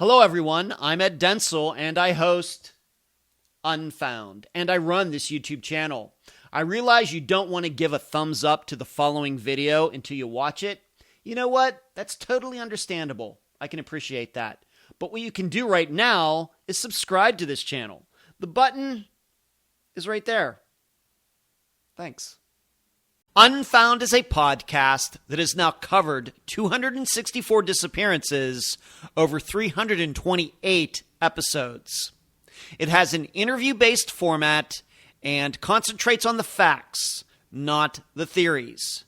Hello, everyone. I'm Ed Densel, and I host Unfound, and I run this YouTube channel. I realize you don't want to give a thumbs up to the following video until you watch it. You know what? That's totally understandable. I can appreciate that. But what you can do right now is subscribe to this channel. The button is right there. Thanks. Unfound is a podcast that has now covered 264 disappearances over 328 episodes. It has an interview-based format and concentrates on the facts, not the theories.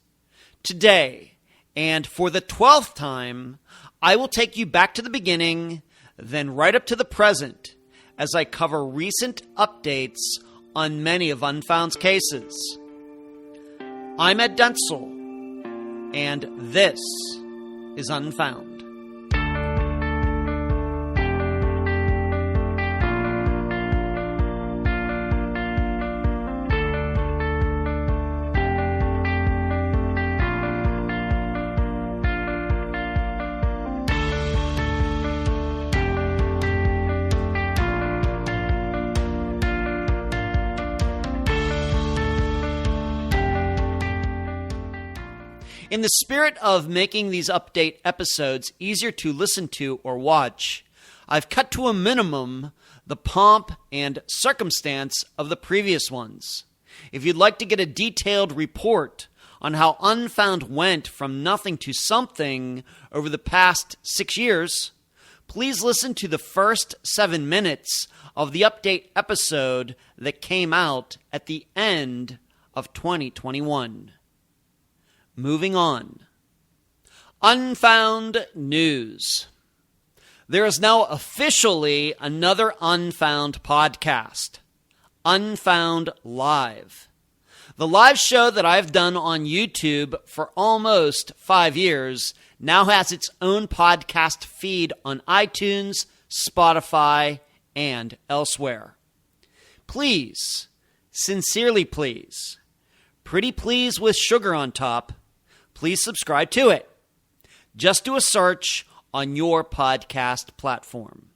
Today, and for the 12th time, I will take you back to the beginning, then right up to the present, as I cover recent updates on many of Unfound's cases. I'm Ed Densel, and this is Unfound. In the spirit of making these update episodes easier to listen to or watch, I've cut to a minimum the pomp and circumstance of the previous ones. If you'd like to get a detailed report on how Unfound went from nothing to something over the past 6 years, please listen to the first 7 minutes of the update episode that came out at the end of 2021. Moving on. Unfound news. There is now officially another Unfound podcast, Unfound Live. The live show that I've done on YouTube for almost 5 years now has its own podcast feed on iTunes, Spotify, and elsewhere. Please, sincerely please, pretty please with sugar on top, please subscribe to it. Just do a search on your podcast platform.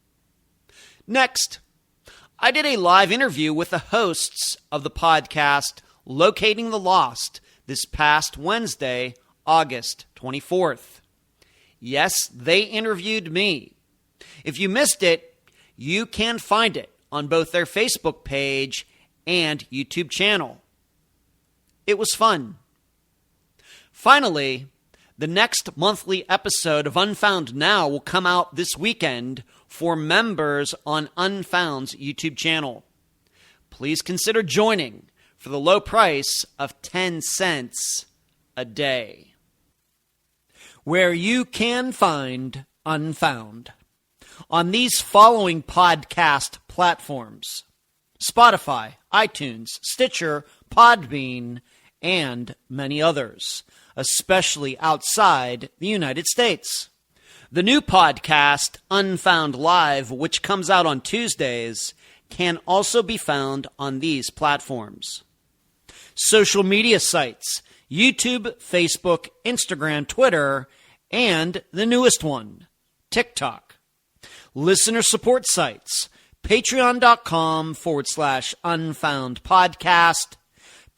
Next, I did a live interview with the hosts of the podcast Locating the Lost this past Wednesday, August 24th. Yes, they interviewed me. If you missed it, you can find it on both their Facebook page and YouTube channel. It was fun. Finally, the next monthly episode of Unfound Now will come out this weekend for members on Unfound's YouTube channel. Please consider joining for the low price of 10 cents a day, where you can find Unfound on these following podcast platforms: Spotify, iTunes, Stitcher, Podbean, and many others, especially outside the United States. The new podcast, Unfound Live, which comes out on Tuesdays, can also be found on these platforms. Social media sites: YouTube, Facebook, Instagram, Twitter, and the newest one, TikTok. Listener support sites: patreon.com/Unfound Podcast,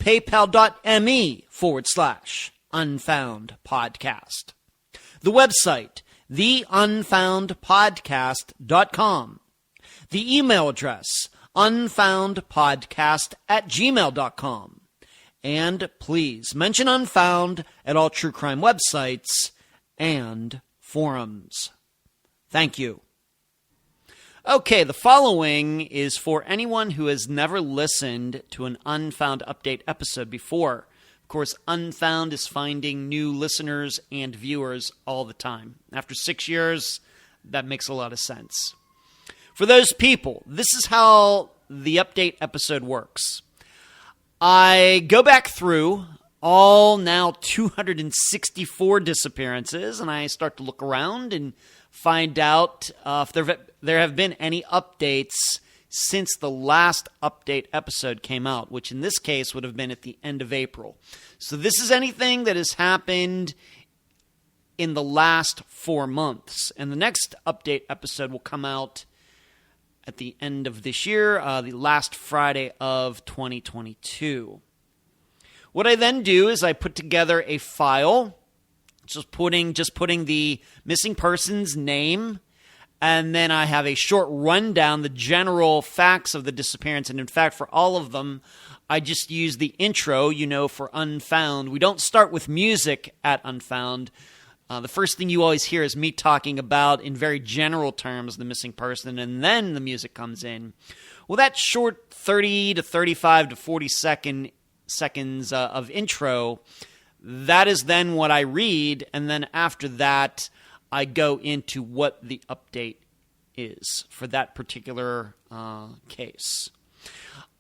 paypal.me/Unfound Podcast. The website, theunfoundpodcast.com. The email address, unfoundpodcast@gmail.com. And please mention Unfound at all true crime websites and forums. Thank you. Okay, the following is for anyone who has never listened to an Unfound update episode before. Of course, Unfound is finding new listeners and viewers all the time. After 6 years, that makes a lot of sense. For those people, this is how the update episode works. I go back through all now 264 disappearances, and I start to look around and find out if there have been any updates since the last update episode came out, which in this case would have been at the end of April. So this is anything that has happened in the last 4 months. And the next update episode will come out at the end of this year, the last Friday of 2022. What I then do is I put together a file, just putting the missing person's name, and then I have a short rundown, the general facts of the disappearance. And in fact, for all of them, I just use the intro, for Unfound. We don't start with music at Unfound. The first thing you always hear is me talking about, in very general terms, the missing person, and then the music comes in. Well, that short 30 to 35 to 40 seconds of intro, that is then what I read, and then after that, I go into what the update is for that particular case.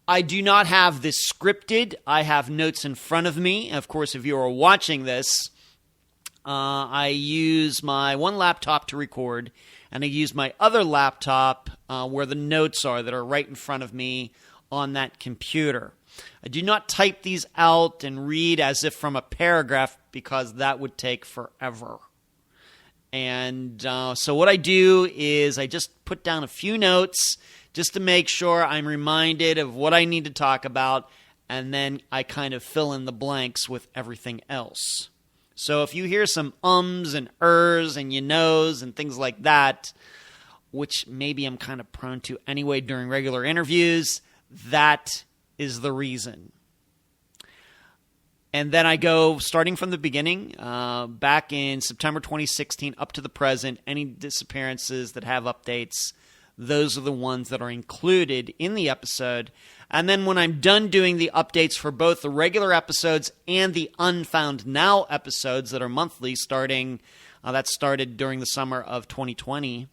I do not have this scripted. I have notes in front of me. Of course, if you are watching this, I use my one laptop to record, and I use my other laptop where the notes are that are right in front of me on that computer. I do not type these out and read as if from a paragraph, because that would take forever. And so what I do is I just put down a few notes just to make sure I'm reminded of what I need to talk about, and then I kind of fill in the blanks with everything else. So if you hear some ums and ers and you knows and things like that, which maybe I'm kind of prone to anyway during regular interviews, that is the reason. And then I go, starting from the beginning, back in September 2016 up to the present, any disappearances that have updates, those are the ones that are included in the episode. And then when I'm done doing the updates for both the regular episodes and the Unfound Now episodes that are monthly, that started during the summer of 2020,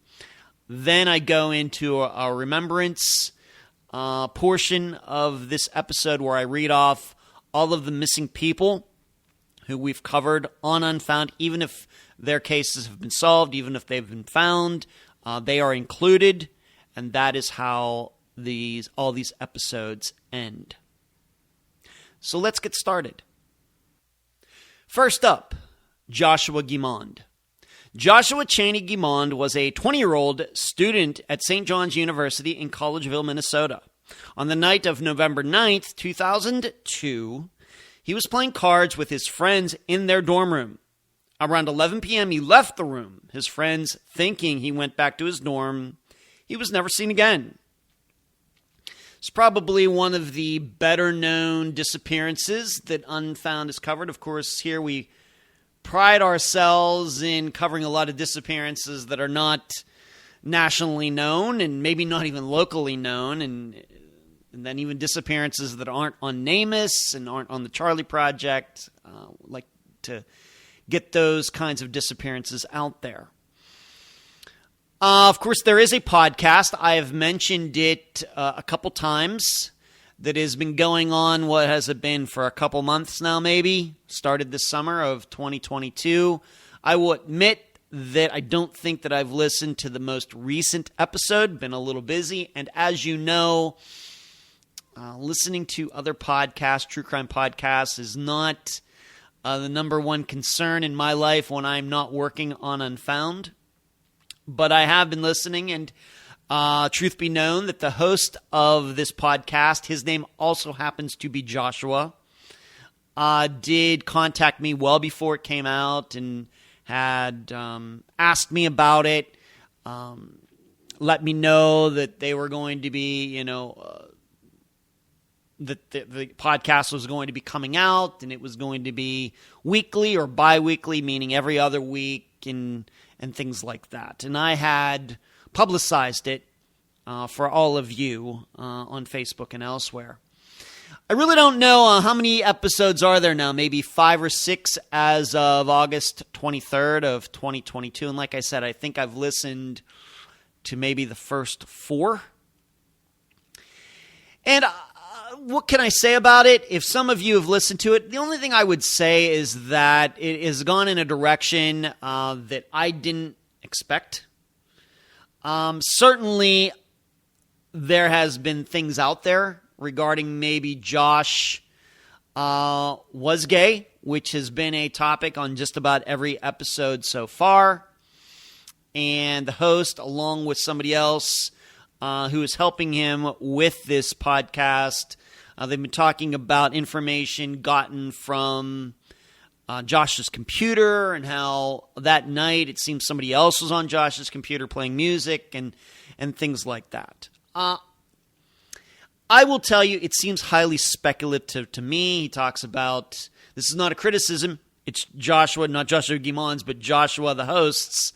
then I go into a remembrance portion of this episode where I read off all of the missing people who we've covered on Unfound. Even if their cases have been solved, even if they've been found, they are included, and that is how all these episodes end. So let's get started. First up, Joshua Guimond. Joshua Cheney Guimond was a 20-year-old student at St. John's University in Collegeville, Minnesota. On the night of November 9th, 2002, he was playing cards with his friends in their dorm room. Around 11 p.m., he left the room, his friends thinking he went back to his dorm. He was never seen again. It's probably one of the better-known disappearances that Unfound has covered. Of course, here we pride ourselves in covering a lot of disappearances that are not nationally known and maybe not even locally known, and then even disappearances that aren't on NamUs and aren't on the Charlie Project. Like to get those kinds of disappearances out there. Of course, there is a podcast. I have mentioned it a couple times that has been going on, what has it been, for a couple months now maybe? Started this summer of 2022. I will admit that I don't think that I've listened to the most recent episode. Been a little busy. And as you know, listening to other podcasts, true crime podcasts, is not the number one concern in my life when I'm not working on Unfound. But I have been listening, and truth be known that the host of this podcast, his name also happens to be Joshua, did contact me well before it came out and had asked me about it, let me know that they were going to be, that the podcast was going to be coming out, and it was going to be weekly or bi-weekly, meaning every other week, and things like that. And I had publicized it for all of you on Facebook and elsewhere. I really don't know how many episodes are there now, maybe 5 or 6 as of August 23rd of 2022. And like I said, I think I've listened to maybe the first 4. And what can I say about it? If some of you have listened to it, the only thing I would say is that it has gone in a direction that I didn't expect. Certainly, there has been things out there regarding maybe Josh was gay, which has been a topic on just about every episode so far. And the host, along with somebody else who is helping him with this podcast, they've been talking about information gotten from Josh's computer and how that night it seems somebody else was on Josh's computer playing music and things like that. I will tell you, it seems highly speculative to me. He talks about, this is not a criticism, it's Joshua, not Joshua Guimond's, but Joshua, the host's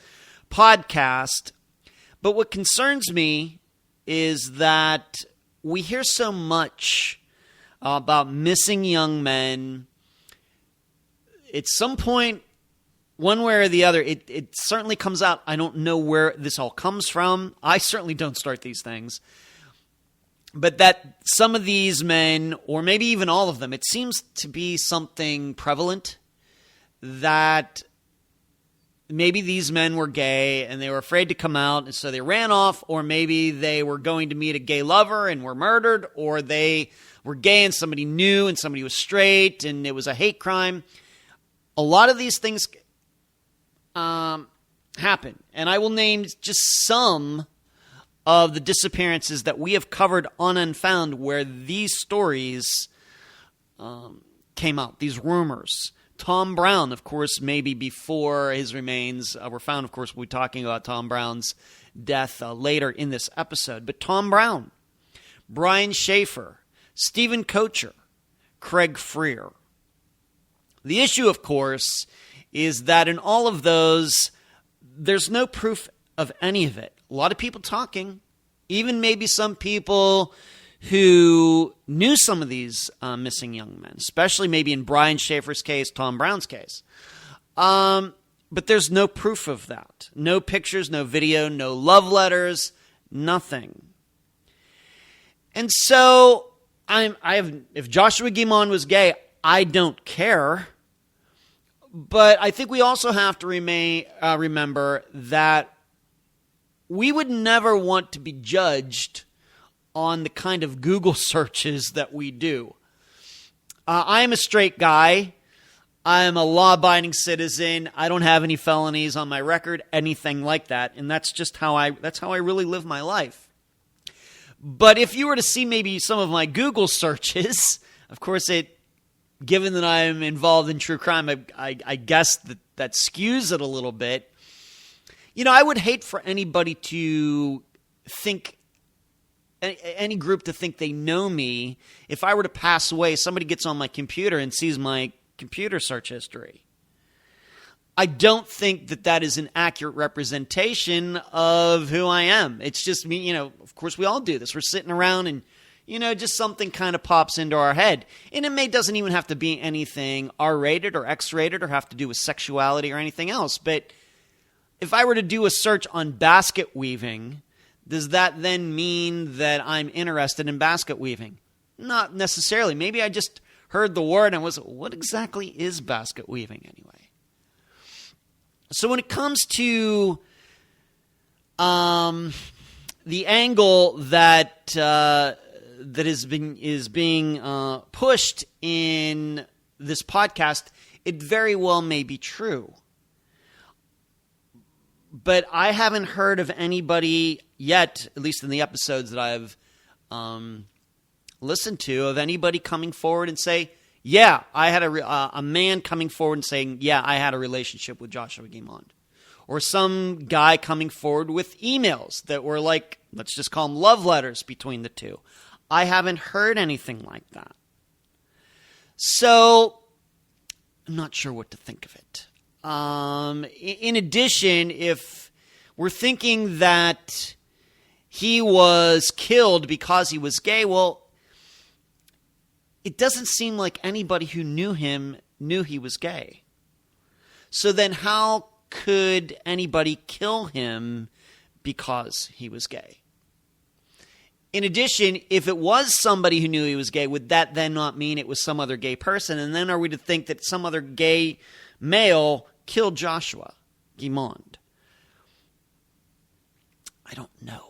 podcast. But what concerns me is that we hear so much about missing young men. At some point, one way or the other, it certainly comes out. I don't know where this all comes from. I certainly don't start these things. But that some of these men, or maybe even all of them, it seems to be something prevalent that maybe these men were gay and they were afraid to come out, and so they ran off, or maybe they were going to meet a gay lover and were murdered, or they were gay and somebody knew and somebody was straight and it was a hate crime. A lot of these things happen, and I will name just some of the disappearances that we have covered on Unfound where these stories came out, these rumors. Tom Brown, of course, maybe before his remains were found. Of course, we'll be talking about Tom Brown's death later in this episode. But Tom Brown, Brian Schaefer, Stephen Kocher, Craig Freer. The issue, of course, is that in all of those, there's no proof of any of it. A lot of people talking, even maybe some people who knew some of these missing young men, especially maybe in Brian Schaefer's case, Tom Brown's case. But there's no proof of that. No pictures, no video, no love letters, nothing. And so, if Joshua Guimond was gay, I don't care. But I think we also have to remember that we would never want to be judged on the kind of Google searches that we do. I am a straight guy. I am a law-abiding citizen. I don't have any felonies on my record, anything like that, and that's just how I really live my life. But if you were to see maybe some of my Google searches, of course, given that I am involved in true crime, I guess that skews it a little bit. You know, I would hate for anybody to think, any group to think they know me. If I were to pass away, somebody gets on my computer and sees my computer search history. I don't think that is an accurate representation of who I am. It's just me, you know, of course we all do this. We're sitting around and, you know, just something kind of pops into our head. And it doesn't even have to be anything R-rated or X-rated or have to do with sexuality or anything else. But if I were to do a search on basket weaving, does that then mean that I'm interested in basket weaving? Not necessarily. Maybe I just heard the word and was, what exactly is basket weaving anyway? So when it comes to the angle that is being pushed in this podcast, it very well may be true. But I haven't heard of anybody yet, at least in the episodes that I've listened to, of anybody coming forward and say, yeah, I had a man coming forward and saying, yeah, I had a relationship with Joshua Guimond. Or some guy coming forward with emails that were like, let's just call them love letters between the two. I haven't heard anything like that. So, I'm not sure what to think of it. In addition, if we're thinking that he was killed because he was gay, well, it doesn't seem like anybody who knew him knew he was gay. So then how could anybody kill him because he was gay? In addition, if it was somebody who knew he was gay, would that then not mean it was some other gay person? And then are we to think that some other gay male killed Joshua Guimond? I don't know.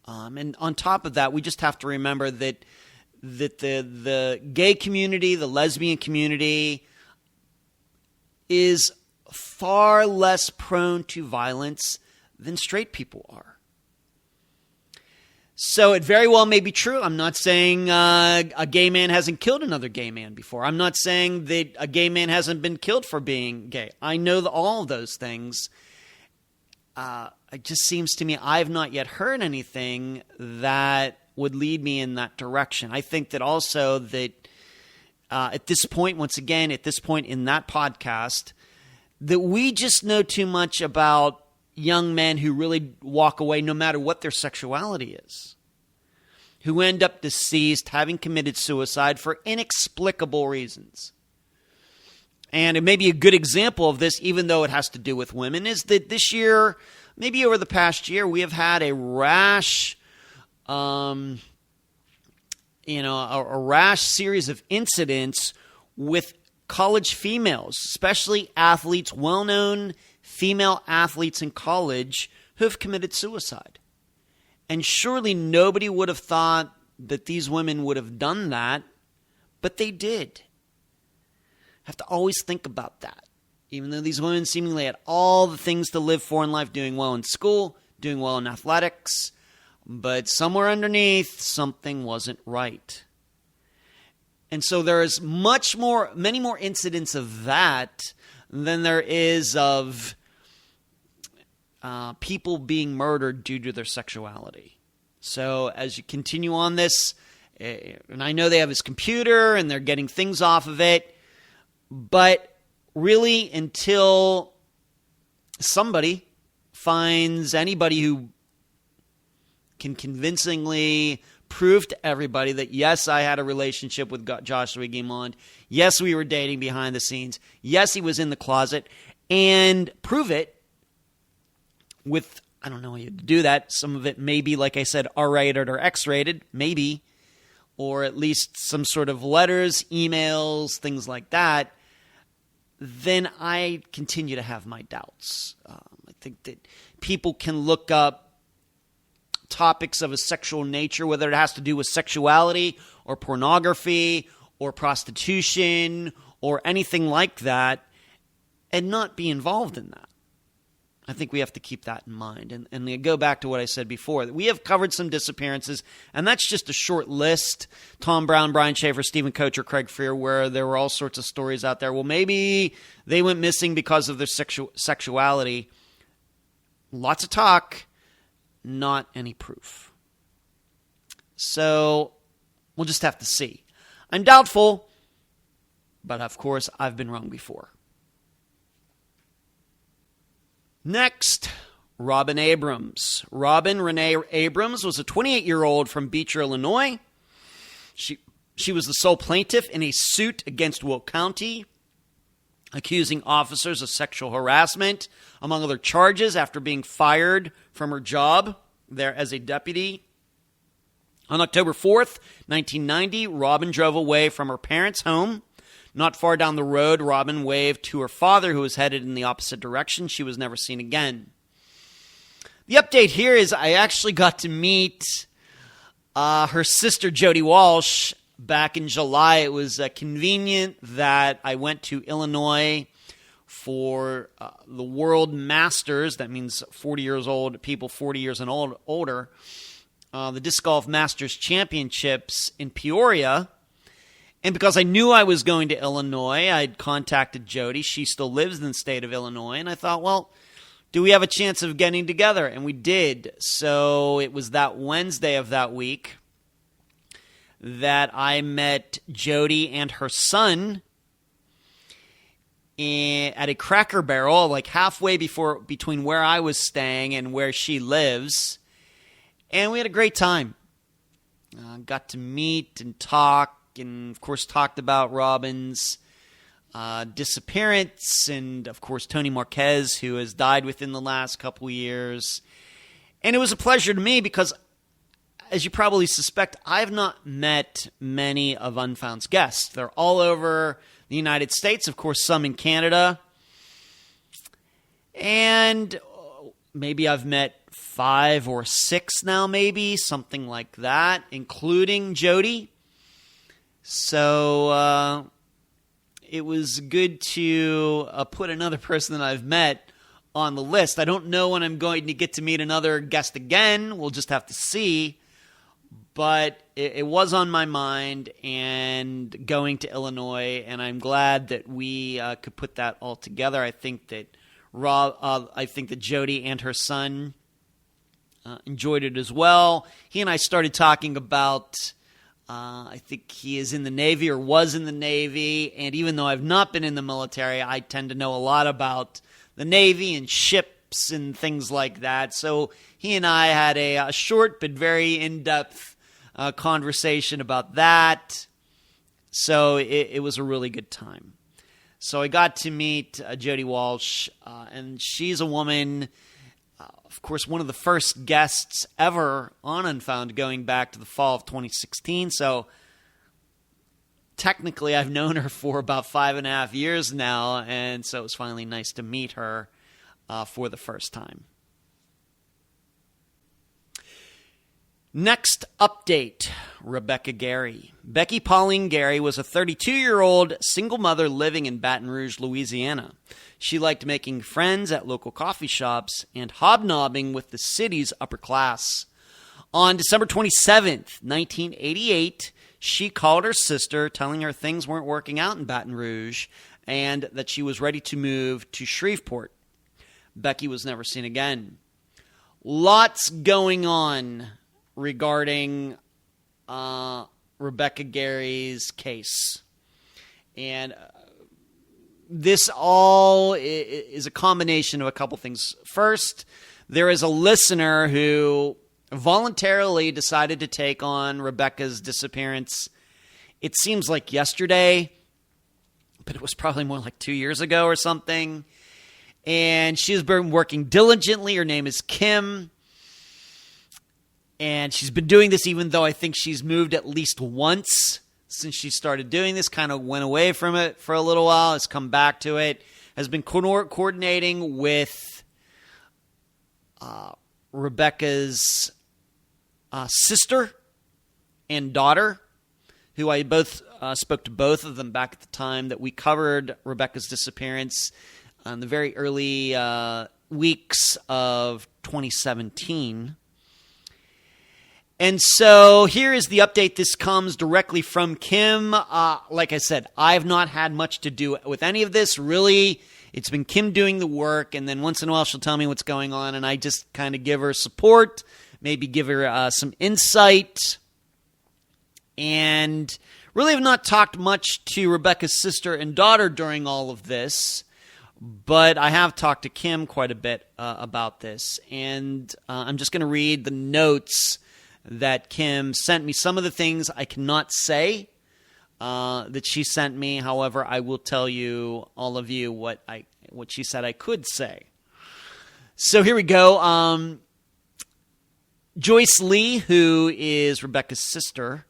And on top of that, we just have to remember that the gay community, the lesbian community, is far less prone to violence than straight people are. So it very well may be true. I'm not saying a gay man hasn't killed another gay man before. I'm not saying that a gay man hasn't been killed for being gay. I know all of those things. It just seems to me I've not yet heard anything that would lead me in that direction. I think that also that at this point, once again, at this point in that podcast, that we just know too much about young men who really walk away no matter what their sexuality is, who end up deceased, having committed suicide for inexplicable reasons. And it may be a good example of this, even though it has to do with women, is that this year, maybe over the past year, we have had a rash, a rash series of incidents with college females, especially athletes, well-known female athletes in college who have committed suicide. And surely nobody would have thought that these women would have done that, but they did. Have to always think about that. Even though these women seemingly had all the things to live for in life, doing well in school, doing well in athletics, but somewhere underneath, something wasn't right. And so there is many more incidents of that than there is of people being murdered due to their sexuality. So as you continue on this, and I know they have his computer and they're getting things off of it, but really until somebody finds anybody who can convincingly prove to everybody that, yes, I had a relationship with Joshua Guimond. Yes, we were dating behind the scenes. Yes, he was in the closet. And prove it with, I don't know how you do that. Some of it may be, like I said, R-rated or X-rated, maybe. Or at least some sort of letters, emails, things like that. Then I continue to have my doubts. I think that people can look up topics of a sexual nature, whether it has to do with sexuality or pornography or prostitution or anything like that, and not be involved in that. I think we have to keep that in mind. And I go back to what I said before. We have covered some disappearances, and that's just a short list. Tom Brown, Brian Schaefer, Stephen Kocher, Craig Freer, where there were all sorts of stories out there. Well, maybe they went missing because of their sexuality. Lots of talk, not any proof. So we'll just have to see. I'm doubtful, but of course, I've been wrong before. Next, Robin Abrams. Robin Renee Abrams was a 28-year-old from Beecher, Illinois. She was the sole plaintiff in a suit against Will County, accusing officers of sexual harassment, among other charges, after being fired from her job there as a deputy. On October 4th, 1990, Robin drove away from her parents' home. Not far down the road, Robin waved to her father, who was headed in the opposite direction. She was never seen again. The update here is I actually got to meet her sister, Jody Walsh, back in July. It was convenient that I went to Illinois for the World Masters. That means 40 years old, people 40 years and older. The Disc Golf Masters Championships in Peoria. And because I knew I was going to Illinois, I'd contacted Jody. She still lives in the state of Illinois. And I thought, well, do we have a chance of getting together? And we did. So it was that Wednesday of that week that I met Jody and her son at a Cracker Barrel, like halfway between where I was staying and where she lives. And we had a great time. Got to meet and talk. And, of course, talked about Robin's disappearance and, of course, Tony Marquez, who has died within the last couple years. And it was a pleasure to me because, as you probably suspect, I've not met many of Unfound's guests. They're all over the United States, of course, some in Canada. And maybe I've met 5 or 6 now, maybe, something like that, including Jody. So it was good to put another person that I've met on the list. I don't know when I'm going to get to meet another guest again. We'll just have to see. But it was on my mind and going to Illinois, and I'm glad that we could put that all together. I think that Jody and her son enjoyed it as well. He and I started talking about, I think he is in the Navy or was in the Navy, and even though I've not been in the military, I tend to know a lot about the Navy and ships and things like that. So he and I had a short but very in-depth conversation about that. So it was a really good time. So I got to meet Jody Walsh, and she's a woman, of course, one of the first guests ever on Unfound going back to the fall of 2016. So technically I've known her for about 5.5 years now, and so it was finally nice to meet her for the first time. Next update, Rebecca Gary. Becky Pauline Gary was a 32-year-old single mother living in Baton Rouge, Louisiana. She liked making friends at local coffee shops and hobnobbing with the city's upper class. On December 27th, 1988, she called her sister, telling her things weren't working out in Baton Rouge and that she was ready to move to Shreveport. Becky was never seen again. Lots going on regarding Rebecca Gary's case. And this all is a combination of a couple things. First, there is a listener who voluntarily decided to take on Rebecca's disappearance. It seems like yesterday, but it was probably more like 2 years ago or something. And she has been working diligently. Her name is Kim. And she's been doing this even though I think she's moved at least once since she started doing this, kind of went away from it for a little while, has come back to it, has been coordinating with Rebecca's sister and daughter, who I both spoke to both of them back at the time that we covered Rebecca's disappearance in the very early weeks of 2017. And so here is the update. This comes directly from Kim. Like I said, I've not had much to do with any of this. Really, it's been Kim doing the work, and then once in a while she'll tell me what's going on, and I just kind of give her support, maybe give her some insight. And really have not talked much to Rebecca's sister and daughter during all of this, but I have talked to Kim quite a bit about this. And I'm just going to read the notes that Kim sent me. Some of the things I cannot say that she sent me. However, I will tell you, all of you, what she said I could say. So here we go. Joyce Lee, who is Rebecca's sister,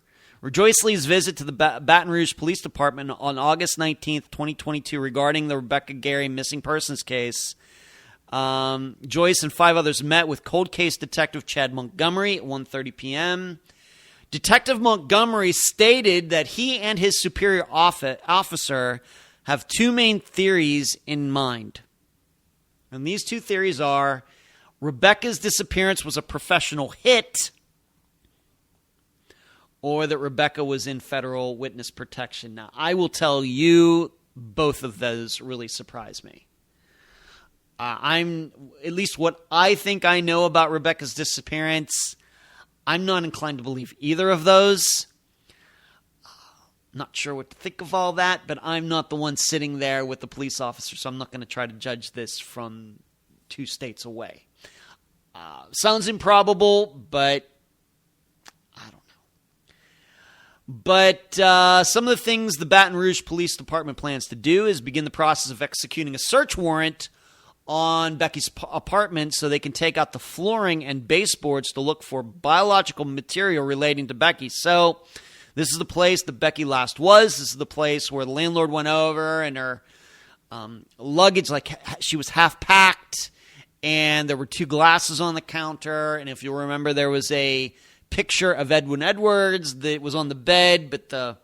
Joyce Lee's visit to the Baton Rouge Police Department on August 19th, 2022 regarding the Rebecca Gary missing persons case. Joyce and 5 others met with cold case detective Chad Montgomery at 1:30 p.m. Detective Montgomery stated that he and his superior officer have 2 main theories in mind. And these 2 theories are Rebecca's disappearance was a professional hit, or that Rebecca was in federal witness protection. Now, I will tell you, both of those really surprise me. I'm, at least what I think I know about Rebecca's disappearance, I'm not inclined to believe either of those. Not sure what to think of all that, but I'm not the one sitting there with the police officer, so I'm not going to try to judge this from 2 states away. Sounds improbable, but I don't know. But some of the things the Baton Rouge Police Department plans to do is begin the process of executing a search warrant on Becky's apartment so they can take out the flooring and baseboards to look for biological material relating to Becky. So this is the place that Becky last was. This is the place where the landlord went over and her luggage, like she was half packed, and there were 2 glasses on the counter. And if you remember, there was a picture of Edwin Edwards that was on the bed, but the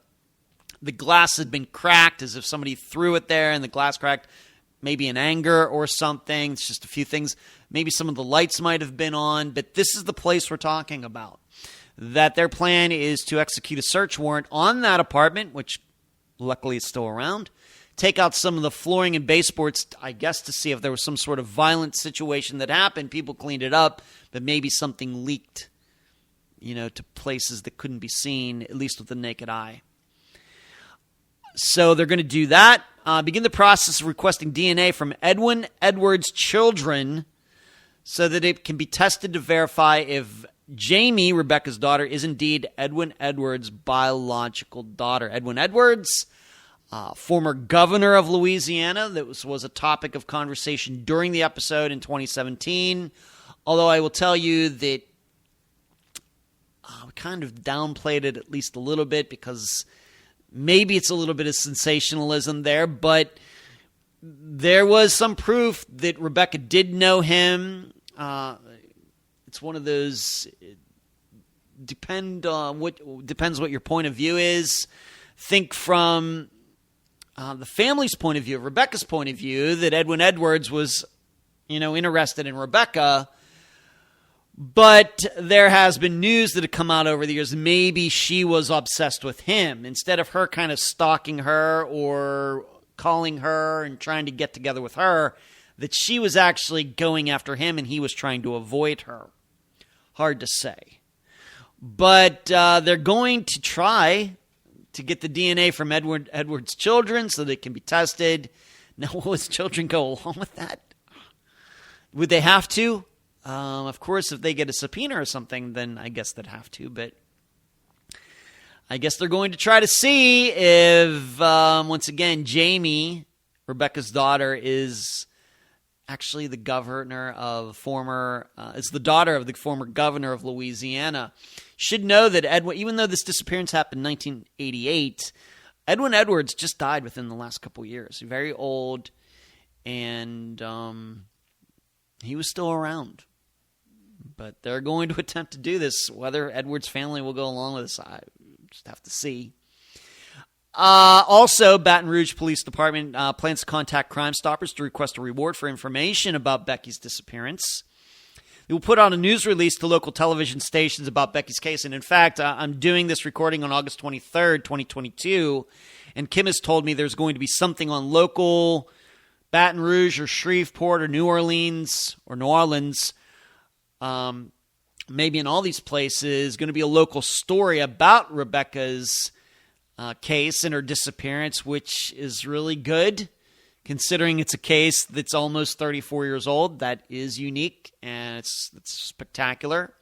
The glass had been cracked as if somebody threw it there and the glass cracked, maybe in anger or something. It's just a few things. Maybe some of the lights might have been on, but this is the place we're talking about. That their plan is to execute a search warrant on that apartment, which luckily is still around, take out some of the flooring and baseboards, I guess, to see if there was some sort of violent situation that happened. People cleaned it up, but maybe something leaked, to places that couldn't be seen, at least with the naked eye. So they're going to do that. Begin the process of requesting DNA from Edwin Edwards' children so that it can be tested to verify if Jamie, Rebecca's daughter, is indeed Edwin Edwards' biological daughter. Edwin Edwards, former governor of Louisiana, that was a topic of conversation during the episode in 2017. Although I will tell you that we kind of downplayed it at least a little bit because maybe it's a little bit of sensationalism there, but there was some proof that Rebecca did know him. It's one of those, depends what your point of view is. Think from the family's point of view, Rebecca's point of view, that Edwin Edwards was, interested in Rebecca. But there has been news that had come out over the years. Maybe she was obsessed with him. Instead of her kind of stalking her or calling her and trying to get together with her, that she was actually going after him and he was trying to avoid her. Hard to say. But they're going to try to get the DNA from Edward's children so they can be tested. Now, will his children go along with that? Would they have to? Of course, if they get a subpoena or something, then I guess they'd have to. But I guess they're going to try to see if, once again, Jamie, Rebecca's daughter, is actually the governor of is the daughter of the former governor of Louisiana. Should know that Edwin, even though this disappearance happened in 1988, Edwin Edwards just died within the last couple years. Very old, and he was still around. But they're going to attempt to do this. Whether Edwards' family will go along with this, I just have to see. Also, Baton Rouge Police Department plans to contact Crime Stoppers to request a reward for information about Becky's disappearance. They will put out a news release to local television stations about Becky's case. And in fact, I'm doing this recording on August 23rd, 2022. And Kim has told me there's going to be something on local Baton Rouge or Shreveport or New Orleans, maybe in all these places, going to be a local story about Rebecca's case and her disappearance, which is really good, considering it's a case that's almost 34 years old. That is unique, and it's spectacular.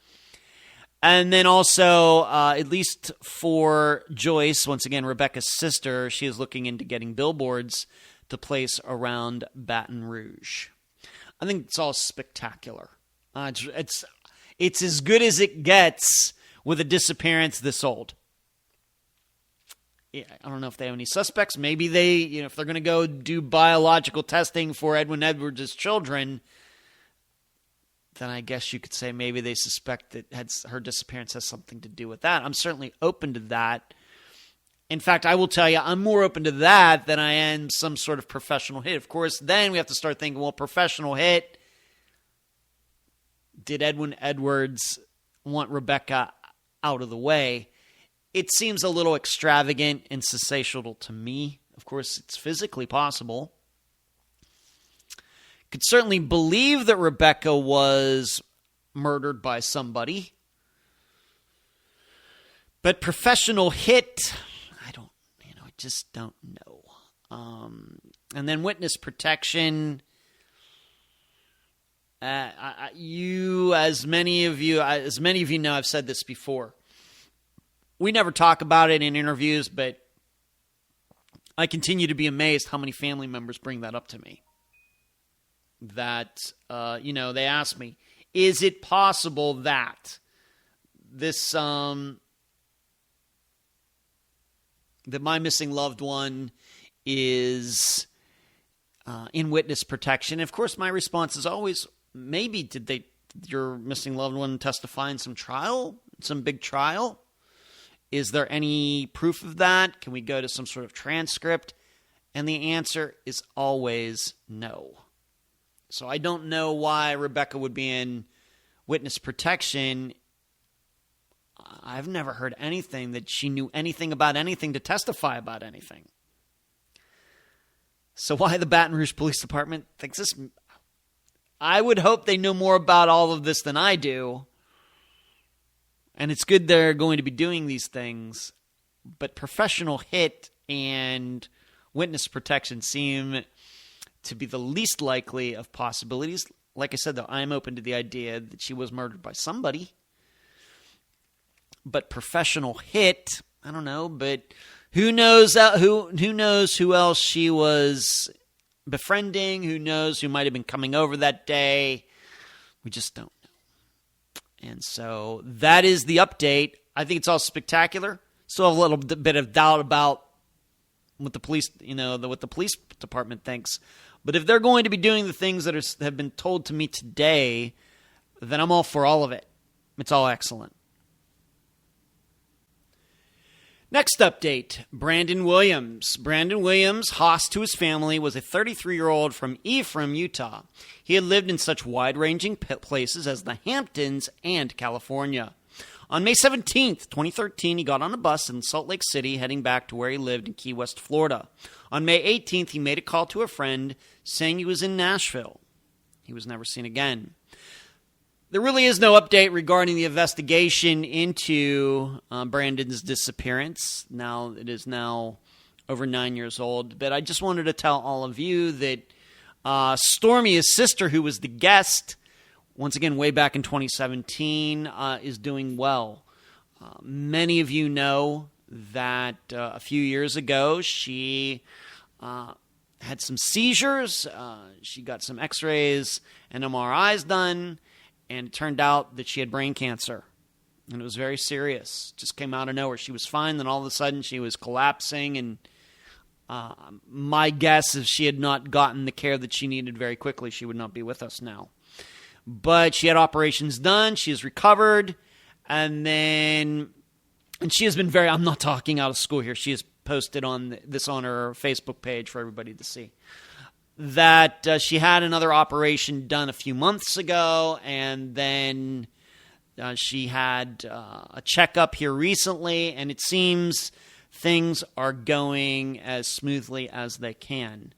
And then also, at least for Joyce, once again, Rebecca's sister, she is looking into getting billboards to place around Baton Rouge. I think it's all spectacular. It's as good as it gets with a disappearance this old. Yeah, I don't know if they have any suspects. Maybe they, if they're going to go do biological testing for Edwin Edwards' children, then I guess you could say maybe they suspect that her disappearance has something to do with that. I'm certainly open to that. In fact, I will tell you, I'm more open to that than I am some sort of professional hit. Of course, then we have to start thinking, well, professional hit, did Edwin Edwards want Rebecca out of the way? It seems a little extravagant and sensational to me. Of course, it's physically possible. Could certainly believe that Rebecca was murdered by somebody. But professional hit, I just don't know. And then witness protection. As many of you know, I've said this before. We never talk about it in interviews, but I continue to be amazed how many family members bring that up to me. That, they ask me, is it possible that this, that my missing loved one is in witness protection? Of course, my response is always, maybe did your missing loved one testify in some trial, some big trial? Is there any proof of that? Can we go to some sort of transcript? And the answer is always no. So I don't know why Rebecca would be in witness protection. I've never heard anything that she knew anything about anything to testify about anything. So why the Baton Rouge Police Department thinks this? I would hope they know more about all of this than I do. And it's good they're going to be doing these things. But professional hit and witness protection seem to be the least likely of possibilities. Like I said, though, I'm open to the idea that she was murdered by somebody. But professional hit, I don't know. But who knows? Who knows who else she was befriending? Who knows who might have been coming over that day? We just don't know. And so that is the update. I think it's all spectacular. Still have a little bit of doubt about what the police, what the police department thinks. But if they're going to be doing the things that have been told to me today, then I'm all for all of it. It's all excellent. Next update, Brandon Williams. Brandon Williams, host to his family, was a 33-year-old from Ephraim, Utah. He had lived in such wide-ranging places as the Hamptons and California. On May 17th, 2013, he got on a bus in Salt Lake City heading back to where he lived in Key West, Florida. On May 18th, he made a call to a friend saying he was in Nashville. He was never seen again. There really is no update regarding the investigation into Brandon's disappearance. Now, it is now over 9 years old. But I just wanted to tell all of you that Stormy, his sister, who was the guest, once again, way back in 2017, is doing well. Many of you know that a few years ago, she had some seizures. She got some x-rays and MRIs done. And it turned out that she had brain cancer. And it was very serious. Just came out of nowhere. She was fine. Then all of a sudden she was collapsing. And my guess is she had not gotten the care that she needed very quickly, she would not be with us now. But she had operations done. She has recovered. And she has been I'm not talking out of school here. She has posted on her Facebook page for everybody to see. That she had another operation done a few months ago, and then she had a checkup here recently, and it seems things are going as smoothly as they can.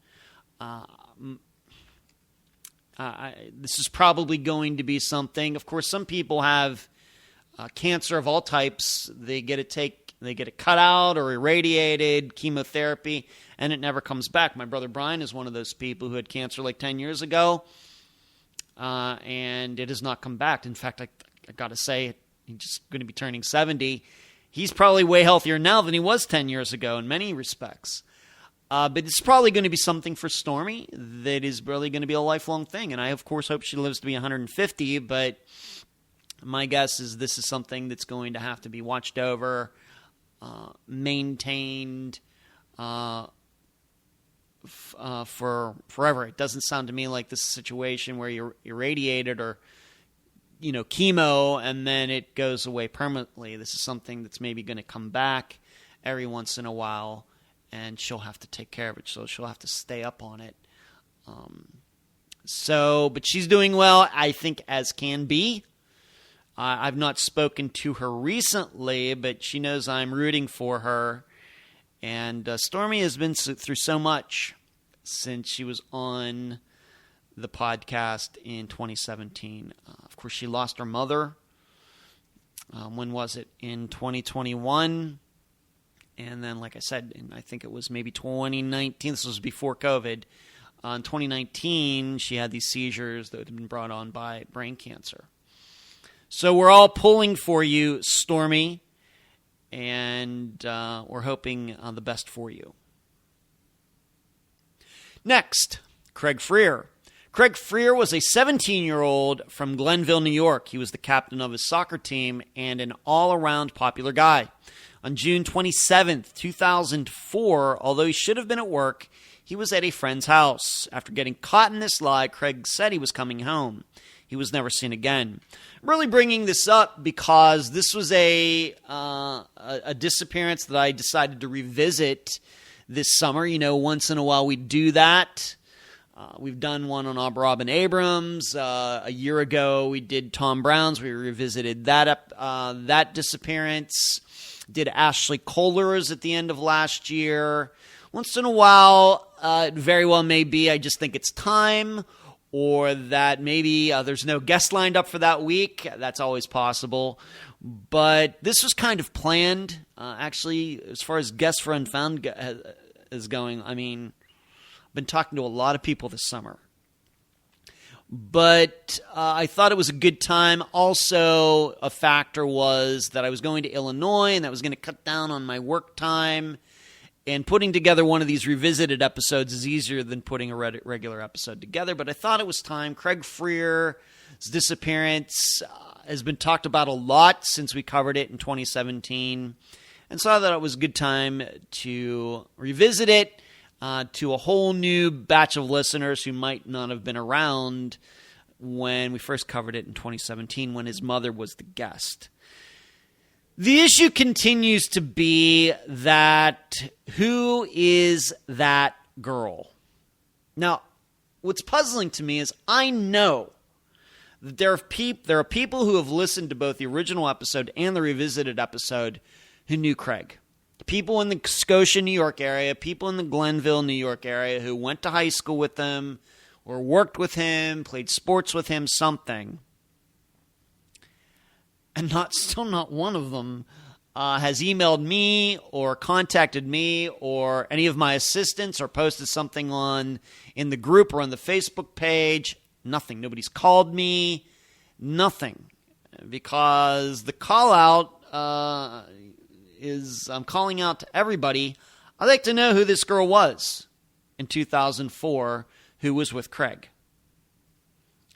This is probably going to be something. Of course, some people have cancer of all types. They get it cut out or irradiated, chemotherapy, and it never comes back. My brother Brian is one of those people who had cancer like 10 years ago, and it has not come back. In fact, I got to say, he's just going to be turning 70. He's probably way healthier now than he was 10 years ago in many respects. But it's probably going to be something for Stormy that is really going to be a lifelong thing. And I, of course, hope she lives to be 150, but my guess is this is something that's going to have to be watched over, maintained for forever. It doesn't sound to me like this is a situation where you're irradiated or chemo and then it goes away permanently. This is something that's maybe going to come back every once in a while, and she'll have to take care of it. So she'll have to stay up on it. But she's doing well, I think, as can be. I've not spoken to her recently, but she knows I'm rooting for her. And Stormy has been through so much since she was on the podcast in 2017. Of course, she lost her mother. When was it? In 2021. And then, like I said, I think it was maybe 2019. This was before COVID. In 2019, she had these seizures that had been brought on by brain cancer. So we're all pulling for you, Stormy, and we're hoping the best for you. Next, Craig Freer. Craig Freer was a 17-year-old from Glenville, New York. He was the captain of his soccer team and an all-around popular guy. On June 27th, 2004, although he should have been at work, he was at a friend's house. After getting caught in this lie, Craig said he was coming home. he was never seen again. I'm really bringing this up because this was a disappearance that I decided to revisit this summer. You know, once in a while we do that. We've done one on Rob and Abrams. A year ago we did Tom Brown's. We revisited that disappearance. Did Ashley Kohler's at the end of last year. Once in a while, it very well may be I just think it's time, or that maybe there's no guest lined up for that week. That's always possible. But this was kind of planned. Actually, as far as guests for Unfound is going, I mean, I've been talking to a lot of people this summer. But I thought it was a good time. Also, a factor was that I was going to Illinois, and that was going to cut down on my work time. And putting together one of these revisited episodes is easier than putting a regular episode together. But I thought it was time. Craig Freer's disappearance has been talked about a lot since we covered it in 2017. And so I thought it was a good time to revisit it. To a whole new batch of listeners who might not have been around when we first covered it in 2017 when his mother was the guest. The issue continues to be that who is that girl? Now, what's puzzling to me is I know that there are people who have listened to both the original episode and the revisited episode who knew Craig. People in the Scotia, New York area, people in the Glenville, New York area who went to high school with him or worked with him, played sports with him, something. And still not one of them has emailed me or contacted me or any of my assistants or posted something in the group or on the Facebook page. Nothing. Nobody's called me. Nothing. Because the call out I'm calling out to everybody. I'd like to know who this girl was in 2004 who was with Craig.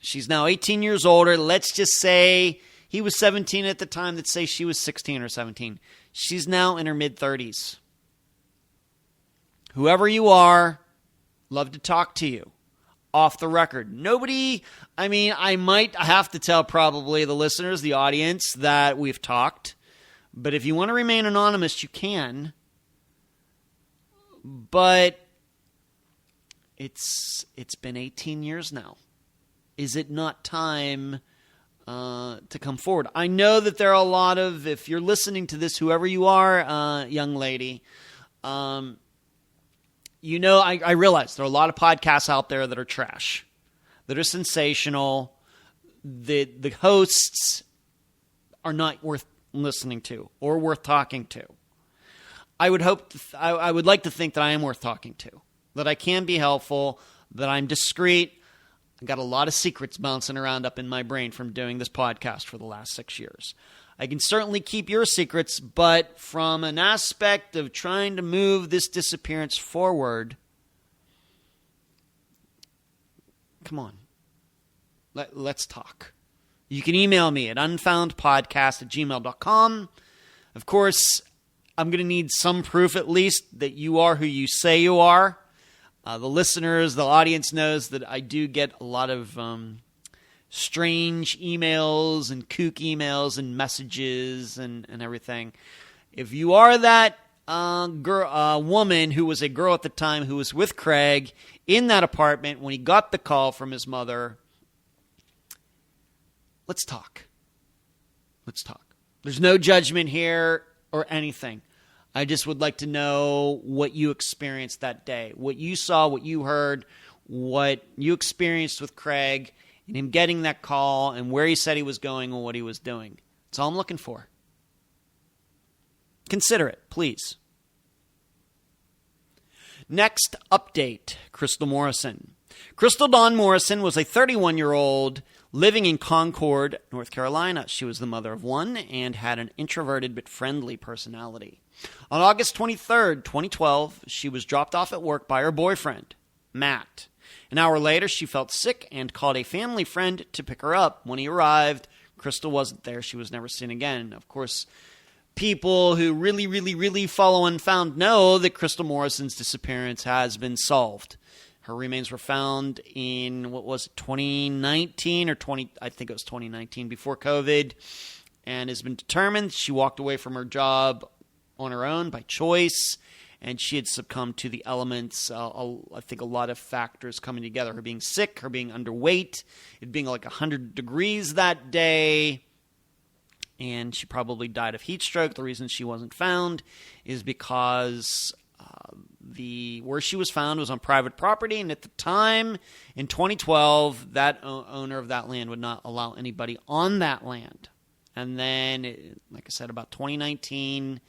She's now 18 years older. Let's just say he was 17 at the time. Let's say she was 16 or 17. She's now in her mid-30s. Whoever you are, love to talk to you. Off the record. Nobody, I mean, I have to tell probably the listeners, the audience, that we've talked. But if you want to remain anonymous, you can. But it's been 18 years now. Is it not time to come forward? I know that there are a lot of, if you're listening to this, whoever you are, young lady, I realize there are a lot of podcasts out there that are trash, that are sensational. The hosts are not worth listening to or worth talking to. I would like to think that I am worth talking to, that I can be helpful, that I'm discreet. I got a lot of secrets bouncing around up in my brain from doing this podcast for the last 6 years. I can certainly keep your secrets, but from an aspect of trying to move this disappearance forward, come on, let's talk. You can email me at unfoundpodcast@gmail.com. Of course, I'm going to need some proof at least that you are who you say you are. The listeners, the audience knows that I do get a lot of strange emails and kook emails and messages and everything. If you are that woman who was a girl at the time who was with Craig in that apartment when he got the call from his mother, let's talk. Let's talk. There's no judgment here or anything. I just would like to know what you experienced that day, what you saw, what you heard, what you experienced with Craig and him getting that call and where he said he was going and what he was doing. That's all I'm looking for. Consider it, please. Next update, Crystal Morrison. Crystal Dawn Morrison was a 31-year-old living in Concord, North Carolina. She was the mother of one and had an introverted but friendly personality. On August 23rd, 2012, she was dropped off at work by her boyfriend, Matt. An hour later, she felt sick and called a family friend to pick her up. When he arrived, Crystal wasn't there. She was never seen again. Of course, people who really follow Unfound know that Crystal Morrison's disappearance has been solved. Her remains were found in, 2019 or 20, I think it was 2019, before COVID, and has been determined she walked away from her job on her own by choice, and she had succumbed to the elements. I think a lot of factors coming together. Her being sick, her being underweight, it being like 100 degrees that day, and she probably died of heat stroke. The reason she wasn't found is because where she was found was on private property, and at the time, in 2012, that owner of that land would not allow anybody on that land. And then, like I said, about 2019,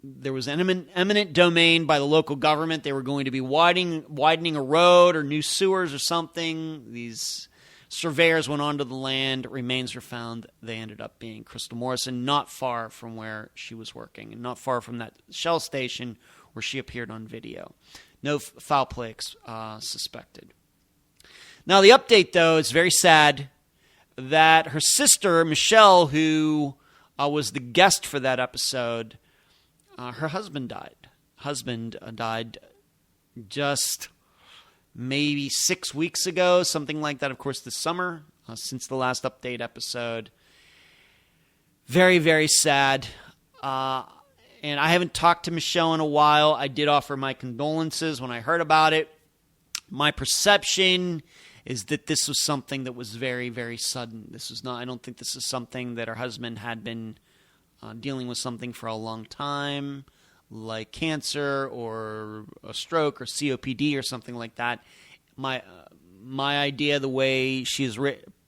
there was an eminent domain by the local government. They were going to be widening a road or new sewers or something. These surveyors went onto the land. Remains were found. They ended up being Crystal Morrison, not far from where she was working and not far from that Shell station where she appeared on video. No foul play suspected. Now, the update, though, is very sad that her sister, Michelle, who was the guest for that episode, her husband died just maybe 6 weeks ago, something like that, of course, this summer, since the last update episode. Very, very sad. And I haven't talked to Michelle in a while. I did offer my condolences when I heard about it. My perception is that this was something that was very, very sudden. I don't think this is something that her husband had been dealing with something for a long time, like cancer or a stroke or COPD or something like that. My idea, the way she's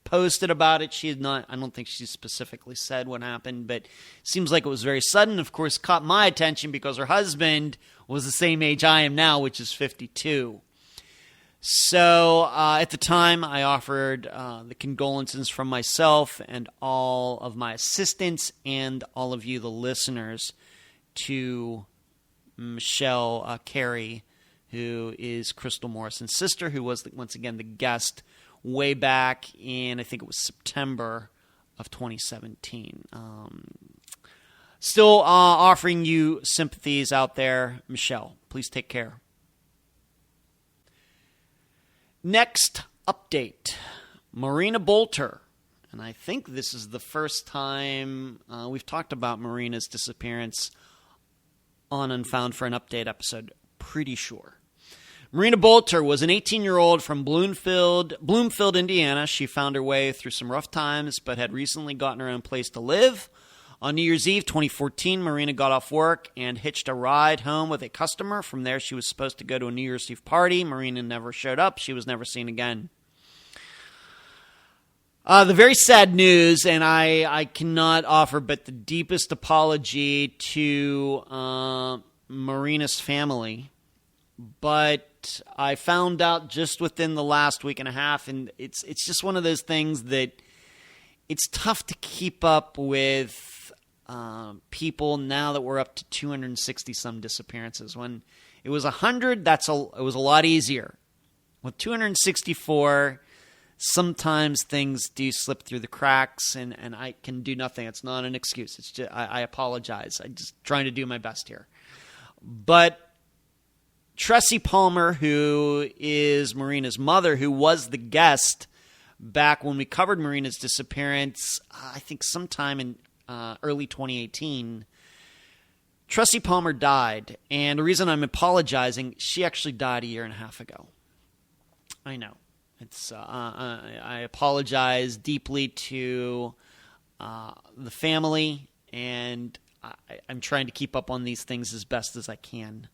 posted about it, I don't think she specifically said what happened, but it seems like it was very sudden. Of course, caught my attention because her husband was the same age I am now, which is 52. So at the time, I offered the condolences from myself and all of my assistants and all of you, the listeners, to Michelle Carey, who is Crystal Morrison's sister, who was, once again, the guest way back in, I think it was September of 2017. Still offering you sympathies out there. Michelle, please take care. Next update, Marina Bolter. And I think this is the first time we've talked about Marina's disappearance on Unfound for an update episode. Pretty sure. Marina Bolter was an 18-year-old from Bloomfield, Indiana. She found her way through some rough times, but had recently gotten her own place to live. On New Year's Eve 2014, Marina got off work and hitched a ride home with a customer. From there, she was supposed to go to a New Year's Eve party. Marina never showed up. She was never seen again. The very sad news, and I cannot offer but the deepest apology to Marina's family, but I found out just within the last week and a half, and it's just one of those things that it's tough to keep up with people now that we're up to 260 some disappearances. When it was 100, it was a lot easier. With 264, sometimes things do slip through the cracks, and I can do nothing. It's not an excuse. It's just I apologize. I'm just trying to do my best here. But Tressie Palmer, who is Marina's mother, who was the guest back when we covered Marina's disappearance, I think sometime in early 2018, Tressie Palmer died. And the reason I'm apologizing, she actually died a year and a half ago. I know. I apologize deeply to the family, and I'm trying to keep up on these things as best as I can.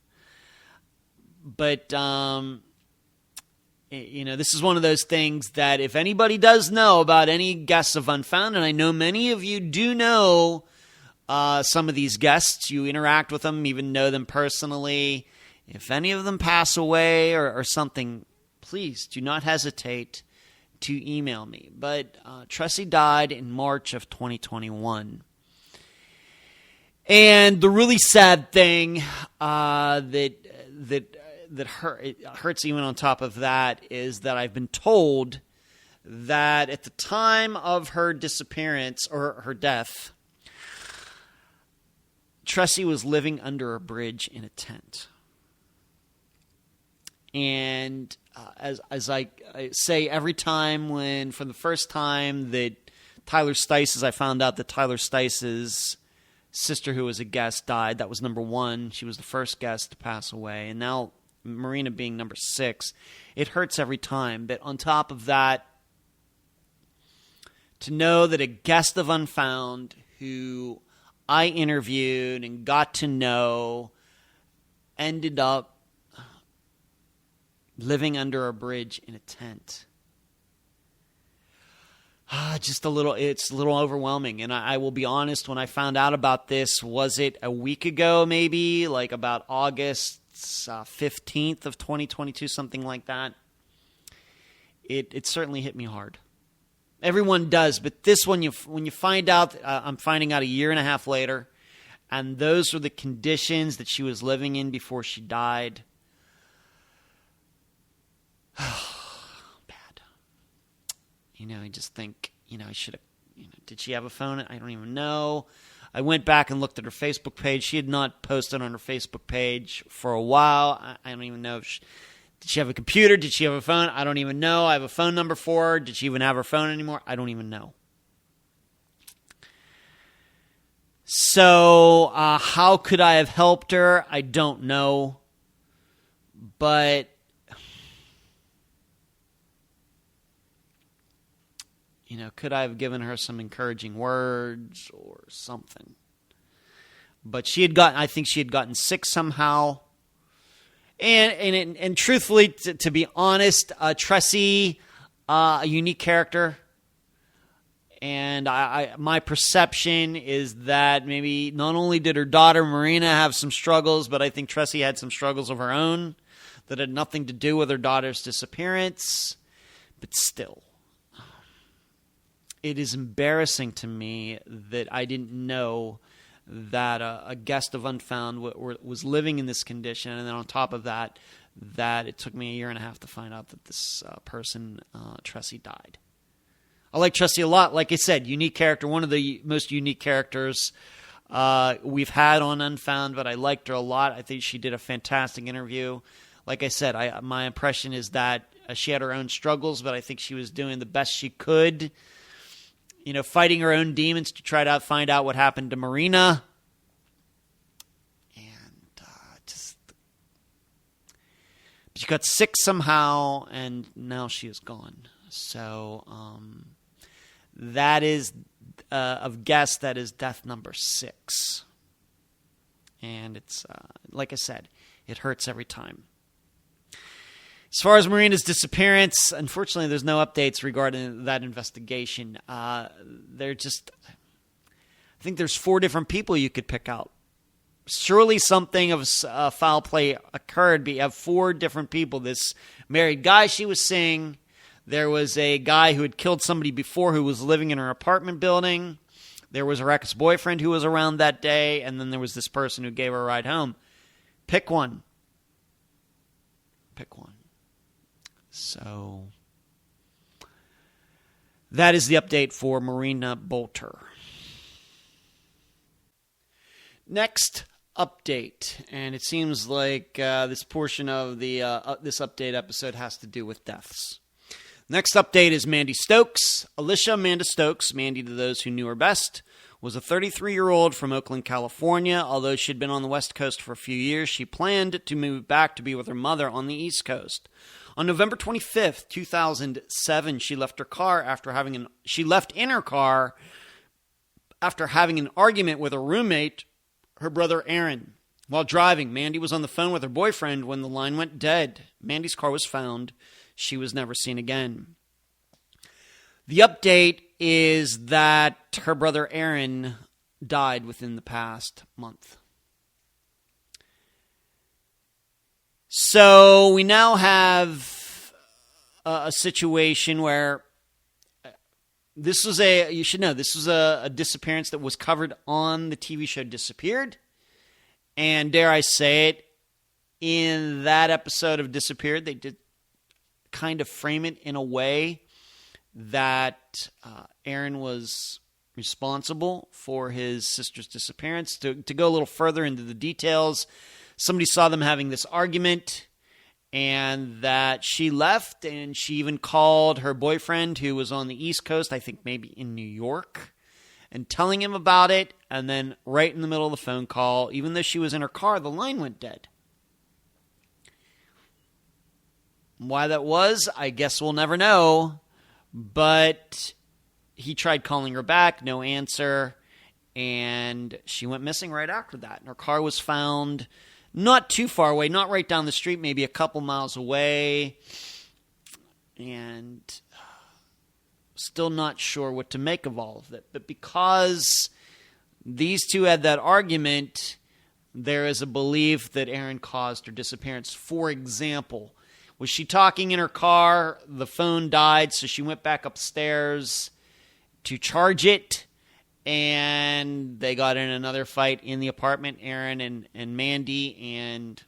But, this is one of those things that if anybody does know about any guests of Unfound, and I know many of you do know some of these guests, you interact with them, even know them personally. If any of them pass away or something, please do not hesitate to email me. But Tressie died in March of 2021. And the really sad thing that hurts even on top of that is that I've been told that at the time of her disappearance or her death, Tressie was living under a bridge in a tent. And as I say every time, when for the first time that Tyler Stice's, I found out that Tyler Stice's sister, who was a guest, died. That was number 1. She was the first guest to pass away. And now Marina being number 6, it hurts every time. But on top of that, to know that a guest of Unfound who I interviewed and got to know ended up living under a bridge in a tent. It's a little overwhelming. And I will be honest, when I found out about this, was it a week ago maybe? Like about August 15th of 2022, something like that. It certainly hit me hard. Everyone does, but this one, when you find out, I'm finding out a year and a half later, and those were the conditions that she was living in before she died. Bad. I just think, I should have, did she have a phone? I don't even know. I went back and looked at her Facebook page. She had not posted on her Facebook page for a while. I don't even know if did she have a computer? Did she have a phone? I don't even know. I have a phone number for her. Did she even have her phone anymore? I don't even know. So, how could I have helped her? I don't know. But, could I have given her some encouraging words or something? But I think she had gotten sick somehow. And truthfully, to be honest, Tressie, a unique character. And my perception is that maybe not only did her daughter Marina have some struggles, but I think Tressie had some struggles of her own that had nothing to do with her daughter's disappearance. But still, it is embarrassing to me that I didn't know that a guest of Unfound was living in this condition, and then on top of that it took me a year and a half to find out that this person, Tressie, died. I like Tressie a lot. Like I said, unique character, one of the most unique characters we've had on Unfound, but I liked her a lot. I think she did a fantastic interview. Like I said, my impression is that she had her own struggles, but I think she was doing the best she could, fighting her own demons to try to find out what happened to Marina. And she got sick somehow, and now she is gone. So that is, of guests, that is death number 6. And it's, like I said, it hurts every time. As far as Marina's disappearance, unfortunately, there's no updates regarding that investigation. I think there's 4 different people you could pick out. Surely something of foul play occurred, but you have 4 different people. This married guy she was seeing. There was a guy who had killed somebody before who was living in her apartment building. There was her ex-boyfriend who was around that day. And then there was this person who gave her a ride home. Pick one. Pick one. So that is the update for Marina Bolter. Next update, and it seems like this portion of the this update episode has to do with deaths. Next update is Mandy Stokes. Alicia Amanda Stokes, Mandy to those who knew her best, was a 33-year-old from Oakland, California. Although she'd been on the West Coast for a few years, she planned to move back to be with her mother on the East Coast. On November 25th, 2007, she left in her car after having an argument with her roommate, her brother Aaron. While driving, Mandy was on the phone with her boyfriend when the line went dead. Mandy's car was found. She was never seen again. The update is that her brother Aaron died within the past month. So we now have a situation where you should know, this was a disappearance that was covered on the TV show Disappeared. And dare I say it, in that episode of Disappeared, they did kind of frame it in a way that Aaron was responsible for his sister's disappearance. To go a little further into the details, somebody saw them having this argument, and that she left, and she even called her boyfriend who was on the East Coast, I think maybe in New York, and telling him about it, and then right in the middle of the phone call, even though she was in her car, the line went dead. Why that was, I guess we'll never know, but he tried calling her back, no answer, and she went missing right after that. And her car was found not too far away, not right down the street, maybe a couple miles away, and still not sure what to make of all of it. But because these two had that argument, there is a belief that Aaron caused her disappearance. For example, was she talking in her car? The phone died, so she went back upstairs to charge it, and they got in another fight in the apartment, Aaron and Mandy, and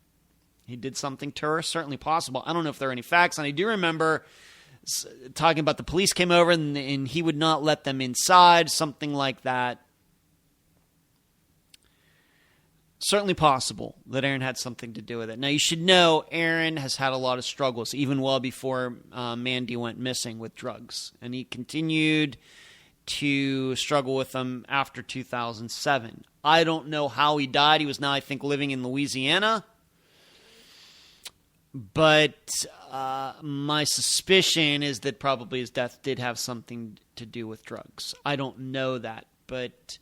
he did something to her. Certainly possible. I don't know if there are any facts, and I do remember talking about the police came over and he would not let them inside, something like that. Certainly possible that Aaron had something to do with it. Now, you should know Aaron has had a lot of struggles, even well before Mandy went missing with drugs. And he continued to struggle with them after 2007. I don't know how he died. He was now, I think, living in Louisiana. But my suspicion is that probably his death did have something to do with drugs. I don't know that, but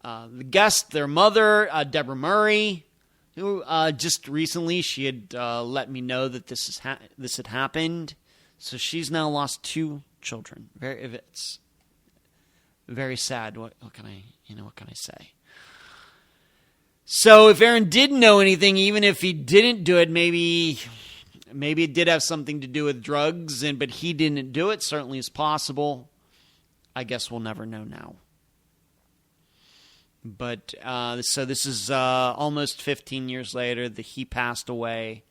the guest, their mother, Deborah Murray, who just recently she had let me know that this had happened. So she's now lost 2 children. It's very sad. What can I say? So if Aaron didn't know anything, even if he didn't do it, maybe it did have something to do with drugs, but he didn't do it. Certainly is possible. I guess we'll never know now. But so this is almost 15 years later that he passed away.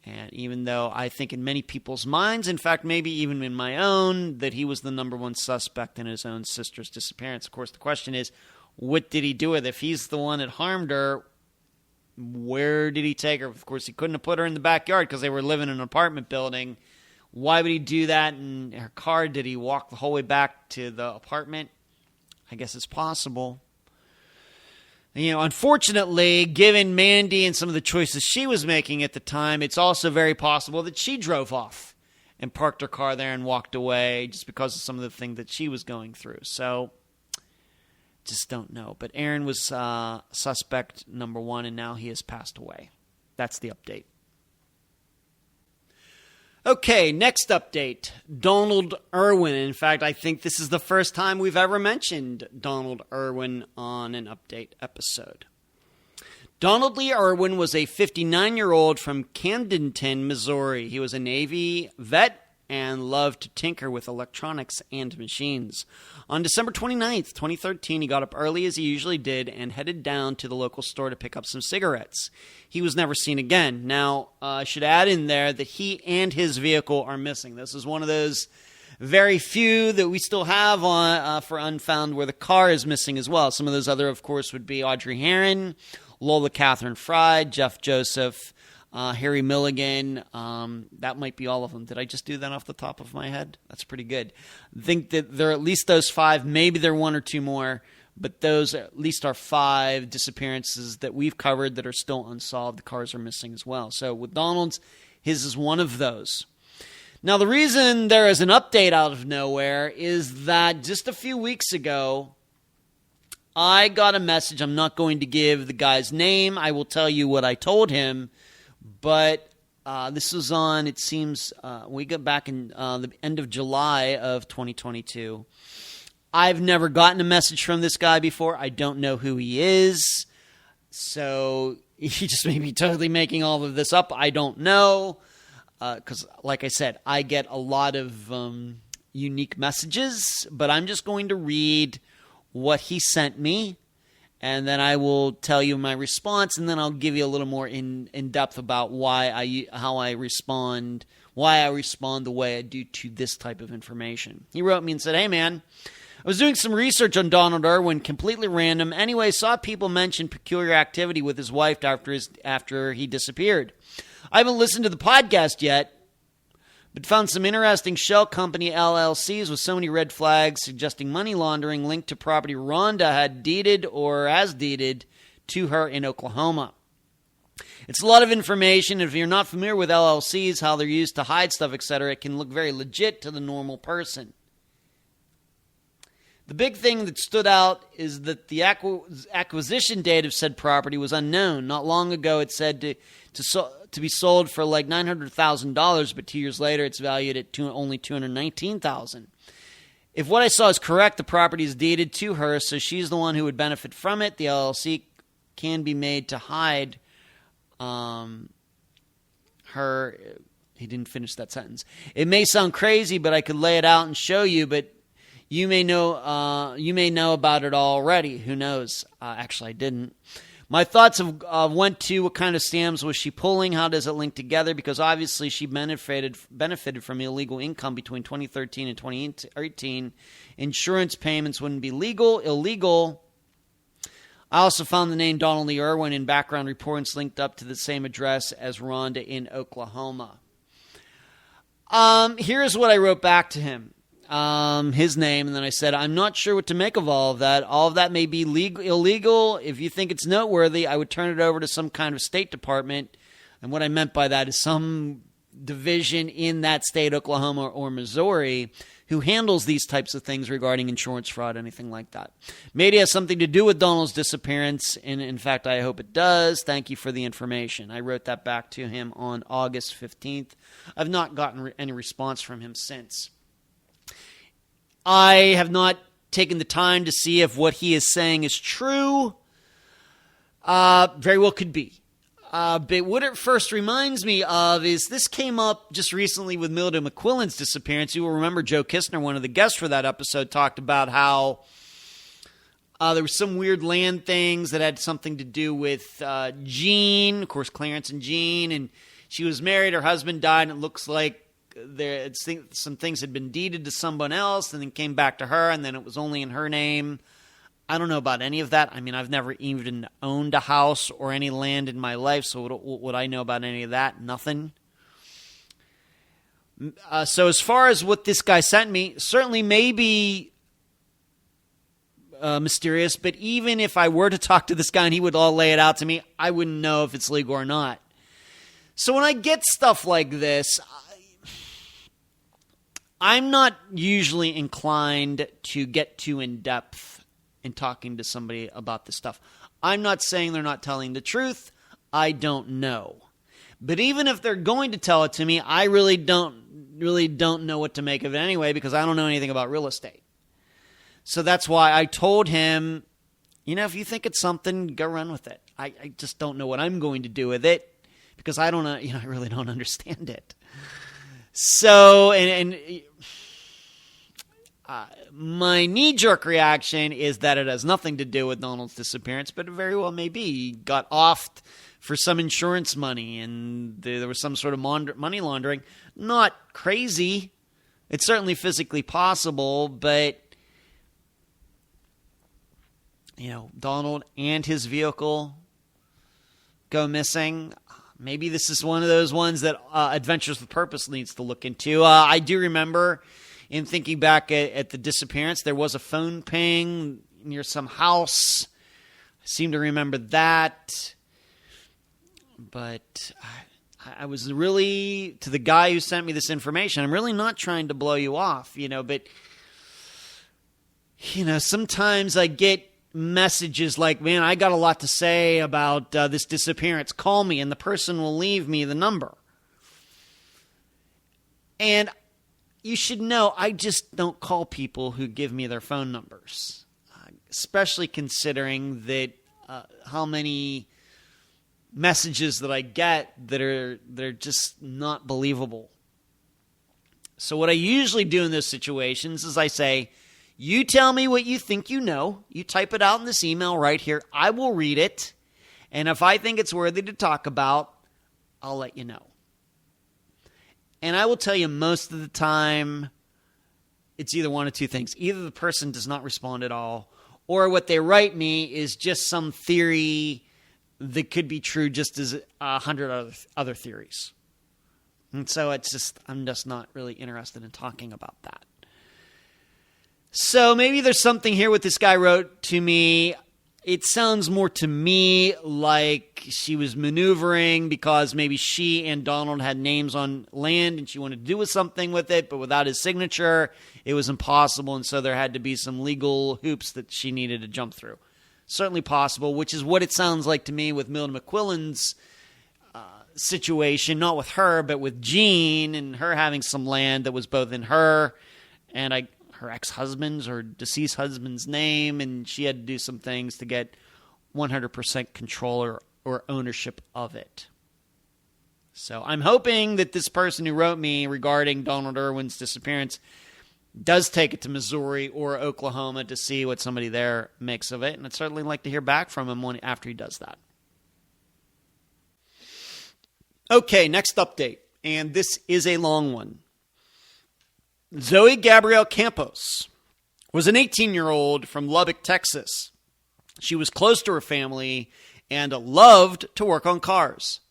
And even though I think in many people's minds, in fact, maybe even in my own, that he was the number one suspect in his own sister's disappearance. Of course, the question is, what did he do with it? If he's the one that harmed her, where did he take her? Of course, he couldn't have put her in the backyard because they were living in an apartment building. Why would he do that in her car? Did he walk the whole way back to the apartment? I guess it's possible. Unfortunately, given Mandy and some of the choices she was making at the time, it's also very possible that she drove off and parked her car there and walked away just because of some of the things that she was going through. So, just don't know. But Aaron was suspect number 1, and now he has passed away. That's the update. Okay, next update, Donald Irwin. In fact, I think this is the first time we've ever mentioned Donald Irwin on an update episode. Donald Lee Irwin was a 59-year-old from Camdenton, Missouri. He was a Navy vet and loved to tinker with electronics and machines. On December 29th, 2013, he got up early as he usually did and headed down to the local store to pick up some cigarettes. He was never seen again. Now, I should add in there that he and his vehicle are missing. This is one of those very few that we still have on for Unfound where the car is missing as well. Some of those other, of course, would be Audrey Herron, Lola Catherine Fry, Jeff Joseph, Harry Milligan. That might be all of them. Did I just do that off the top of my head? That's pretty good. I think that there are at least those 5. Maybe there are 1 or 2 more, but those at least are 5 disappearances that we've covered that are still unsolved. The cars are missing as well. So with Donald's, his is one of those. Now, the reason there is an update out of nowhere is that just a few weeks ago, I got a message. I'm not going to give the guy's name. I will tell you what I told him. But this was on, it seems, we got back in the end of July of 2022. I've never gotten a message from this guy before. I don't know who he is. So he just may be totally making all of this up. I don't know. Because, like I said, I get a lot of unique messages. But I'm just going to read what he sent me. And then I will tell you my response, and then I'll give you a little more in depth about how I respond the way I do to this type of information. He wrote me and said, "Hey man, I was doing some research on Donald Irwin, completely random. Anyway, saw people mention peculiar activity with his wife after he disappeared. I haven't listened to the podcast yet, but found some interesting shell company LLCs with so many red flags suggesting money laundering linked to property Rhonda had deeded or has deeded to her in Oklahoma. It's a lot of information. If you're not familiar with LLCs, how they're used to hide stuff, etc., it can look very legit to the normal person. The big thing that stood out is that the acquisition date of said property was unknown. Not long ago, it said to be sold for like $900,000, but 2 years later, it's valued at only $219,000. If what I saw is correct, the property is deeded to her, so she's the one who would benefit from it. The LLC can be made to hide her. He didn't finish that sentence. It may sound crazy, but I could lay it out and show you, but you may know about it already. Who knows? Actually, I didn't. My thoughts went to what kind of scams was she pulling? How does it link together? Because obviously she benefited from illegal income between 2013 and 2018. Insurance payments wouldn't be illegal. I also found the name Donald Lee Irwin in background reports linked up to the same address as Rhonda in Oklahoma. Here's what I wrote back to him. His name, and then I said, I'm not sure what to make of all of that. All of that may be illegal. If you think it's noteworthy, I would turn it over to some kind of State Department. And what I meant by that is some division in that state, Oklahoma or Missouri, who handles these types of things regarding insurance fraud, anything like that. Maybe it has something to do with Donald's disappearance, and in fact, I hope it does. Thank you for the information. I wrote that back to him on August 15th. I've not gotten any response from him since. I have not taken the time to see if what he is saying is true. Very well could be. But what it first reminds me of is this came up just recently with Milda McQuillan's disappearance. You will remember Joe Kistner, one of the guests for that episode, talked about how there were some weird land things that had something to do with Jean, of course, Clarence and Jean, and she was married, her husband died, and it looks like some things had been deeded to someone else and then came back to her, and then it was only in her name. I don't know about any of that. I mean, I've never even owned a house or any land in my life, so what would I know about any of that? Nothing. So as far as what this guy sent me, certainly maybe mysterious, but even if I were to talk to this guy and he would all lay it out to me, I wouldn't know if it's legal or not. So when I get stuff like this, I'm not usually inclined to get too in-depth in talking to somebody about this stuff. I'm not saying they're not telling the truth. I don't know. But even if they're going to tell it to me, I really don't know what to make of it anyway, because I don't know anything about real estate. So that's why I told him, if you think it's something, go run with it. I just don't know what I'm going to do with it, because I don't know, I really don't understand it. So, my knee-jerk reaction is that it has nothing to do with Donald's disappearance, but it very well may be. He got offed for some insurance money, and there was some sort of money laundering. Not crazy. It's certainly physically possible, but, Donald and his vehicle go missing. Maybe this is one of those ones that Adventures with Purpose needs to look into. I do remember, in thinking back at the disappearance, there was a phone ping near some house. I seem to remember that. But I was really, to the guy who sent me this information, I'm really not trying to blow you off, but, sometimes I get messages like, man, I got a lot to say about this disappearance. Call me, and the person will leave me the number. And you should know, I just don't call people who give me their phone numbers, especially considering that how many messages that I get they're just not believable. So what I usually do in those situations is I say, you tell me what you think you know. You type it out in this email right here. I will read it. And if I think it's worthy to talk about, I'll let you know. And I will tell you most of the time, it's either one of two things. Either the person does not respond at all, or what they write me is just some theory that could be true just as 100 other theories. And so I'm just not really interested in talking about that. So maybe there's something here what this guy wrote to me. It sounds more to me like she was maneuvering because maybe she and Donald had names on land and she wanted to do something with it, but without his signature, it was impossible. And so there had to be some legal hoops that she needed to jump through. Certainly possible, which is what it sounds like to me with Milton McQuillan's situation, not with her, but with Jean and her having some land that was both in her and her ex-husband's or deceased husband's name, and she had to do some things to get 100% control or ownership of it. So I'm hoping that this person who wrote me regarding Donald Irwin's disappearance does take it to Missouri or Oklahoma to see what somebody there makes of it, and I'd certainly like to hear back from him after he does that. Okay, next update, and this is a long one. Zoe Gabrielle Campos was an 18-year-old from Lubbock, Texas. She was close to her family and loved to work on cars.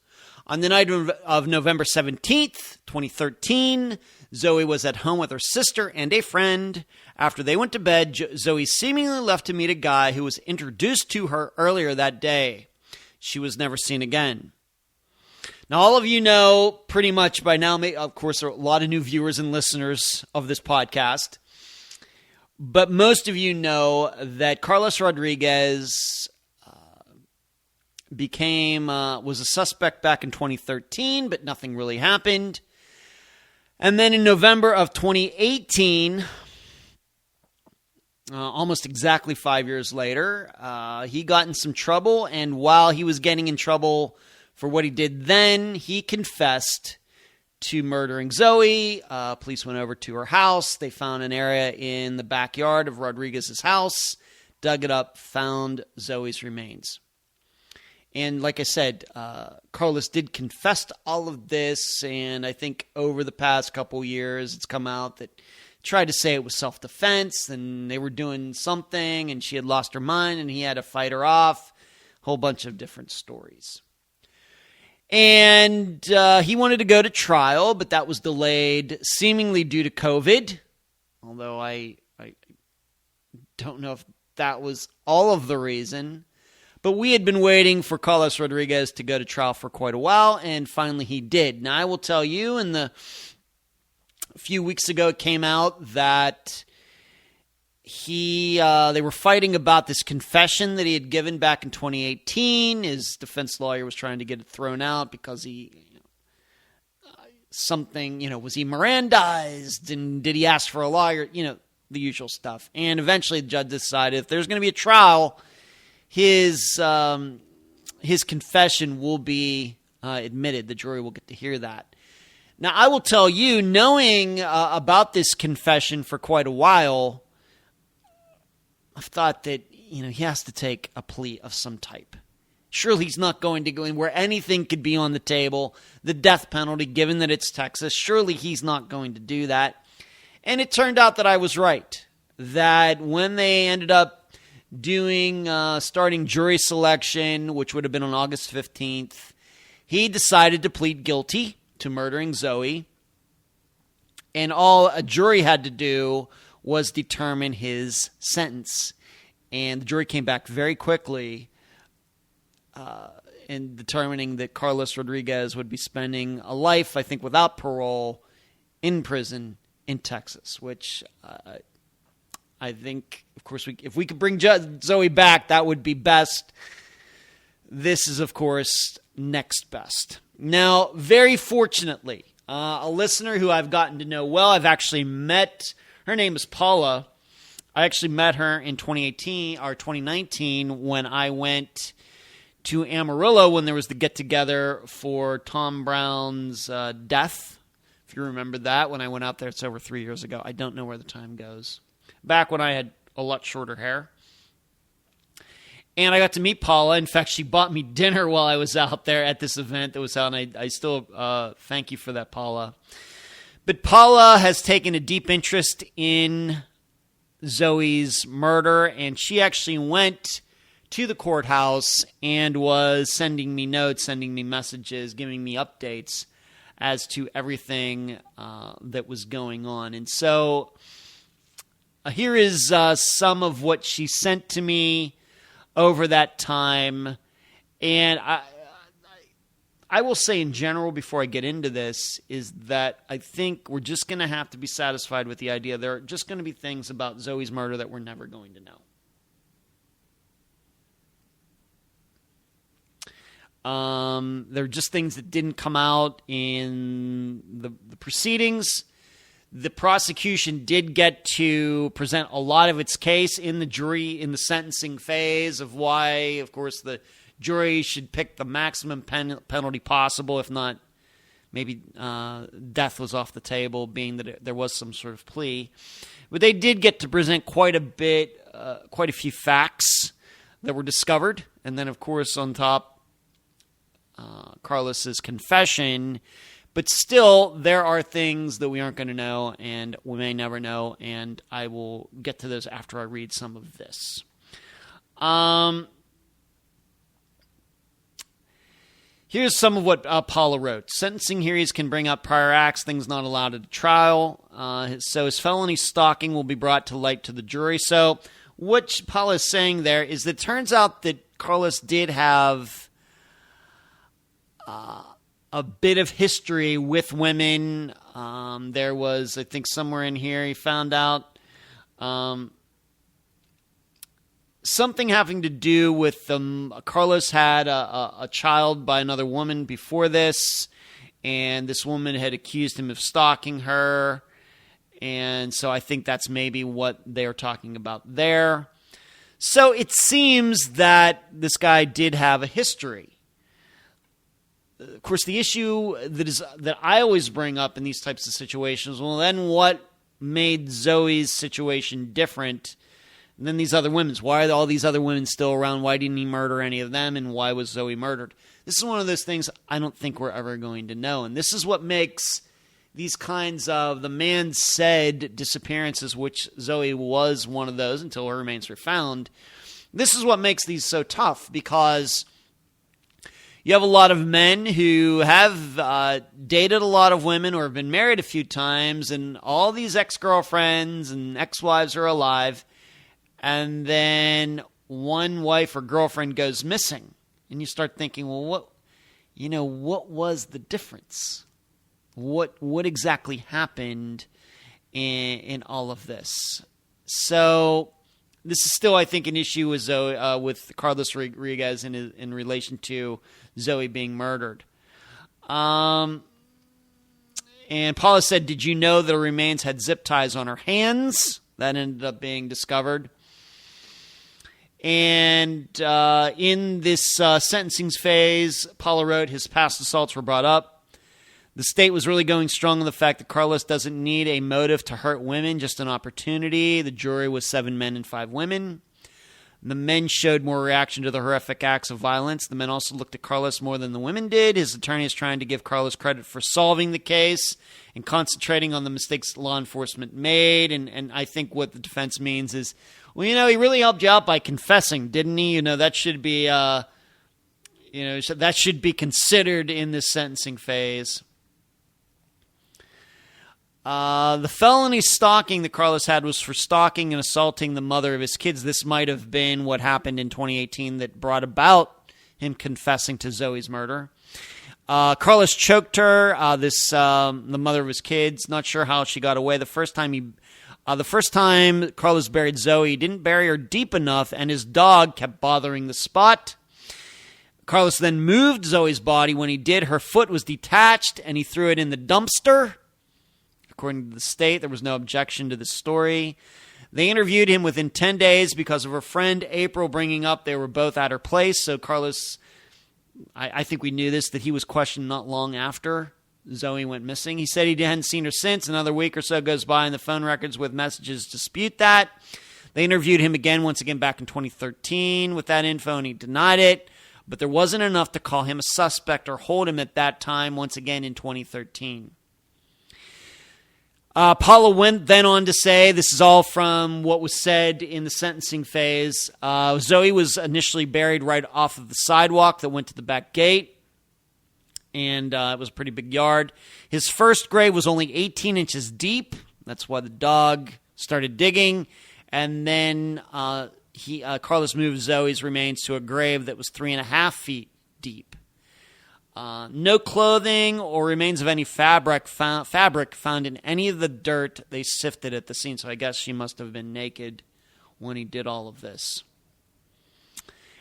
On the night of November 17th, 2013, Zoe was at home with her sister and a friend. After they went to bed, Zoe seemingly left to meet a guy who was introduced to her earlier that day. She was never seen again. Now, all of you know pretty much by now, of course, there are a lot of new viewers and listeners of this podcast, but most of you know that Carlos Rodriguez was a suspect back in 2013, but nothing really happened. And then in November of 2018, almost exactly 5 years later, he got in some trouble, and while he was getting in trouble for what he did then, he confessed to murdering Zoe. Police went over to her house. They found an area in the backyard of Rodriguez's house, dug it up, found Zoe's remains. And like I said, Carlos did confess to all of this, and I think over the past couple years, it's come out that he tried to say it was self-defense, and they were doing something, and she had lost her mind, and he had to fight her off. A whole bunch of different stories. And he wanted to go to trial, but that was delayed seemingly due to COVID, although I don't know if that was all of the reason. But we had been waiting for Carlos Rodriguez to go to trial for quite a while, and finally he did. Now, I will tell you, a few weeks ago it came out that they were fighting about this confession that he had given back in 2018. His defense lawyer was trying to get it thrown out because was he Mirandized, and did he ask for a lawyer? The usual stuff. And eventually the judge decided if there's going to be a trial, his confession will be admitted. The jury will get to hear that. Now, I will tell you, knowing about this confession for quite a while, I've thought that, he has to take a plea of some type. Surely he's not going to go in where anything could be on the table, the death penalty, given that it's Texas. Surely he's not going to do that. And it turned out that I was right, that when they ended up starting jury selection, which would have been on August 15th, he decided to plead guilty to murdering Zoe. And all a jury had to do was determine his sentence. And the jury came back very quickly in determining that Carlos Rodriguez would be spending a life, I think, without parole in prison in Texas, which I think, of course, if we could bring Zoe back, that would be best. This is, of course, next best. Now, very fortunately, a listener who I've gotten to know well, I've actually met. Her name is Paula. I actually met her in 2019 when I went to Amarillo when there was the get-together for Tom Brown's death. If you remember that, when I went out there, it's over 3 years ago. I don't know where the time goes. Back when I had a lot shorter hair. And I got to meet Paula. In fact, she bought me dinner while I was out there at this event that was held, and I still thank you for that, Paula. But Paula has taken a deep interest in Zoe's murder, and she actually went to the courthouse and was sending me notes, sending me messages, giving me updates as to everything that was going on. And so here is some of what she sent to me over that time. And I will say in general, before I get into this, is that I think we're just going to have to be satisfied with the idea there are just going to be things about Zoe's murder that we're never going to know. There are just things that didn't come out in the proceedings. The prosecution did get to present a lot of its case in the jury in the sentencing phase of why, of course, the jury should pick the maximum penalty possible, if not maybe death was off the table, being that there was some sort of plea. But they did get to present quite a few facts that were discovered. And then, of course, on top, Carlos's confession, but still there are things that we aren't going to know and we may never know, and I will get to those after I read some of this. Here's some of what Paula wrote. Sentencing hearings can bring up prior acts, things not allowed at a trial. So his felony stalking will be brought to light to the jury. So what Paula is saying there is that it turns out that Carlos did have a bit of history with women. There was, I think, somewhere in here he found out something having to do with Carlos had a child by another woman before this, and this woman had accused him of stalking her, and so I think that's maybe what they're talking about there. So it seems that this guy did have a history. Of course, the issue that I always bring up in these types of situations, well, then what made Zoe's situation different than these other women's? Why are all these other women still around? Why didn't he murder any of them? And why was Zoe murdered? This is one of those things I don't think we're ever going to know. And this is what makes these kinds of the man said disappearances, which Zoe was one of those until her remains were found. This is what makes these so tough, because you have a lot of men who have dated a lot of women or have been married a few times, and all these ex-girlfriends and ex-wives are alive, and then one wife or girlfriend goes missing. And you start thinking, well, what was the difference? What exactly happened in all of this? So this is still, I think, an issue with Zoe, with Carlos Rodriguez in relation to Zoe being murdered. And Paula said, did you know that her remains had zip ties on her hands? That ended up being discovered. And in this sentencing phase, Paula wrote, his past assaults were brought up. The state was really going strong on the fact that Carlos doesn't need a motive to hurt women, just an opportunity. The jury was 7 men and 5 women. The men showed more reaction to the horrific acts of violence. The men also looked at Carlos more than the women did. His attorney is trying to give Carlos credit for solving the case and concentrating on the mistakes law enforcement made. And I think what the defense means is, well, he really helped you out by confessing, didn't he? That should be, that should be considered in this sentencing phase. The felony stalking that Carlos had was for stalking and assaulting the mother of his kids. This might have been what happened in 2018 that brought about him confessing to Zoe's murder. Carlos choked her, the mother of his kids. Not sure how she got away. The first time Carlos buried Zoe, he didn't bury her deep enough, and his dog kept bothering the spot. Carlos then moved Zoe's body. When he did, her foot was detached, and he threw it in the dumpster. According to the state, there was no objection to the story. They interviewed him within 10 days because of her friend April bringing up they were both at her place. So Carlos, I think we knew this, that he was questioned not long after Zoe went missing. He said he hadn't seen her since. Another week or so goes by and the phone records with messages dispute that. They interviewed him once again back in 2013 with that info, and he denied it. But there wasn't enough to call him a suspect or hold him at that time once again in 2013. Paula went then on to say, this is all from what was said in the sentencing phase, Zoe was initially buried right off of the sidewalk that went to the back gate, and it was a pretty big yard. His first grave was only 18 inches deep. That's why the dog started digging, and then Carlos moved Zoe's remains to a grave that was 3.5 feet deep. No clothing or remains of any fabric found in any of the dirt they sifted at the scene. So I guess she must have been naked when he did all of this.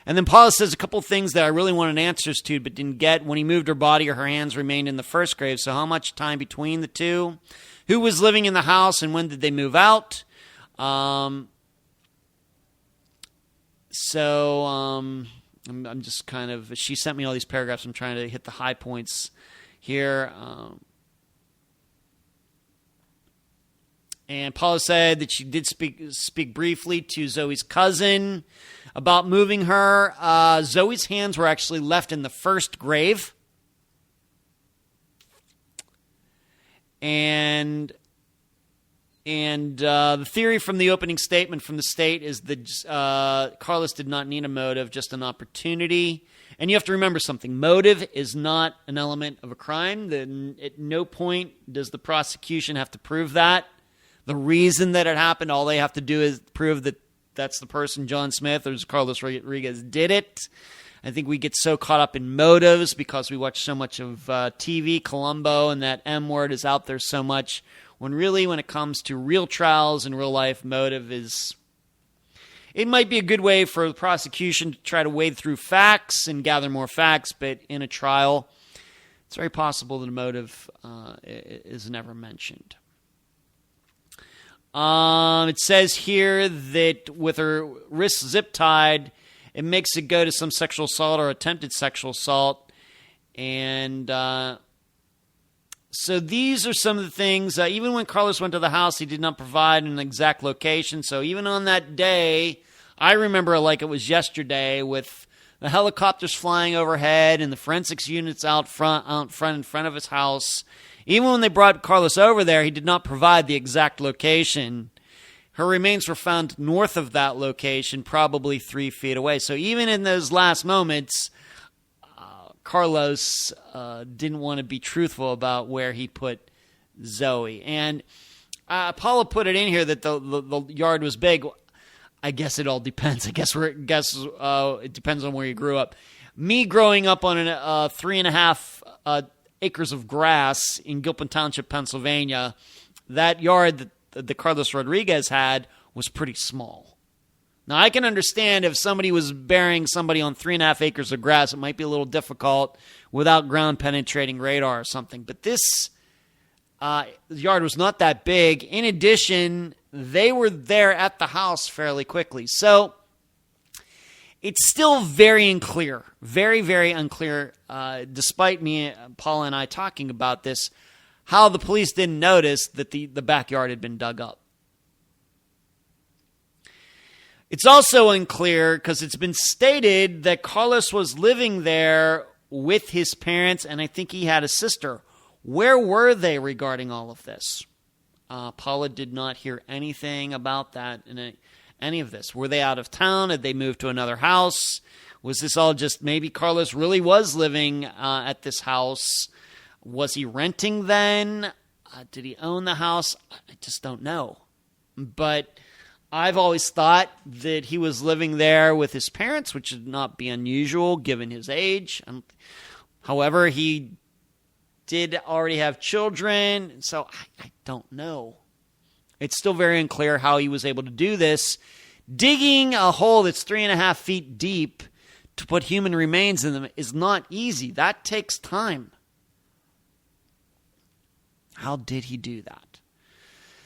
And then Paula says a couple things that I really wanted answers to but didn't get. When he moved her body, her hands remained in the first grave. So how much time between the two? Who was living in the house and when did they move out? I'm just kind of, she sent me all these paragraphs. I'm trying to hit the high points here. And Paula said that she did speak briefly to Zoe's cousin about moving her. Zoe's hands were actually left in the first grave. And the theory from the opening statement from the state is that Carlos did not need a motive, just an opportunity. And you have to remember something. Motive is not an element of a crime. At no point does the prosecution have to prove that. The reason that it happened, all they have to do is prove that that's the person, John Smith or Carlos Rodriguez, did it. I think we get so caught up in motives because we watch so much of TV, Columbo, and that M word is out there so much. When really, when it comes to real trials in real life, motive is... It might be a good way for the prosecution to try to wade through facts and gather more facts, but in a trial, it's very possible that a motive is never mentioned. It says here that with her wrists zip-tied, it makes it go to some sexual assault or attempted sexual assault. And... So these are some of the things, even when Carlos went to the house, he did not provide an exact location. So even on that day, I remember it like it was yesterday with the helicopters flying overhead and the forensics units out front in front of his house. Even when they brought Carlos over there, he did not provide the exact location. Her remains were found north of that location, probably 3 feet away. So even in those last moments... Carlos didn't want to be truthful about where he put Zoe. And Paula put it in here that the yard was big. I guess it all depends. I guess it depends on where you grew up. Me growing up on 3.5 acres of grass in Gilpin Township, Pennsylvania, that yard that Carlos Rodriguez had was pretty small. Now, I can understand if somebody was burying somebody on 3.5 acres of grass, it might be a little difficult without ground-penetrating radar or something. But this yard was not that big. In addition, they were there at the house fairly quickly. So it's still very unclear, very, very unclear, despite me, Paula, and I talking about this, how the police didn't notice that the backyard had been dug up. It's also unclear because it's been stated that Carlos was living there with his parents, and I think he had a sister. Where were they regarding all of this? Paula did not hear anything about that in any of this. Were they out of town? Had they moved to another house? Was this all just maybe Carlos really was living at this house? Was he renting then? Did he own the house? I just don't know. But... I've always thought that he was living there with his parents, which would not be unusual given his age. However, he did already have children, so I don't know. It's still very unclear how he was able to do this. Digging a hole that's 3.5 feet deep to put human remains in them is not easy. That takes time. How did he do that?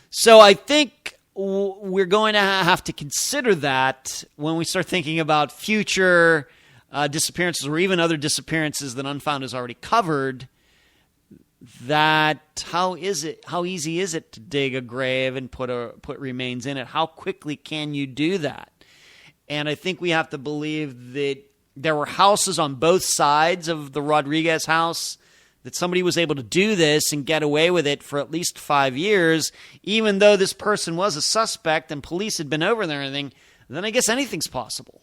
So I think... we're going to have to consider that when we start thinking about future disappearances or even other disappearances that Unfound has already covered, that how easy is it to dig a grave and put remains in it? How quickly can you do that? And I think we have to believe that there were houses on both sides of the Rodriguez house that somebody was able to do this and get away with it for at least 5 years, even though this person was a suspect and police had been over there and everything, then I guess anything's possible.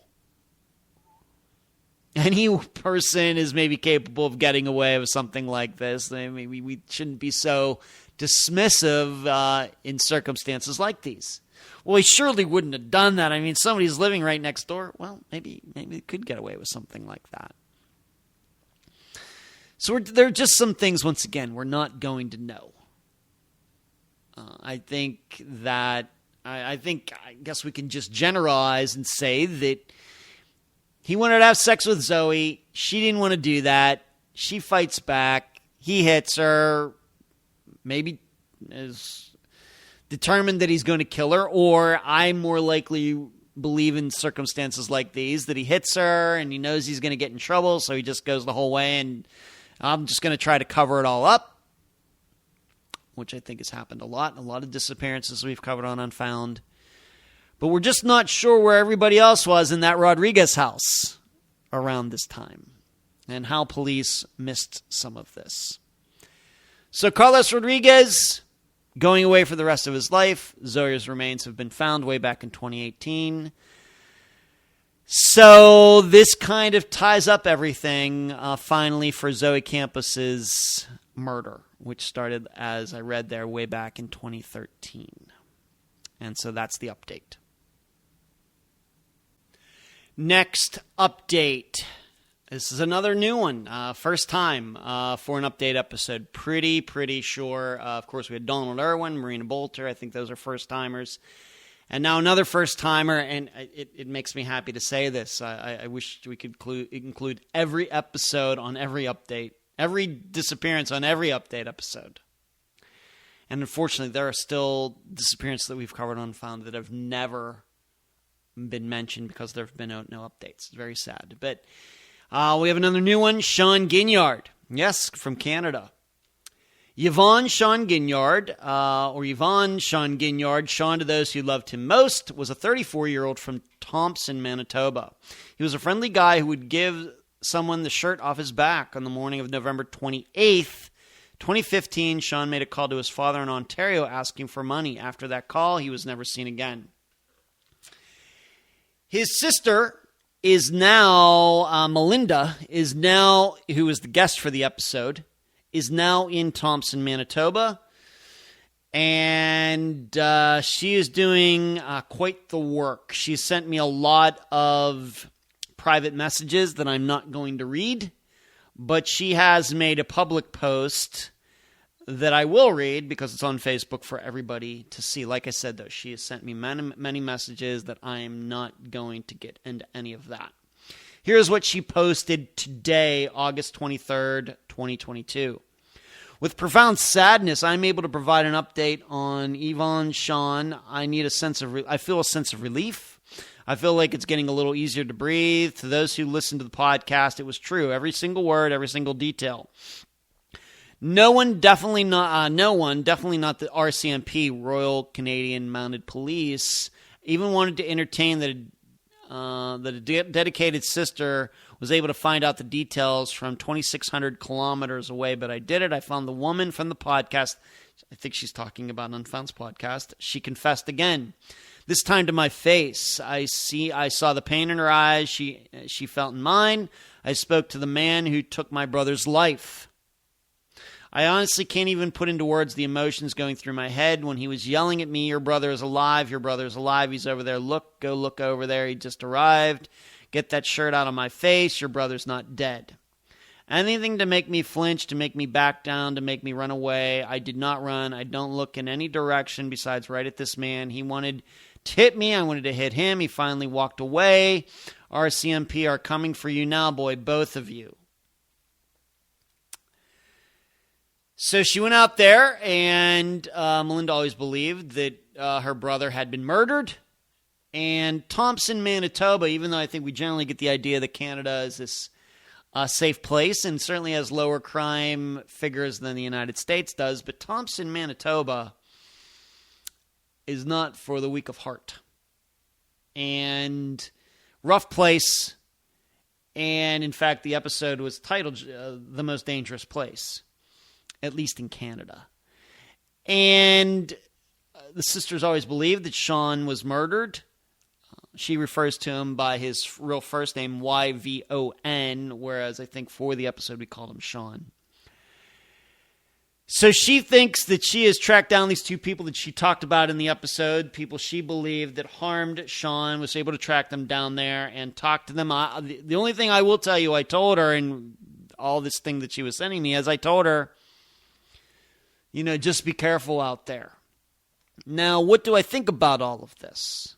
Any person is maybe capable of getting away with something like this. I mean, we shouldn't be so dismissive in circumstances like these. Well, he surely wouldn't have done that. I mean, somebody's living right next door. Well, maybe they could get away with something like that. So there are just some things, once again, we're not going to know. I guess we can just generalize and say that he wanted to have sex with Zoe. She didn't want to do that. She fights back. He hits her. Maybe is determined that he's going to kill her. Or I more likely believe in circumstances like these that he hits her and he knows he's going to get in trouble. So he just goes the whole way and I'm just going to try to cover it all up, which I think has happened a lot. A lot of disappearances we've covered on Unfound. But we're just not sure where everybody else was in that Rodriguez house around this time and how police missed some of this. So Carlos Rodriguez going away for the rest of his life. Zoe's remains have been found way back in 2018. So this kind of ties up everything finally for Zoe Campus's murder, which started, as I read there, way back in 2013. And so that's the update. Next update. This is another new one. First time for an update episode. Pretty sure. Of course, we had Donald Irwin, Marina Bolter. I think those are first-timers. And now another first-timer, and it makes me happy to say this. I wish we could include every episode on every update, every disappearance on every update episode. And unfortunately, there are still disappearances that we've covered on Unfound that have never been mentioned because there have been no updates. It's very sad. But we have another new one, Sean Ginyard. Yes, from Canada. Yvonne Sean Ginyard, or Yvonne Sean Ginyard, Sean to those who loved him most, was a 34-year-old from Thompson, Manitoba. He was a friendly guy who would give someone the shirt off his back. On the morning of November 28th, 2015, Sean made a call to his father in Ontario asking for money. After that call, he was never seen again. His sister is now, Melinda, who was the guest for the episode, is now in Thompson, Manitoba, and she is doing quite the work. She sent me a lot of private messages that I'm not going to read, but she has made a public post that I will read because it's on Facebook for everybody to see. Like I said, though, she has sent me many messages that I am not going to get into any of that. Here's what she posted today, August 23rd, 2022. With profound sadness, I'm able to provide an update on Yvonne Sean. I feel a sense of relief. I feel like it's getting a little easier to breathe. To those who listened to the podcast, it was true. Every single word, every single detail. No one, definitely not the RCMP, Royal Canadian Mounted Police, even wanted to entertain that a dedicated sister was able to find out the details from 2,600 kilometers away, but I did it. I found the woman from the podcast. I think she's talking about Unfound's podcast. She confessed again, this time to my face. I saw the pain in her eyes. She felt in mine. I spoke to the man who took my brother's life. I honestly can't even put into words the emotions going through my head when he was yelling at me, your brother is alive, your brother is alive, he's over there, go look over there, he just arrived, get that shirt out of my face, your brother's not dead. Anything to make me flinch, to make me back down, to make me run away. I did not run, I don't look in any direction besides right at this man. He wanted to hit me, I wanted to hit him, he finally walked away. RCMP are coming for you now, boy, both of you. So she went out there, and Melinda always believed that her brother had been murdered. And Thompson, Manitoba, even though I think we generally get the idea that Canada is this safe place and certainly has lower crime figures than the United States does, but Thompson, Manitoba is not for the weak of heart. And rough place. And in fact, the episode was titled The Most Dangerous Place. at least in Canada. And the sisters always believed that Sean was murdered. She refers to him by his real first name, Yvon, whereas I think for the episode we called him Sean. So she thinks that she has tracked down these two people that she talked about in the episode, people she believed that harmed Sean, was able to track them down there and talk to them. The only thing I will tell you, I told her, and all this thing that she was sending me, as I told her, just be careful out there. Now, what do I think about all of this?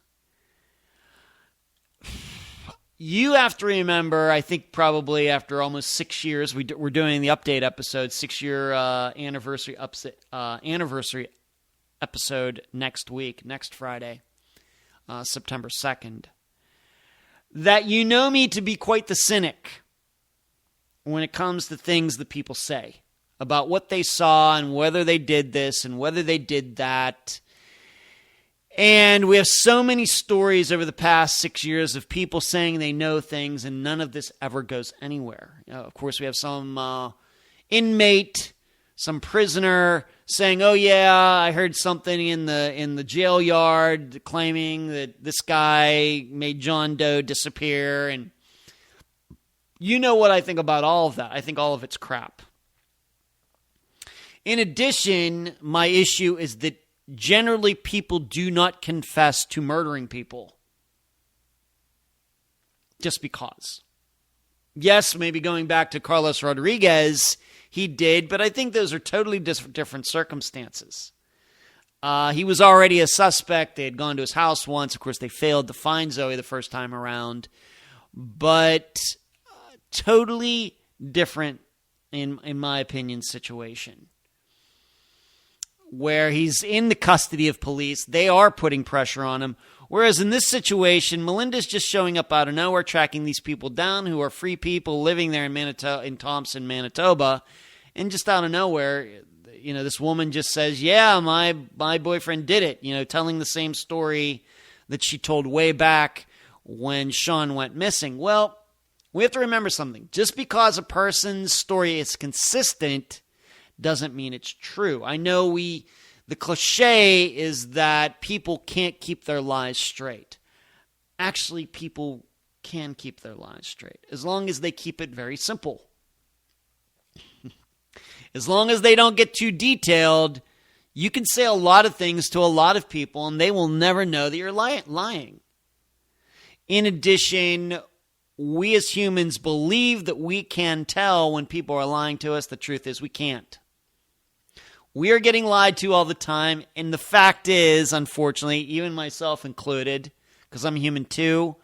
You have to remember, I think probably after almost 6 years, we're doing the update episode, 6-year anniversary episode next week, next Friday, September 2nd, that you know me to be quite the cynic when it comes to things that people say about what they saw and whether they did this and whether they did that. And we have so many stories over the past 6 years of people saying they know things, and none of this ever goes anywhere. Of course, we have some inmate, some prisoner saying, "Oh yeah, I heard something in the jail yard claiming that this guy made John Doe disappear." And you know what I think about all of that. I think all of it's crap. In addition, my issue is that generally, people do not confess to murdering people. Just because. Yes, maybe going back to Carlos Rodriguez, he did, but I think those are totally different circumstances. He was already a suspect. They had gone to his house once. Of course, they failed to find Zoe the first time around. But totally different, in my opinion, situation. Where he's in the custody of police. They are putting pressure on him. Whereas in this situation, Melinda's just showing up out of nowhere, tracking these people down who are free people living there in Thompson, Manitoba. And just out of nowhere, this woman just says, "Yeah, my boyfriend did it," telling the same story that she told way back when Sean went missing. Well, we have to remember something. Just because a person's story is consistent doesn't mean it's true. I know the cliche is that people can't keep their lies straight. Actually, people can keep their lies straight as long as they keep it very simple. As long as they don't get too detailed, you can say a lot of things to a lot of people and they will never know that you're lying. In addition, we as humans believe that we can tell when people are lying to us. The truth is we can't. We are getting lied to all the time, and the fact is, unfortunately, even myself included, because I'm human too,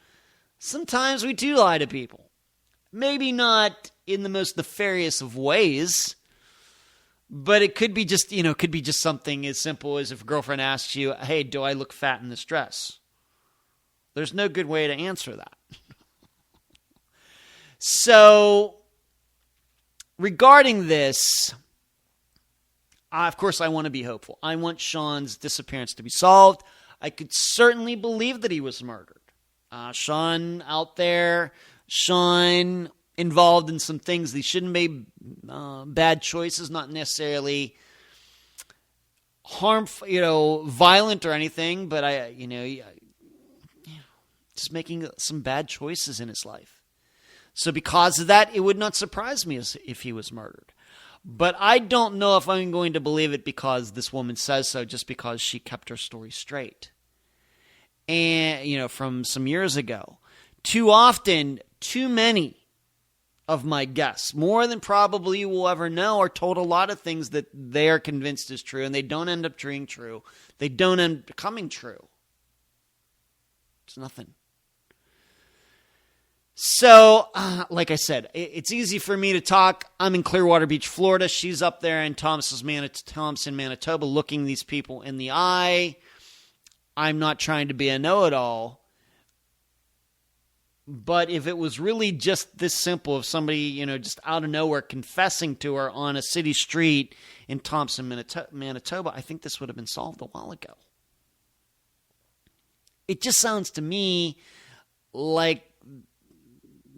sometimes we do lie to people. Maybe not in the most nefarious of ways, but it could be just, something as simple as if a girlfriend asks you, "Hey, do I look fat in this dress?" There's no good way to answer that. So, regarding this, of course, I want to be hopeful. I want Sean's disappearance to be solved. I could certainly believe that he was murdered. Sean out there, Sean involved in some things that he shouldn't make, bad choices, not necessarily harmful, violent or anything, but just making some bad choices in his life. So because of that, it would not surprise me if he was murdered. But I don't know if I'm going to believe it because this woman says so, just because she kept her story straight. And, from some years ago. Too often, too many of my guests, more than probably you will ever know, are told a lot of things that they are convinced is true, and they don't end up being true. They don't end up becoming true. It's nothing. So, like I said, it's easy for me to talk. I'm in Clearwater Beach, Florida. She's up there in Thompson, Manitoba, looking these people in the eye. I'm not trying to be a know-it-all. But if it was really just this simple, of somebody, just out of nowhere confessing to her on a city street in Thompson, Manitoba, I think this would have been solved a while ago. It just sounds to me like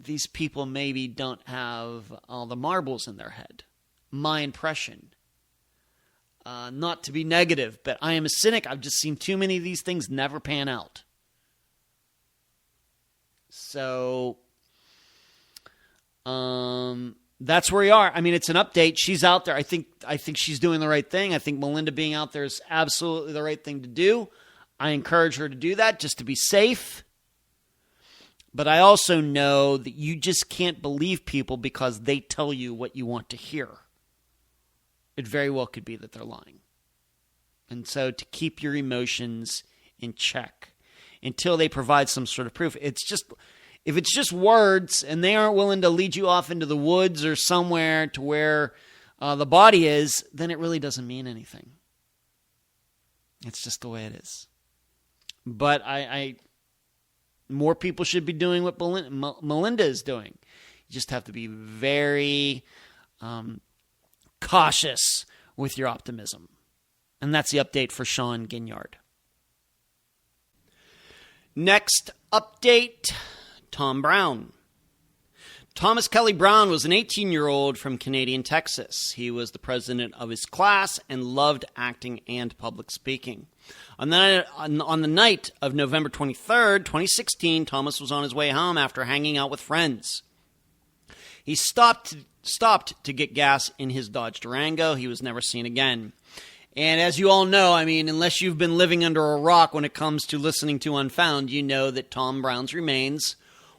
these people maybe don't have all the marbles in their head. My impression. not to be negative, but I am a cynic. I've just seen too many of these things never pan out. So, that's where we are. I mean, it's an update. She's out there. I think she's doing the right thing. I think Melinda being out there is absolutely the right thing to do. I encourage her to do that just to be safe. But I also know that you just can't believe people because they tell you what you want to hear. It very well could be that they're lying. And so to keep your emotions in check until they provide some sort of proof. If it's just words and they aren't willing to lead you off into the woods or somewhere to where the body is, then it really doesn't mean anything. It's just the way it is. But more people should be doing what Melinda is doing. You just have to be very cautious with your optimism. And that's the update for Sean Ginyard. Next update, Tom Brown. Thomas Kelly Brown was an 18-year-old from Canadian Texas. He was the president of his class and loved acting and public speaking. On the night of November 23rd, 2016, Thomas was on his way home after hanging out with friends. He stopped to get gas in his Dodge Durango. He was never seen again. And as you all know, I mean, unless you've been living under a rock when it comes to listening to Unfound, you know that Tom Brown's remains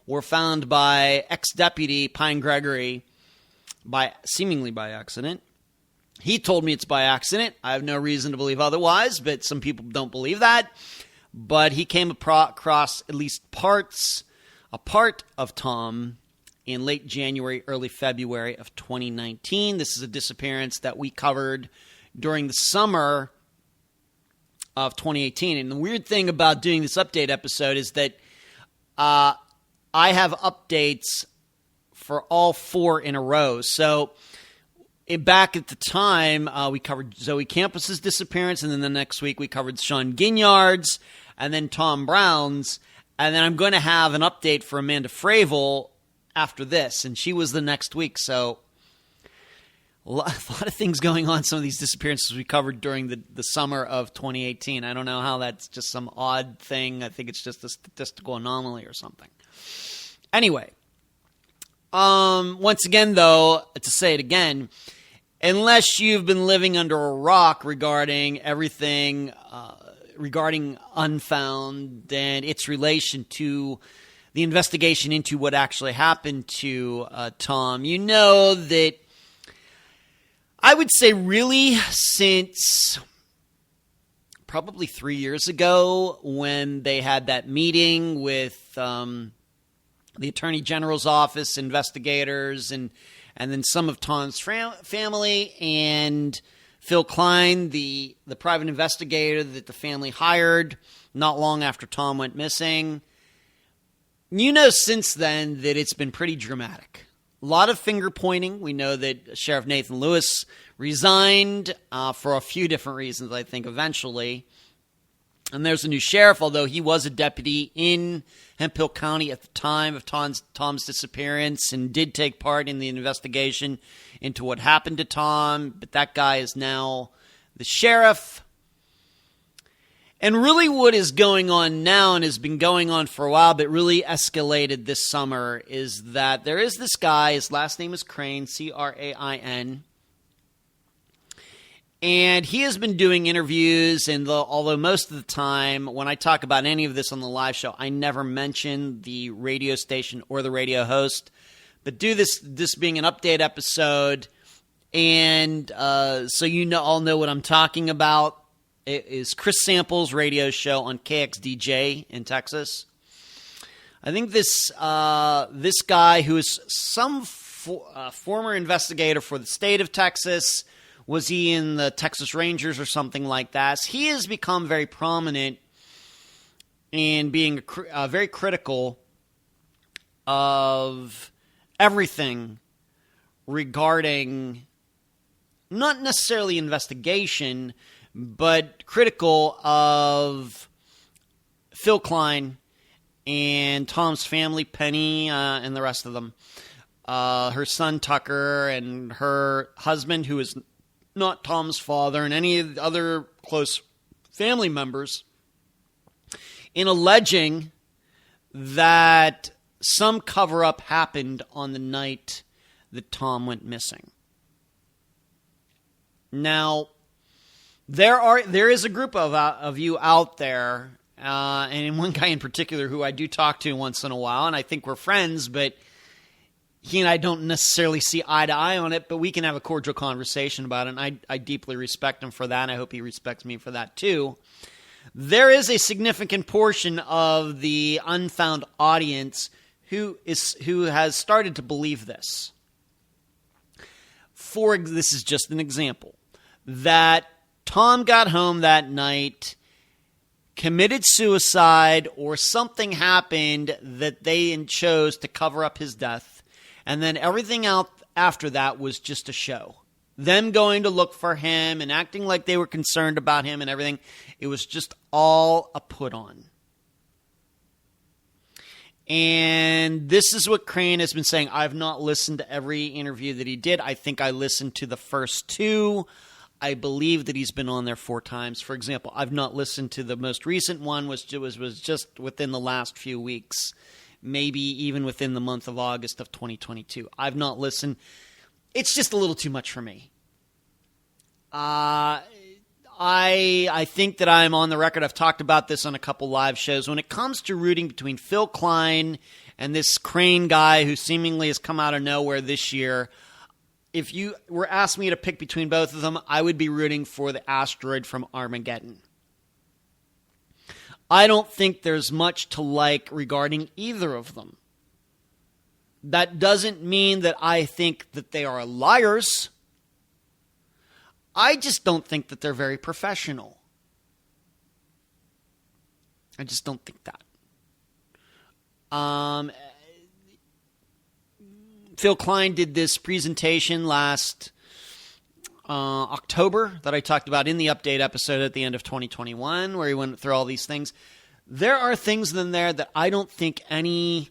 were found by ex-deputy Pine Gregory seemingly by accident. He told me it's by accident. I have no reason to believe otherwise, but some people don't believe that. But he came across at least a part of Tom in late January, early February of 2019. This is a disappearance that we covered during the summer of 2018. And the weird thing about doing this update episode is that I have updates for all 4 in a row. So back at the time, we covered Zoe Campus's disappearance, and then the next week we covered Sean Ginyard's, and then Tom Brown's, and then I'm going to have an update for Amanda Fravel after this, and she was the next week. So a lot of things going on, some of these disappearances we covered during the summer of 2018. I don't know how that's just some odd thing. I think it's just a statistical anomaly or something. Anyway, once again, though, to say it again, unless you've been living under a rock regarding everything regarding Unfound and its relation to the investigation into what actually happened to Tom, you know that I would say really since probably 3 years ago when they had that meeting with the Attorney General's office, investigators, and then some of Tom's family, and Phil Klein, the private investigator that the family hired not long after Tom went missing. You know since then that it's been pretty dramatic. A lot of finger pointing. We know that Sheriff Nathan Lewis resigned for a few different reasons, I think, eventually. And there's a new sheriff, although he was a deputy in Hemphill County at the time of Tom's disappearance and did take part in the investigation into what happened to Tom. But that guy is now the sheriff. And really what is going on now and has been going on for a while, but really escalated this summer, is that there is this guy, his last name is Crane, C-R-A-I-N, and he has been doing interviews, and although most of the time when I talk about any of this on the live show, I never mention the radio station or the radio host, but do this being an update episode, and so you all know what I'm talking about. It is Chris Sample's radio show on KXDJ in Texas. I think this guy, who is some former investigator for the state of Texas, was he in the Texas Rangers or something like that? He has become very prominent in being very critical of everything regarding not necessarily investigation, but critical of Phil Klein and Tom's family, Penny, and the rest of them. Her son, Tucker, and her husband, who is not Tom's father and any of the other close family members, in alleging that some cover-up happened on the night that Tom went missing. Now, there is a group of you out there, and one guy in particular who I do talk to once in a while, and I think we're friends, but he and I don't necessarily see eye to eye on it, but we can have a cordial conversation about it, and I deeply respect him for that, and I hope he respects me for that too. There is a significant portion of the Unfound audience who has started to believe this. This is just an example, that Tom got home that night, committed suicide, or something happened that they chose to cover up his death, and then everything out after that was just a show. Them going to look for him and acting like they were concerned about him and everything. It was just all a put on. And this is what Crane has been saying. I've not listened to every interview that he did. I think I listened to the first 2. I believe that he's been on there 4 times. For example, I've not listened to the most recent one, was just within the last few weeks, maybe even within the month of August of 2022. I've not listened. It's just a little too much for me. I think that I'm on the record. I've talked about this on a couple live shows. When it comes to rooting between Phil Klein and this Crane guy who seemingly has come out of nowhere this year, if you were asked me to pick between both of them, I would be rooting for the asteroid from Armageddon. I don't think there's much to like regarding either of them. That doesn't mean that I think that they are liars. I just don't think that they're very professional. I just don't think that. Phil Klein did this presentation last October that I talked about in the update episode at the end of 2021, where he went through all these things. There are things in there that I don't think any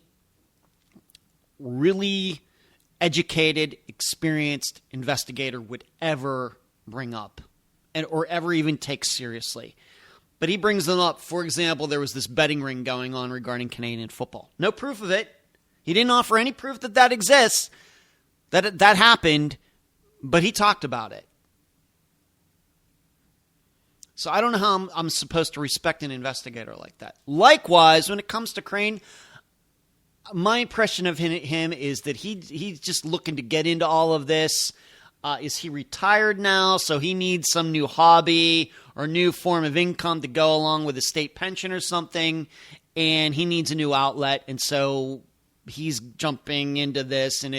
really educated, experienced investigator would ever bring up or ever even take seriously. But he brings them up. For example, there was this betting ring going on regarding Canadian football. No proof of it. He didn't offer any proof that exists, that happened, but he talked about it. So I don't know how I'm supposed to respect an investigator like that. Likewise, when it comes to Crane, my impression of him is that he's just looking to get into all of this. Is he retired now, so he needs some new hobby or new form of income to go along with a state pension or something, and he needs a new outlet, and so he's jumping into this, and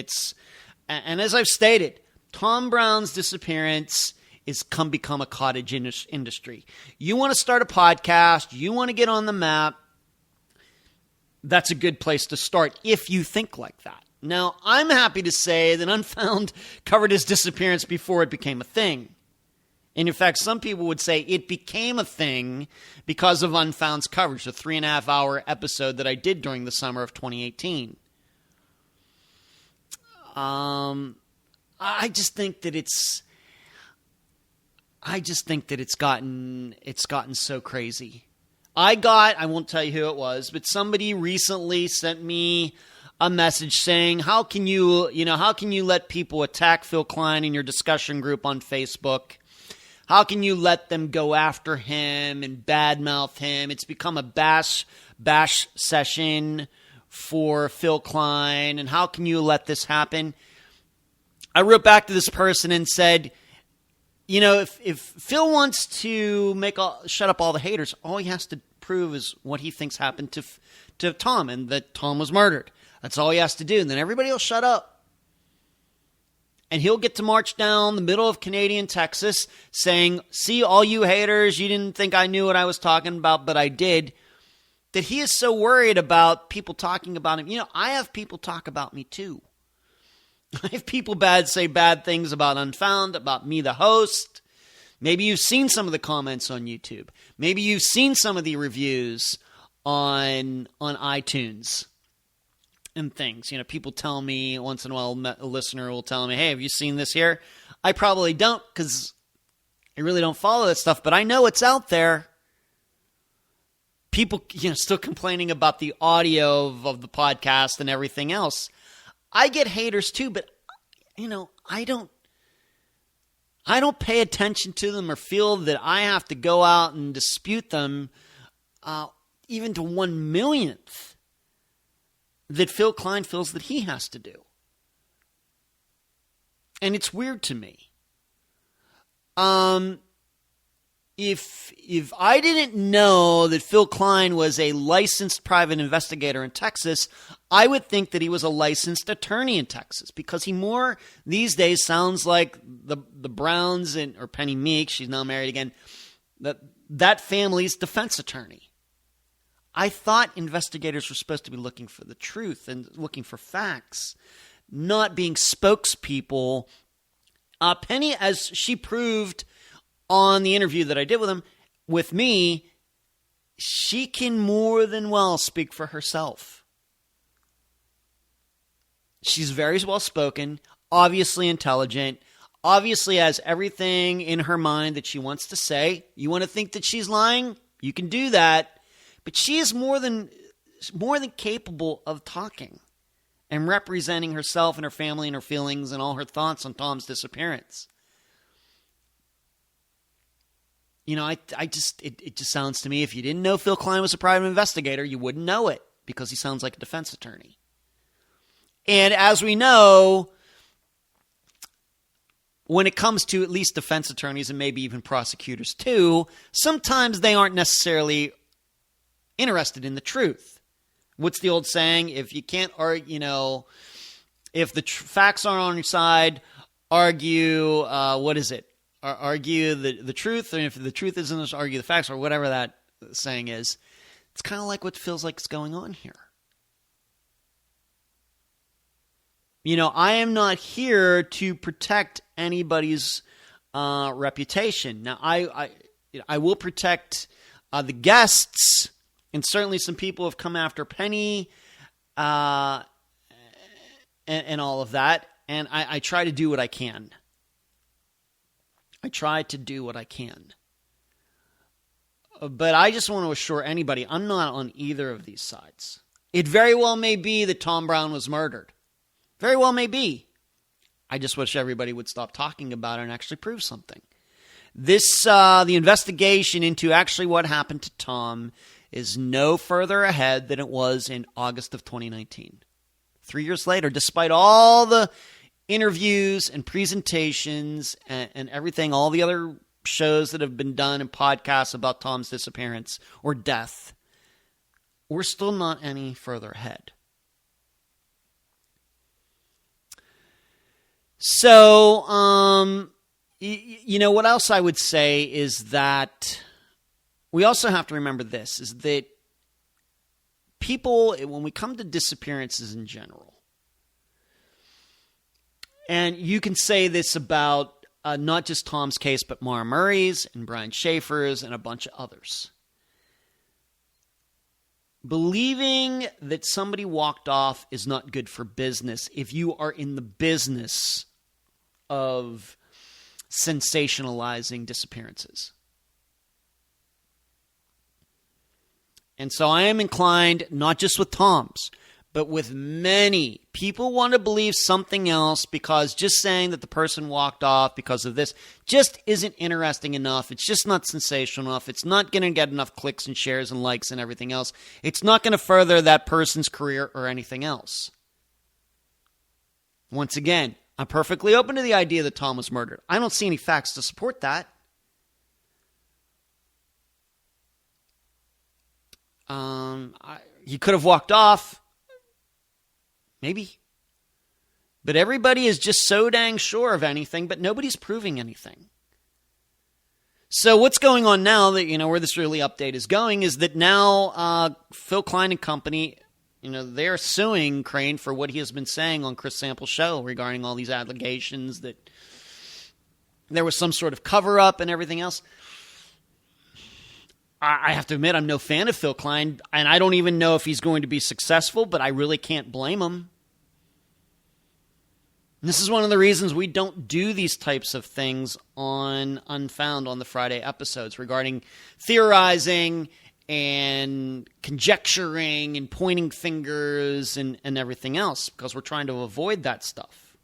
as I've stated, Tom Brown's disappearance is become a cottage industry. You want to start a podcast, you want to get on the map, that's a good place to start if you think like that. Now, I'm happy to say that Unfound covered his disappearance before it became a thing. And in fact, some people would say it became a thing because of Unfound's coverage, the 3.5-hour episode that I did during the summer of 2018. I just think that it's gotten so crazy. I won't tell you who it was, but somebody recently sent me a message saying, how can you let people attack Phil Klein in your discussion group on Facebook? How can you let them go after him and badmouth him? It's become a bash session for Phil Klein, and how can you let this happen? I wrote back to this person and said, if Phil wants to shut up all the haters, all he has to prove is what he thinks happened to Tom, and that Tom was murdered. That's all he has to do, and then everybody will shut up. And he'll get to march down the middle of Canadian Texas saying, see, all you haters, you didn't think I knew what I was talking about, but I did. That he is so worried about people talking about him. I have people talk about me too. I have people say bad things about Unfound, about me, the host. Maybe you've seen some of the comments on YouTube. Maybe you've seen some of the reviews on iTunes and things. People tell me once in a while, a listener will tell me, hey, have you seen this here? I probably don't because I really don't follow that stuff, but I know it's out there. People, still complaining about the audio of the podcast and everything else. I get haters too, but I don't pay attention to them or feel that I have to go out and dispute them, even to 1/1,000,000th that Phil Klein feels that he has to do. And it's weird to me. If I didn't know that Phil Klein was a licensed private investigator in Texas, I would think that he was a licensed attorney in Texas, because he more these days sounds like the Browns or Penny Meeks, she's now married again, that family's defense attorney. I thought investigators were supposed to be looking for the truth and looking for facts, not being spokespeople. Penny, as she proved on the interview that I did with me, she can more than well speak for herself. She's very well spoken, obviously intelligent, obviously has everything in her mind that she wants to say. You want to think that she's lying? You can do that. But she is more than capable of talking and representing herself and her family and her feelings and all her thoughts on Tom's disappearance. It just sounds to me, if you didn't know Phil Klein was a private investigator, you wouldn't know it, because he sounds like a defense attorney. And as we know, when it comes to at least defense attorneys and maybe even prosecutors too, sometimes they aren't necessarily interested in the truth. What's the old saying? If you can't argue, if the facts aren't on your side, argue, what is it? Argue the truth, and if the truth isn't, argue the facts, or whatever that saying is. It's kind of like what feels like is going on here. I am not here to protect anybody's reputation. Now, I will protect the guests, and certainly some people have come after Penny and all of that, and I try to do what I can. But I just want to assure anybody, I'm not on either of these sides. It very well may be that Tom Brown was murdered. Very well may be. I just wish everybody would stop talking about it and actually prove something. The investigation into actually what happened to Tom is no further ahead than it was in August of 2019. 3 years later, despite all the interviews and presentations and everything, all the other shows that have been done and podcasts about Tom's disappearance or death, we're still not any further ahead. So, what else I would say is that we also have to remember this, is that people, when we come to disappearances in general, and you can say this about not just Tom's case, but Maura Murray's and Brian Schaefer's and a bunch of others. Believing that somebody walked off is not good for business if you are in the business of sensationalizing disappearances. And so I am inclined, not just with Tom's, but with many people want to believe something else, because just saying that the person walked off because of this just isn't interesting enough. It's just not sensational enough. It's not going to get enough clicks and shares and likes and everything else. It's not going to further that person's career or anything else. Once again, I'm perfectly open to the idea that Tom was murdered. I don't see any facts to support that. He could have walked off. Maybe. But everybody is just so dang sure of anything, but nobody's proving anything. So what's going on now, that where this really update is going, is that now Phil Klein and company, they're suing Crane for what he has been saying on Chris Sample's show regarding all these allegations that there was some sort of cover-up and everything else. I have to admit, I'm no fan of Phil Klein, and I don't even know if he's going to be successful, but I really can't blame him. This is one of the reasons we don't do these types of things on Unfound on the Friday episodes regarding theorizing and conjecturing and pointing fingers and everything else, because we're trying to avoid that stuff.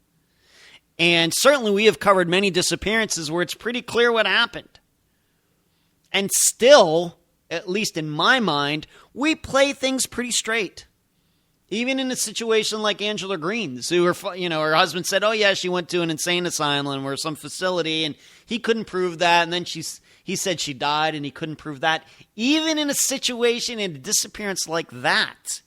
And certainly we have covered many disappearances where it's pretty clear what happened. And still, at least in my mind, we play things pretty straight. Even in a situation like Angela Green's, who her husband said, oh yeah, she went to an insane asylum or some facility, and he couldn't prove that, and then he said she died, and he couldn't prove that. Even in a situation, in a disappearance like that,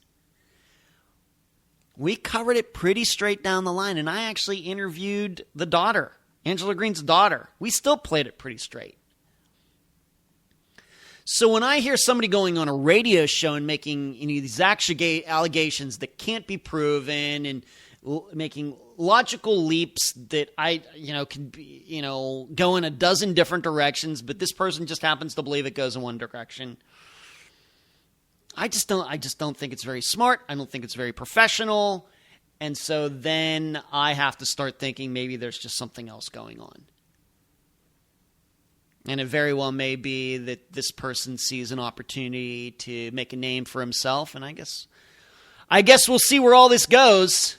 we covered it pretty straight down the line, and I actually interviewed the daughter, Angela Green's daughter. We still played it pretty straight. So when I hear somebody going on a radio show and making these allegations that can't be proven and making logical leaps that can be, go in a dozen different directions, but this person just happens to believe it goes in one direction, I just don't think it's very smart. I don't think it's very professional. And so then I have to start thinking maybe there's just something else going on. And it very well may be that this person sees an opportunity to make a name for himself. And I guess we'll see where all this goes.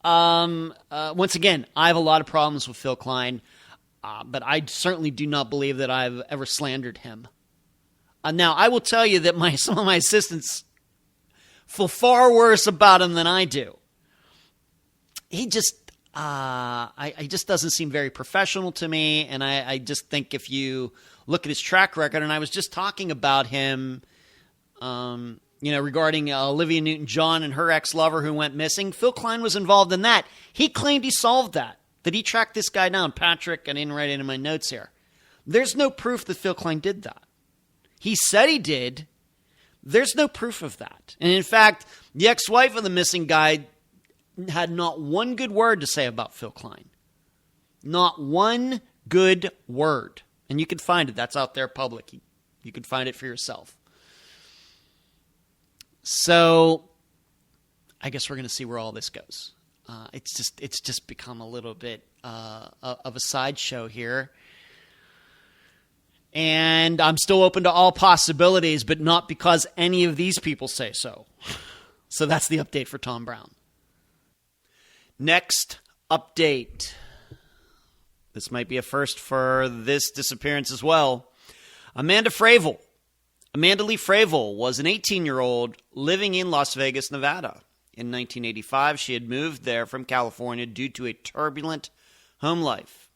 Once again, I have a lot of problems with Phil Klein, but I certainly do not believe that I've ever slandered him. Now, I will tell you that some of my assistants feel far worse about him than I do. He just... I just doesn't seem very professional to me, and I just think if you look at his track record, and I was just talking about him, regarding Olivia Newton-John and her ex-lover who went missing. Phil Klein was involved in that. He claimed he solved that he tracked this guy down. Patrick, I didn't write it in my notes here. There's no proof that Phil Klein did that. He said he did. There's no proof of that. And in fact, the ex-wife of the missing guy had not one good word to say about Phil Klein. Not one good word. And you can find it. That's out there public. You can find it for yourself. So I guess we're going to see where all this goes. It's just become a little bit of a sideshow here. And I'm still open to all possibilities, but not because any of these people say so. So that's the update for Tom Brown. Next update. This might be a first for this disappearance as well. Amanda Lee Fravel was an 18-year-old living in Las Vegas, Nevada. In 1985, she had moved there from California due to a turbulent home life.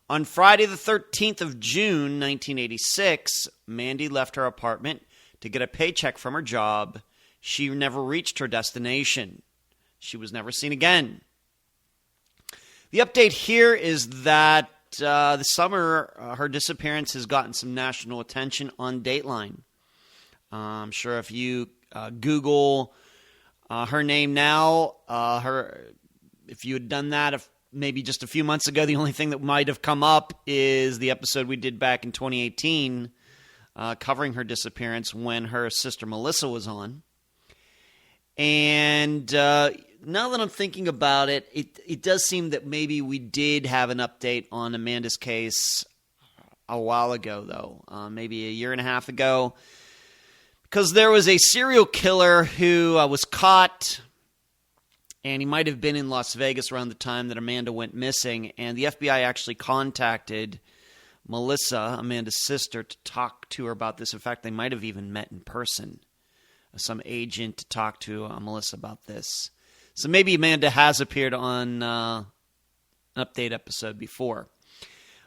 On Friday the 13th of June, 1986, Mandy left her apartment to get a paycheck from her job. She never reached her destination. She was never seen again. The update here is that this summer, her disappearance has gotten some national attention on Dateline. I'm sure if you Google her name now, if you had done that maybe just a few months ago, the only thing that might have come up is the episode we did back in 2018 covering her disappearance when her sister Melissa was on. And now that I'm thinking about it, it does seem that maybe we did have an update on Amanda's case a while ago, though. Maybe a year and a half ago. Because there was a serial killer who was caught, and he might have been in Las Vegas around the time that Amanda went missing. And the FBI actually contacted Melissa, Amanda's sister, to talk to her about this. In fact, they might have even met in person. Some agent to talk to Melissa about this. So maybe Amanda has appeared on an update episode before.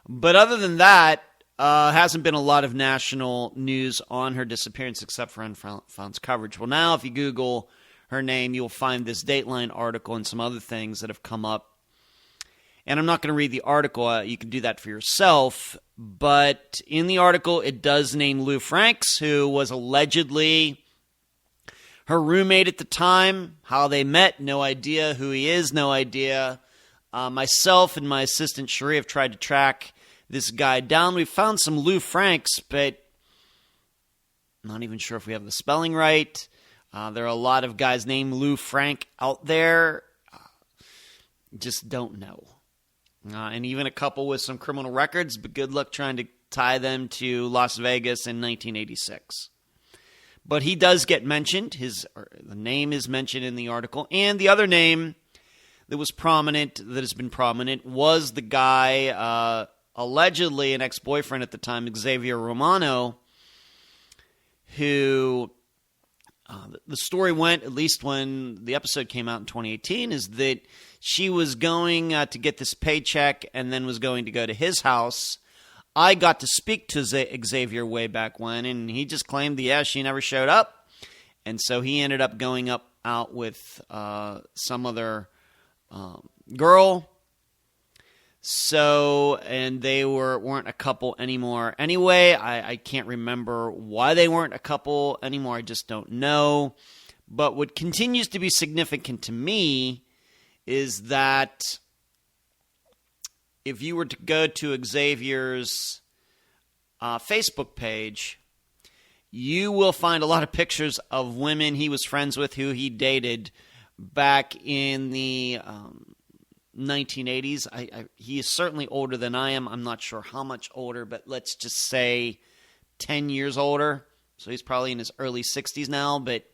But other than that, hasn't been a lot of national news on her disappearance except for Unfound's coverage. Well, now if you Google her name, you'll find this Dateline article and some other things that have come up. And I'm not going to read the article. You can do that for yourself. But in the article, it does name Lou Franks, who was allegedly her roommate at the time. How they met, no idea. Who he is, no idea. Myself and my assistant Sheree have tried to track this guy down. We found some Lou Franks, but I'm not even sure if we have the spelling right. There are a lot of guys named Lou Frank out there. just don't know. And even a couple with some criminal records, but good luck trying to tie them to Las Vegas in 1986. But he does get mentioned. The name is mentioned in the article. And the other name that was prominent, that has been prominent, was the guy, allegedly an ex-boyfriend at the time, Xavier Romano, who the story went, at least when the episode came out in 2018, is that she was going to get this paycheck and then was going to go to his house. I got to speak to Xavier way back when, and he just claimed that, she never showed up. And so he ended up going out with some other girl. So, and they weren't a couple anymore. Anyway, I can't remember why they weren't a couple anymore. I just don't know. But what continues to be significant to me is that if you were to go to Xavier's Facebook page, you will find a lot of pictures of women he was friends with who he dated back in the 1980s. He is certainly older than I am. I'm not sure how much older, but let's just say 10 years older. So he's probably in his early 60s now. But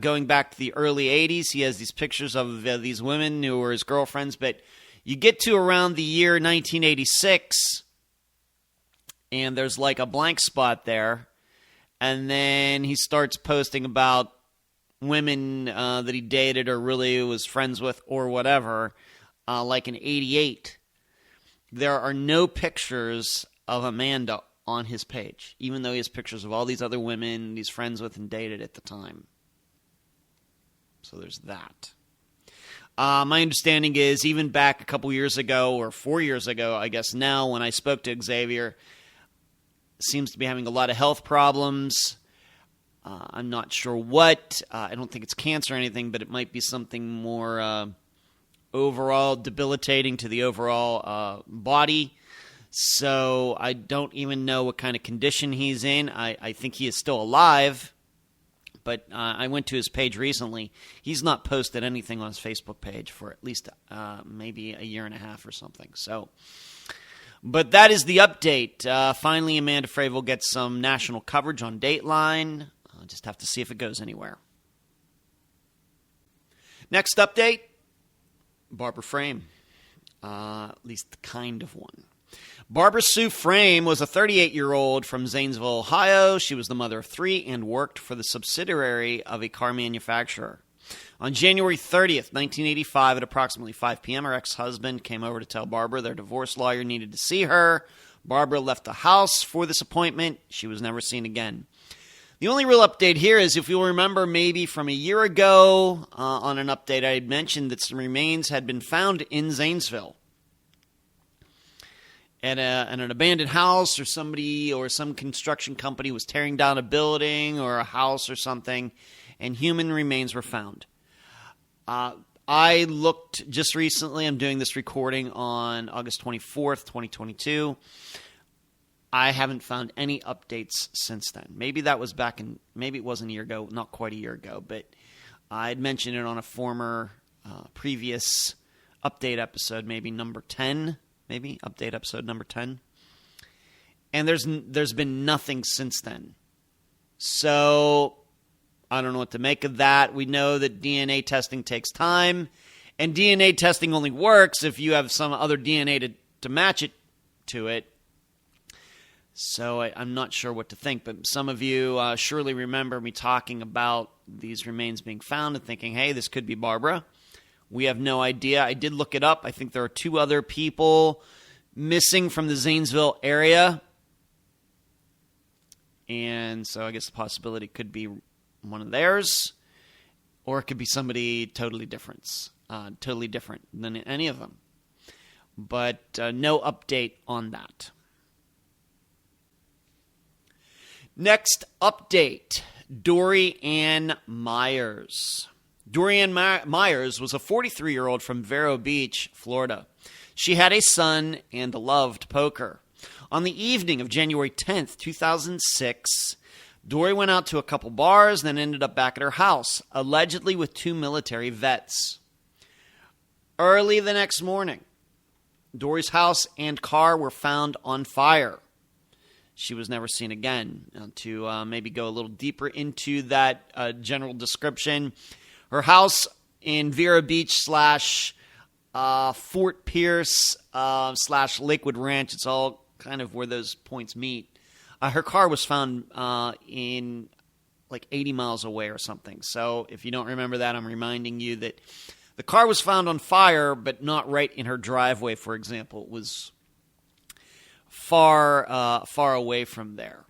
going back to the early 80s, he has these pictures of these women who were his girlfriends. But you get to around the year 1986, and there's like a blank spot there. And then he starts posting about women that he dated or really was friends with or whatever, like in 88. There are no pictures of Amanda on his page, even though he has pictures of all these other women he's friends with and dated at the time. So there's that. My understanding is even back a couple years ago, or 4 years ago, I guess now, when I spoke to Xavier, seems to be having a lot of health problems. I'm not sure what. I don't think it's cancer or anything, but it might be something more overall debilitating to the overall body. So I don't even know what kind of condition he's in. I think he is still alive. But I went to his page recently. He's not posted anything on his Facebook page for at least maybe a year and a half or something. So, but that is the update. Finally, Amanda Fravel gets some national coverage on Dateline. I'll just have to see if it goes anywhere. Next update, Barbara Frame. At least the kind of one. Barbara Sue Frame was a 38-year-old from Zanesville, Ohio. She was the mother of three and worked for the subsidiary of a car manufacturer. On January 30th, 1985, at approximately 5 p.m., her ex-husband came over to tell Barbara their divorce lawyer needed to see her. Barbara left the house for this appointment. She was never seen again. The only real update here is, if you'll remember, maybe from a year ago on an update, I had mentioned that some remains had been found in Zanesville. At an abandoned house, or somebody or some construction company was tearing down a building or a house or something, and human remains were found. I looked just recently. I'm doing this recording on August 24th, 2022. I haven't found any updates since then. Maybe that was maybe it wasn't a year ago, not quite a year ago, but I had mentioned it on a former previous update episode, maybe number 10. Maybe update episode number 10. And there's been nothing since then. So I don't know what to make of that. We know that DNA testing takes time, and DNA testing only works if you have some other DNA to match it to it. So I'm not sure what to think, but some of you surely remember me talking about these remains being found and thinking, hey, this could be Barbara. We have no idea. I did look it up. I think there are two other people missing from the Zanesville area. And so I guess the possibility could be one of theirs, or it could be somebody totally different than any of them. But no update on that. Next update, Dori Ann Myers. Dori Ann Myers was a 43-year-old from Vero Beach, Florida. She had a son and loved poker. On the evening of January 10th, 2006, Dori went out to a couple bars, then ended up back at her house, allegedly with two military vets. Early the next morning, Dory's house and car were found on fire. She was never seen again. Now, to maybe go a little deeper into that general description, her house in Vero Beach / Fort Pierce / Lakewood Ranch, it's all kind of where those points meet. Her car was found in like 80 miles away or something. So if you don't remember that, I'm reminding you that the car was found on fire, but not right in her driveway, for example. It was far away from there.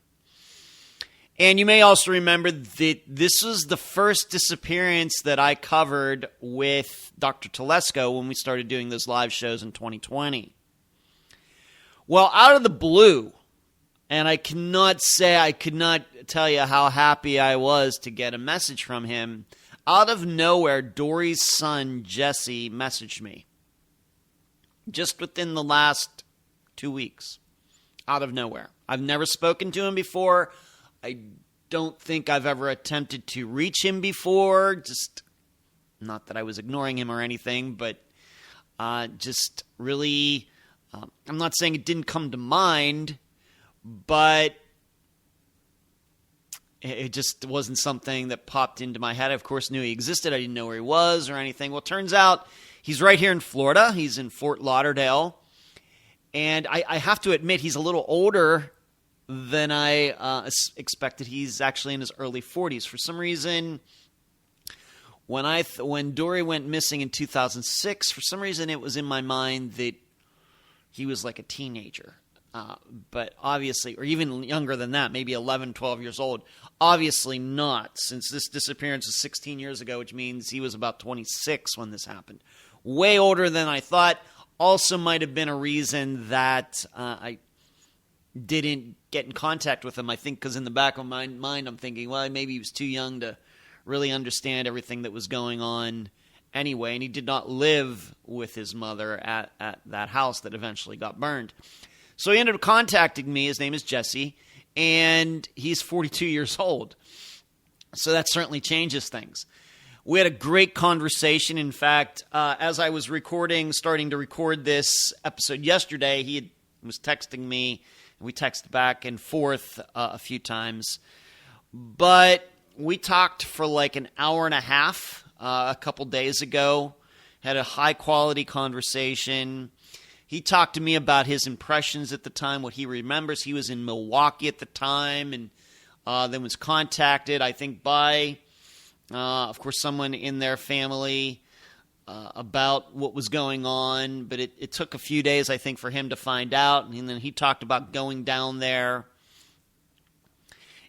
And you may also remember that this was the first disappearance that I covered with Dr. Telesco when we started doing those live shows in 2020. Well, out of the blue, and I could not tell you how happy I was to get a message from him. Out of nowhere, Dory's son, Jesse, messaged me. Just within the last 2 weeks. Out of nowhere. I've never spoken to him before. I don't think I've ever attempted to reach him before. Just, not that I was ignoring him or anything, but just really, I'm not saying it didn't come to mind, but it just wasn't something that popped into my head. I, of course, knew he existed. I didn't know where he was or anything. Well, it turns out he's right here in Florida. He's in Fort Lauderdale. And I have to admit, he's a little older than I expected. He's actually in his early 40s. For some reason, when Dory went missing in 2006, for some reason it was in my mind that he was like a teenager. But obviously, or even younger than that, maybe 11, 12 years old. Obviously not, since this disappearance is 16 years ago, which means he was about 26 when this happened. Way older than I thought. Also might have been a reason that I didn't get in contact with him. I think because in the back of my mind I'm thinking, well, maybe he was too young to really understand everything that was going on anyway. And he did not live with his mother at that house that eventually got burned. So he ended up contacting me. His name is Jesse, and he's 42 years old. So that certainly changes things. We had a great conversation. In fact, as I was starting to record this episode yesterday, he was texting me. We texted back and forth a few times. But we talked for like an hour and a half a couple days ago. Had a high-quality conversation. He talked to me about his impressions at the time, what he remembers. He was in Milwaukee at the time and then was contacted, I think, by... of course, someone in their family about what was going on. But it took a few days, I think, for him to find out. And then he talked about going down there.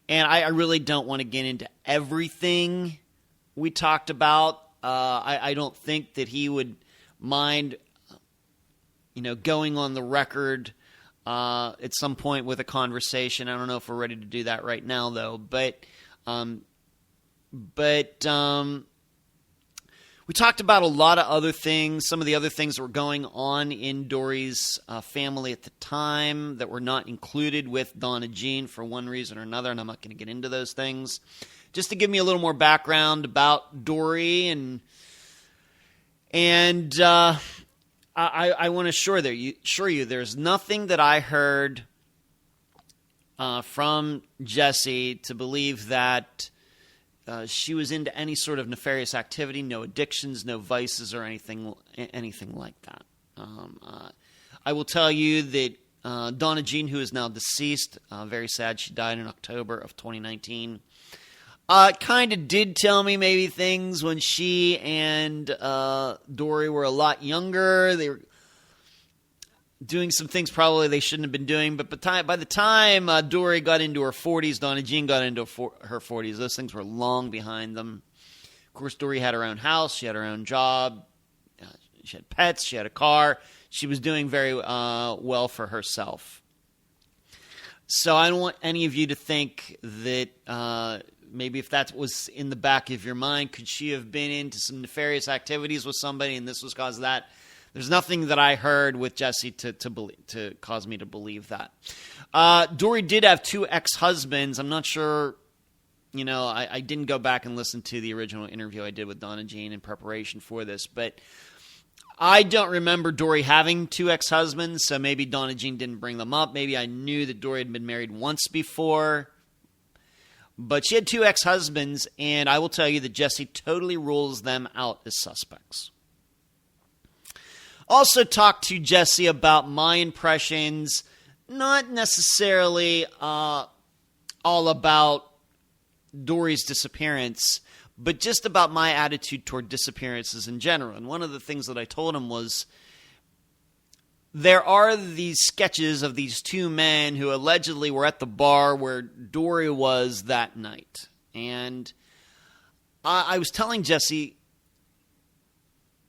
And I really don't want to get into everything we talked about. I don't think that he would mind, going on the record at some point with a conversation. I don't know if we're ready to do that right now, though. But we talked about a lot of other things, some of the other things that were going on in Dory's family at the time that were not included with Donna Jean for one reason or another, and I'm not going to get into those things. Just to give me a little more background about Dory, and I want to assure you there's nothing that I heard from Jesse to believe that she was into any sort of nefarious activity, no addictions, no vices, or anything like that. I will tell you that Donna Jean, who is now deceased, very sad, she died in October of 2019, kind of did tell me maybe things when she and Dory were a lot younger. They were doing some things probably they shouldn't have been doing, but by the time Dory got into her 40s, Donna Jean got into her 40s, those things were long behind them. Of course, Dory had her own house, she had her own job, she had pets, she had a car. She was doing very well for herself. So I don't want any of you to think that maybe if that was in the back of your mind, could she have been into some nefarious activities with somebody and this was cause of that? There's nothing that I heard with Jesse to cause me to believe that. Dory did have 2 ex-husbands. I'm not sure, I didn't go back and listen to the original interview I did with Donna Jean in preparation for this, but I don't remember Dory having 2 ex-husbands, so maybe Donna Jean didn't bring them up. Maybe I knew that Dory had been married once before. But she had 2 ex-husbands, and I will tell you that Jesse totally rules them out as suspects. Also talked to Jesse about my impressions, not necessarily all about Dory's disappearance, but just about my attitude toward disappearances in general. And one of the things that I told him was, there are these sketches of these 2 men who allegedly were at the bar where Dory was that night. And I was telling Jesse,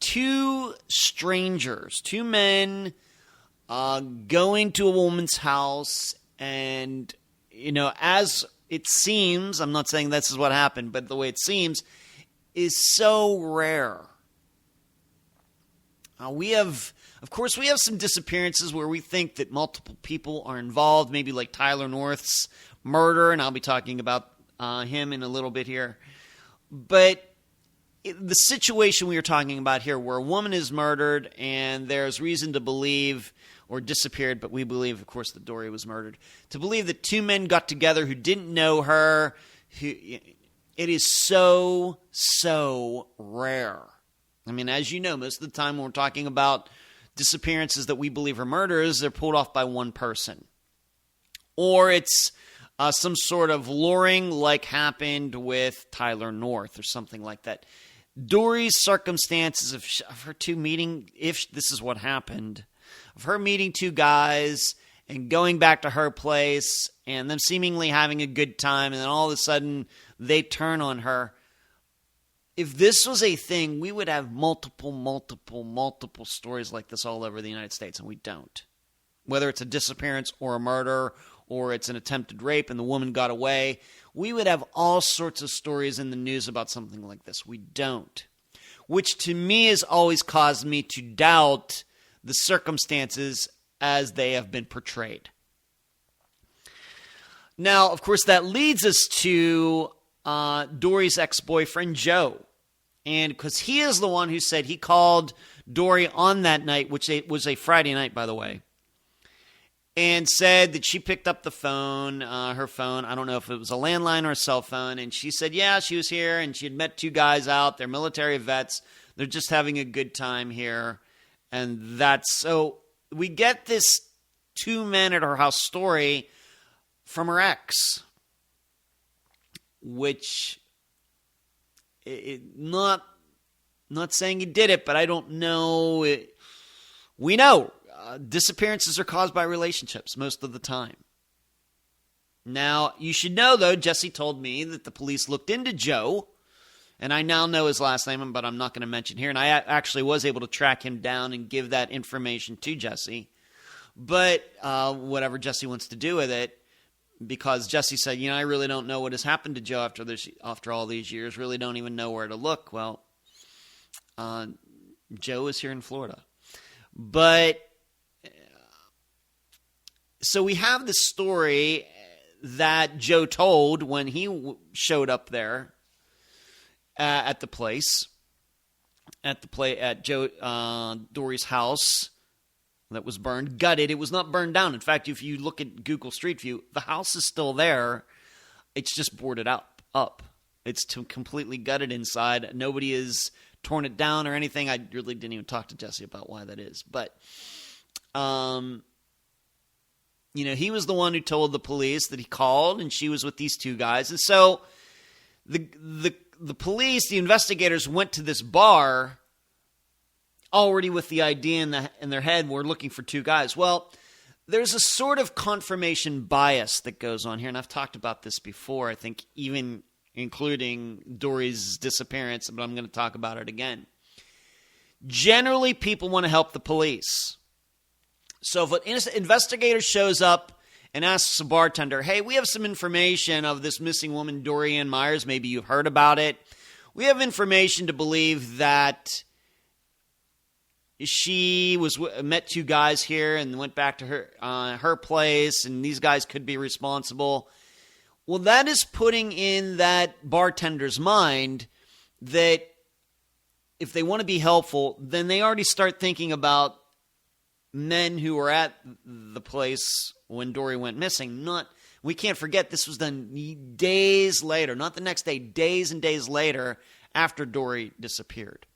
2 strangers, 2 men going to a woman's house, and, as it seems, I'm not saying this is what happened, but the way it seems, is so rare. We have some disappearances where we think that multiple people are involved, maybe like Tyler North's murder, and I'll be talking about him in a little bit here. But the situation we are talking about here, where a woman is murdered and there's reason to believe, or disappeared, but we believe, of course, that Dory was murdered, to believe that 2 men got together who didn't know her, it is so, so rare. I mean, as you know, most of the time when we're talking about disappearances that we believe are murders, they're pulled off by one person. Or it's some sort of luring like happened with Tyler North or something like that. Dory's circumstances of her 2 meeting, if this is what happened, of her meeting 2 guys and going back to her place and them seemingly having a good time, and then all of a sudden they turn on her. If this was a thing, we would have multiple stories like this all over the United States, and we don't. Whether it's a disappearance or a murder or it's an attempted rape and the woman got away, we would have all sorts of stories in the news about something like this. We don't. Which to me has always caused me to doubt the circumstances as they have been portrayed. Now, of course, that leads us to Dory's ex-boyfriend, Joe. And because he is the one who said he called Dory on that night, which was a Friday night, by the way, and said that she picked up the phone, her phone. I don't know if it was a landline or a cell phone. And she said, yeah, she was here and she had met 2 guys out. They're military vets. They're just having a good time here. And that's so we get this 2 men at her house story from her ex, which not saying he did it, but I don't know. We know disappearances are caused by relationships most of the time. Now, you should know, though, Jesse told me that the police looked into Joe, and I now know his last name, but I'm not going to mention here, and I actually was able to track him down and give that information to Jesse. But whatever Jesse wants to do with it, because Jesse said, I really don't know what has happened to Joe after all these years, really don't even know where to look. Well, Joe is here in Florida. But so we have the story that Joe told when he showed up there at the place, at Dory's house that was burned, gutted. It was not burned down. In fact, if you look at Google Street View, the house is still there. It's just boarded up. It's completely gutted inside. Nobody has torn it down or anything. I really didn't even talk to Jesse about why that is. But, he was the one who told the police that he called and she was with these 2 guys. And so the police, the investigators, went to this bar already with the idea in their head, we're looking for 2 guys. Well, there's a sort of confirmation bias that goes on here, and I've talked about this before, I think even including Dory's disappearance, but I'm going to talk about it again. Generally, people want to help the police. So if an investigator shows up and asks a bartender, hey, we have some information of this missing woman, Dory Ann Myers, maybe you've heard about it. We have information to believe that she met 2 guys here and went back to her place, and these guys could be responsible. Well, that is putting in that bartender's mind that if they want to be helpful, then they already start thinking about men who were at the place when Dory went missing. We can't forget this was done days later, not the next day, days and days later after Dory disappeared.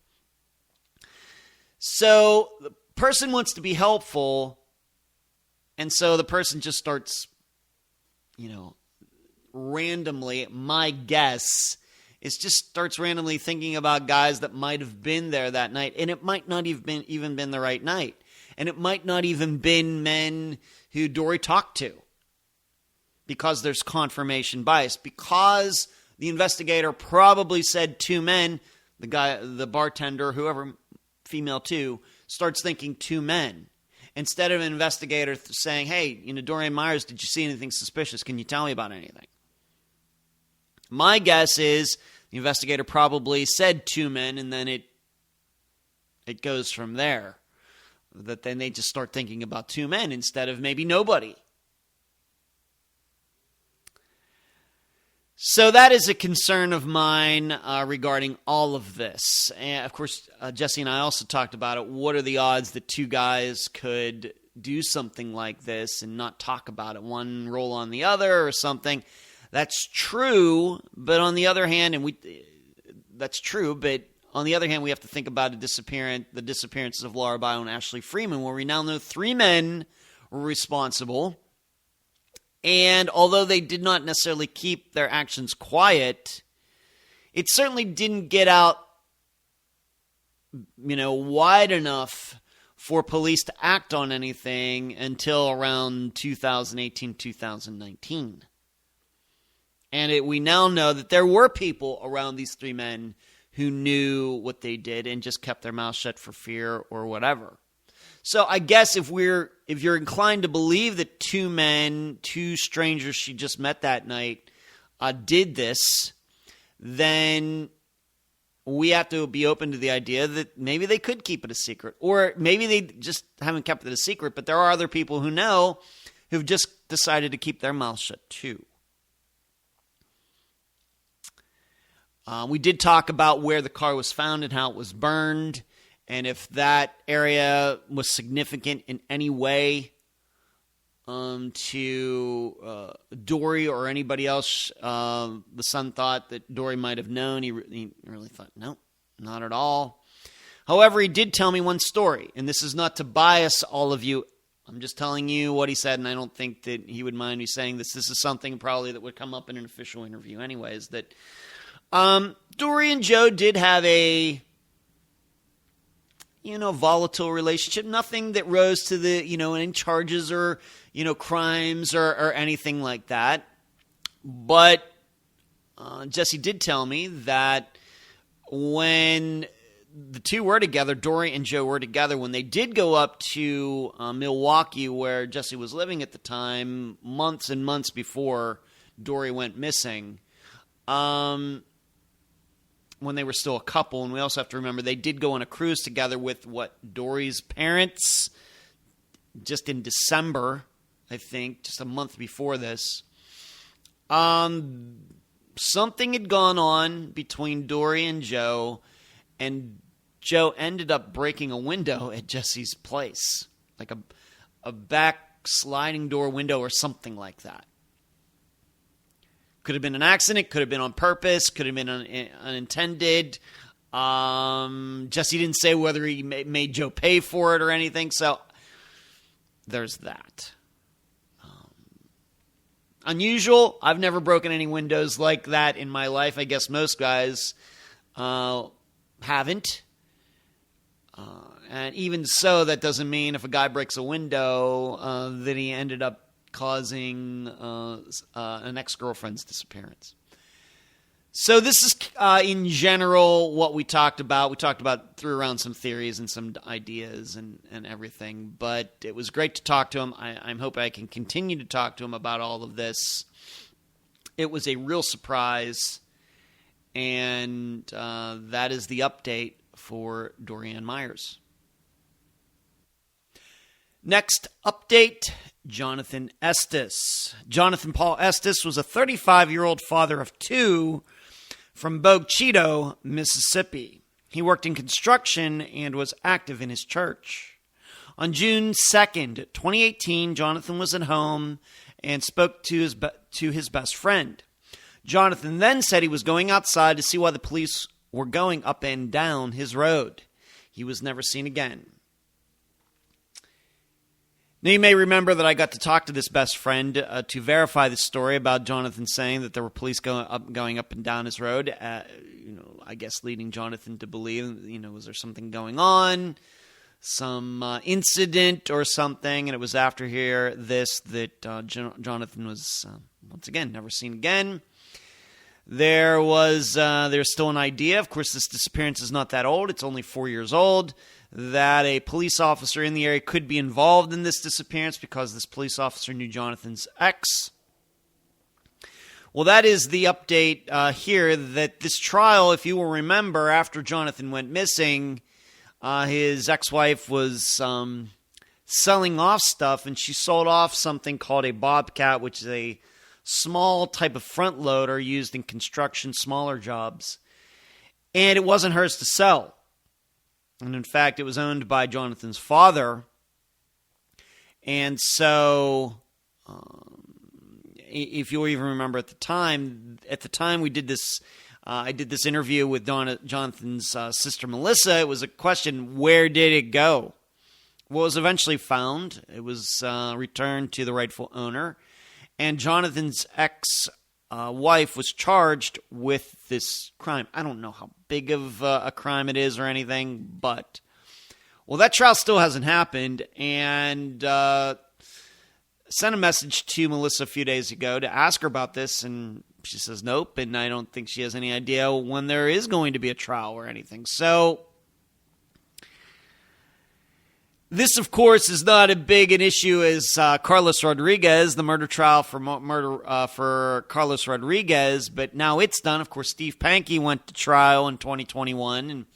So the person wants to be helpful, and so the person just starts, randomly, my guess is just starts randomly thinking about guys that might have been there that night, and it might not even been the right night. And it might not even been men who Dory talked to, because there's confirmation bias. Because the investigator probably said 2 men, the bartender, whoever, female too, starts thinking 2 men. Instead of an investigator saying, hey, Dorian Myers, did you see anything suspicious? Can you tell me about anything? My guess is the investigator probably said 2 men, and then it goes from there. That then they just start thinking about 2 men instead of maybe nobody. So that is a concern of mine regarding all of this. And of course, Jesse and I also talked about it. What are the odds that 2 guys could do something like this and not talk about it? One roll on the other or something. That's true, but on the other hand, that's true, but on the other hand, we have to think about the disappearances of Laura Bio and Ashley Freeman, where we now know 3 men were responsible. And although they did not necessarily keep their actions quiet, it certainly didn't get out, wide enough for police to act on anything until around 2018, 2019. And we now know that there were people around these 3 men who knew what they did and just kept their mouth shut for fear or whatever. So I guess if you're inclined to believe that 2 strangers she just met that night, did this, then we have to be open to the idea that maybe they could keep it a secret. Or maybe they just haven't kept it a secret, but there are other people who know who've just decided to keep their mouth shut too. We did talk about where the car was found and how it was burned, and if that area was significant in any way to Dory or anybody else. The son thought that Dory might have known. He really thought, no, not at all. However, he did tell me one story, and this is not to bias all of you. I'm just telling you what he said, and I don't think that he would mind me saying this. This is something probably that would come up in an official interview anyways, that Dory and Joe did have a, volatile relationship. Nothing that rose to the, any charges or, crimes or anything like that. But Jesse did tell me that when the two were together, Dory and Joe were together, when they did go up to Milwaukee, where Jesse was living at the time, months and months before Dory went missing, when they were still a couple. And we also have to remember they did go on a cruise together with Dory's parents just in December, I think, just a month before this. Something had gone on between Dory and Joe Joe ended up breaking a window at Jesse's place, like a back sliding door window or something like that. Could have been an accident, could have been on purpose, could have been unintended. Jesse didn't say whether he made Joe pay for it or anything, so there's that. Unusual. I've never broken any windows like that in my life. I guess most guys haven't. And even so, that doesn't mean if a guy breaks a window that he ended up causing an ex-girlfriend's disappearance. So this is, in general, what we talked about. We threw around some theories and some ideas and everything, but it was great to talk to him. I'm hoping I can continue to talk to him about all of this. It was a real surprise, and that is the update for Dorian Myers. Next update, Jonathan Estes. Jonathan Paul Estes was a 35-year-old father of two from Bogue Chitto, Mississippi. He worked in construction and was active in his church. On June 2nd, 2018, Jonathan was at home and spoke to his best friend. Jonathan then said he was going outside to see why the police were going up and down his road. He was never seen again. Now, you may remember that I got to talk to this best friend to verify the story about Jonathan saying that there were police going up and down his road. I guess leading Jonathan to believe, was there something going on, some incident or something? And it was after that Jonathan was once again never seen again. There's still an idea. Of course, this disappearance is not that old. It's only 4 years old. That a police officer in the area could be involved in this disappearance because this police officer knew Jonathan's ex. Well, that is the update here, that this trial, if you will remember, after Jonathan went missing, his ex-wife was selling off stuff, and she sold off something called a bobcat, which is a small type of front loader used in construction, smaller jobs. And it wasn't hers to sell. And in fact, it was owned by Jonathan's father. And so, if you even remember at the time we did this, I did this interview with Jonathan's sister Melissa. It was a question, where did it go? Well, it was eventually found. It was returned to the rightful owner. And Jonathan's ex-wife was charged with this crime. I don't know how big of a crime it is or anything, but, well, that trial still hasn't happened. And sent a message to Melissa a few days ago to ask her about this, and she says nope, and I don't think she has any idea when there is going to be a trial or anything. So, this, of course, is not as big an issue as Carlos Rodriguez, the murder trial for Carlos Rodriguez, but now it's done. Of course, Steve Pankey went to trial in 2021 and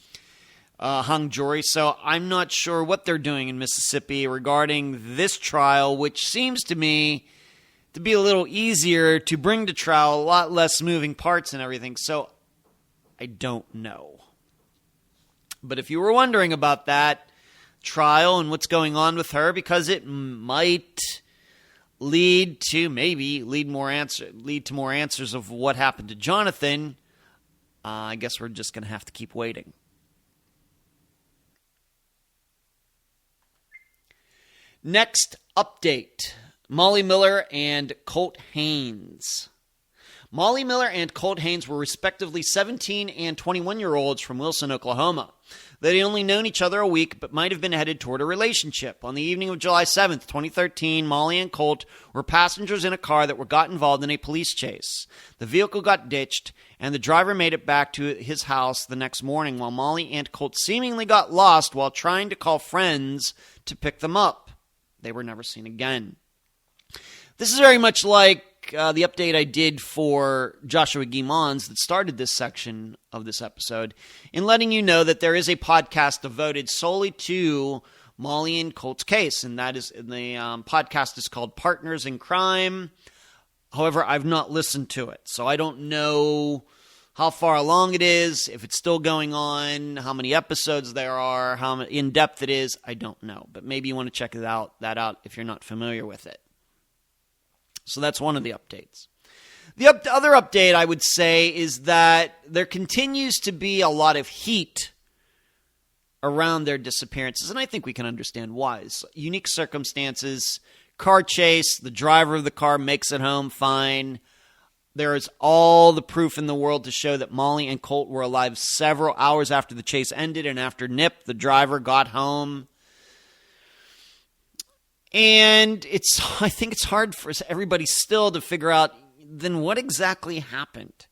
hung jury, so I'm not sure what they're doing in Mississippi regarding this trial, which seems to me to be a little easier to bring to trial, a lot less moving parts and everything, so I don't know. But if you were wondering about that trial and what's going on with her, because it might lead to more answers of what happened to Jonathan, I guess we're just going to have to keep waiting. Next update, Molly Miller and Colt Haynes. Molly Miller and Colt Haynes were respectively 17 and 21-year-olds from Wilson, Oklahoma. They had only known each other a week, but might have been headed toward a relationship. On the evening of July 7th, 2013, Molly and Colt were passengers in a car that got involved in a police chase. The vehicle got ditched, and the driver made it back to his house the next morning, while Molly and Colt seemingly got lost while trying to call friends to pick them up. They were never seen again. This is very much like the update I did for Joshua Guimons that started this section of this episode, in letting you know that there is a podcast devoted solely to Molly and Colt's case, and that is the podcast is called Partners in Crime. However, I've not listened to it, so I don't know how far along it is, if it's still going on, how many episodes there are, how in-depth it is. I don't know, but maybe you want to check that out if you're not familiar with it. So that's one of the updates. The other update I would say is that there continues to be a lot of heat around their disappearances, and I think we can understand why. It's unique circumstances, car chase, the driver of the car makes it home fine. There is all the proof in the world to show that Molly and Colt were alive several hours after the chase ended and after Nip, the driver, got home. And I think it's hard for everybody still to figure out, then what exactly happened?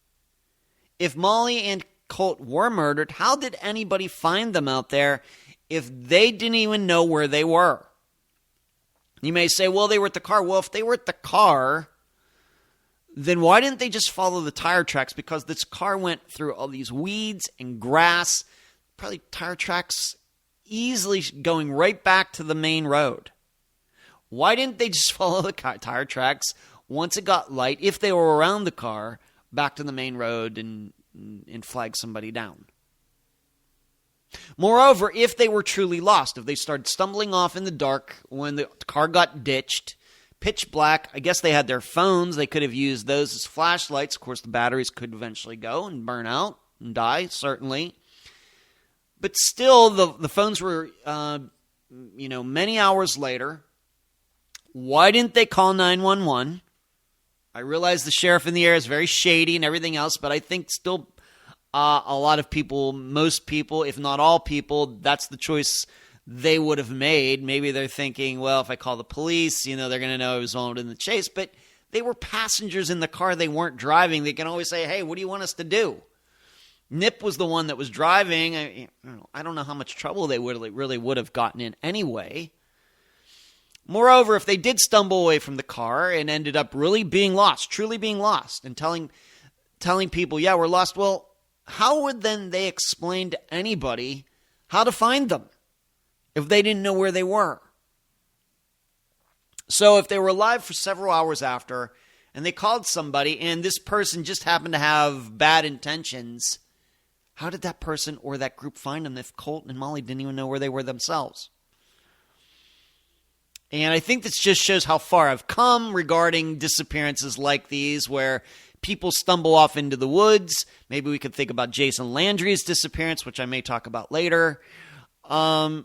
If Molly and Colt were murdered, how did anybody find them out there if they didn't even know where they were? You may say, well, they were at the car. Well, if they were at the car, then why didn't they just follow the tire tracks? Because this car went through all these weeds and grass, probably tire tracks easily going right back to the main road. Why didn't they just follow the tire tracks once it got light, if they were around the car, back to the main road and flag somebody down? Moreover, if they were truly lost, if they started stumbling off in the dark when the car got ditched, pitch black, I guess they had their phones. They could have used those as flashlights. Of course, the batteries could eventually go and burn out and die, certainly. But still, the phones were, many hours later. Why didn't they call 911? I realize the sheriff in the area is very shady and everything else, but I think still a lot of people, most people, if not all people, that's the choice they would have made. Maybe they're thinking, well, if I call the police, they're going to know I was involved in the chase. But they were passengers in the car. They weren't driving. They can always say, hey, what do you want us to do? Nip was the one that was driving. I don't know how much trouble they really would have gotten in anyway. Moreover, if they did stumble away from the car and ended up really being lost, truly being lost, and telling people, yeah, we're lost, well, how would then they explain to anybody how to find them if they didn't know where they were? So if they were alive for several hours after and they called somebody and this person just happened to have bad intentions, how did that person or that group find them if Colt and Molly didn't even know where they were themselves? And I think this just shows how far I've come regarding disappearances like these where people stumble off into the woods. Maybe we could think about Jason Landry's disappearance, which I may talk about later. How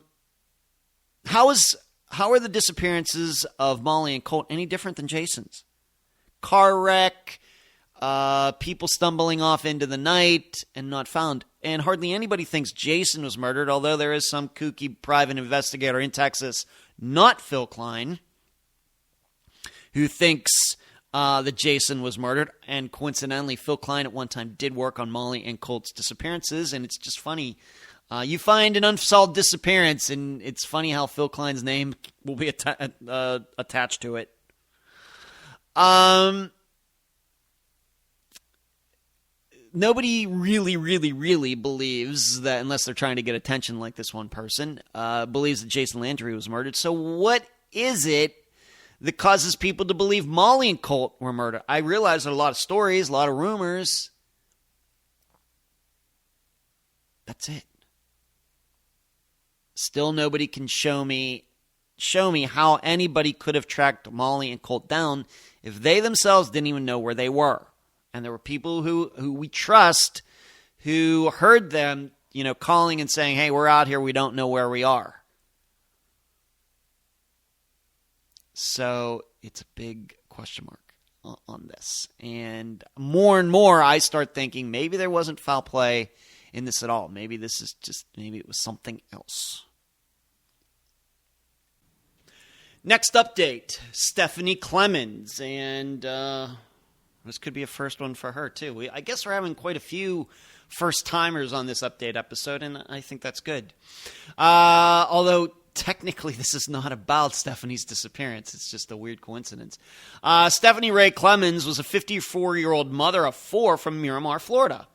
are the disappearances of Molly and Colt any different than Jason's? Car wreck, people stumbling off into the night and not found. And hardly anybody thinks Jason was murdered, although there is some kooky private investigator in Texas, not Phil Klein, who thinks that Jason was murdered. And coincidentally, Phil Klein at one time did work on Molly and Colt's disappearances. And it's just funny. You find an unsolved disappearance, and it's funny how Phil Klein's name will be attached to it. Nobody really believes that, unless they're trying to get attention like this one person, believes that Jason Landry was murdered. So what is it that causes people to believe Molly and Colt were murdered? I realize there are a lot of stories, a lot of rumors. That's it. Still nobody can show me how anybody could have tracked Molly and Colt down if they themselves didn't even know where they were. And there were people who we trust who heard them, calling and saying, hey, we're out here. We don't know where we are. So it's a big question mark on this. And more I start thinking maybe there wasn't foul play in this at all. Maybe it was something else. Next update, Stephanie Clemens. And this could be a first one for her, too. I guess we're having quite a few first-timers on this update episode, and I think that's good. Although, technically, this is not about Stephanie's disappearance. It's just a weird coincidence. Stephanie Ray Clemens was a 54-year-old mother of 4 from Miramar, Florida.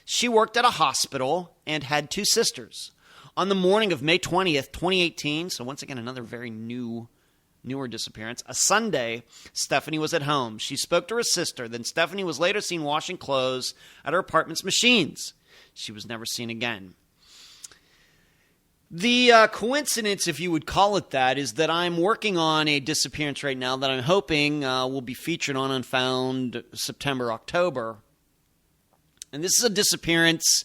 She worked at a hospital and had 2 sisters. On the morning of May 20th, 2018, so once again, another very newer disappearance. A Sunday, Stephanie was at home. She spoke to her sister. Then Stephanie was later seen washing clothes at her apartment's machines. She was never seen again. The coincidence, if you would call it that, is that I'm working on a disappearance right now that I'm hoping will be featured on Unfound September, October. And this is a disappearance.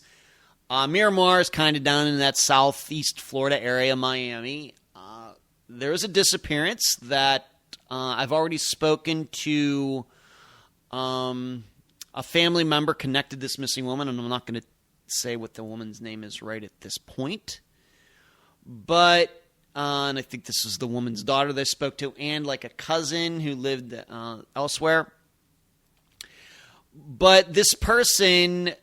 Miramar is kind of down in that southeast Florida area, Miami. There is a disappearance that I've already spoken to a family member connected to this missing woman, and I'm not going to say what the woman's name is right at this point. But, and I think this is the woman's daughter that I spoke to, and like a cousin who lived elsewhere. But this person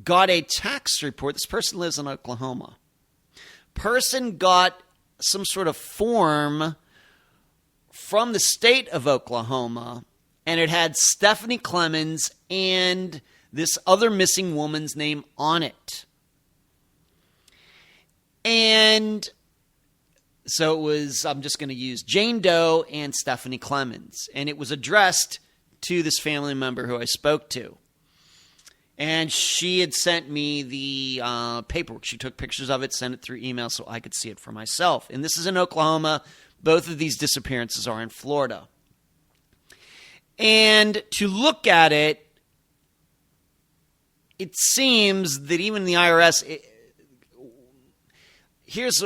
got a tax report. This person lives in Oklahoma. Person got some sort of form from the state of Oklahoma, and it had Stephanie Clemens and this other missing woman's name on it. And so it was, I'm just going to use Jane Doe and Stephanie Clemens. And it was addressed to this family member who I spoke to. And she had sent me the paperwork. She took pictures of it, sent it through email so I could see it for myself. And this is in Oklahoma. Both of these disappearances are in Florida. And to look at it, it seems that even the IRS... here's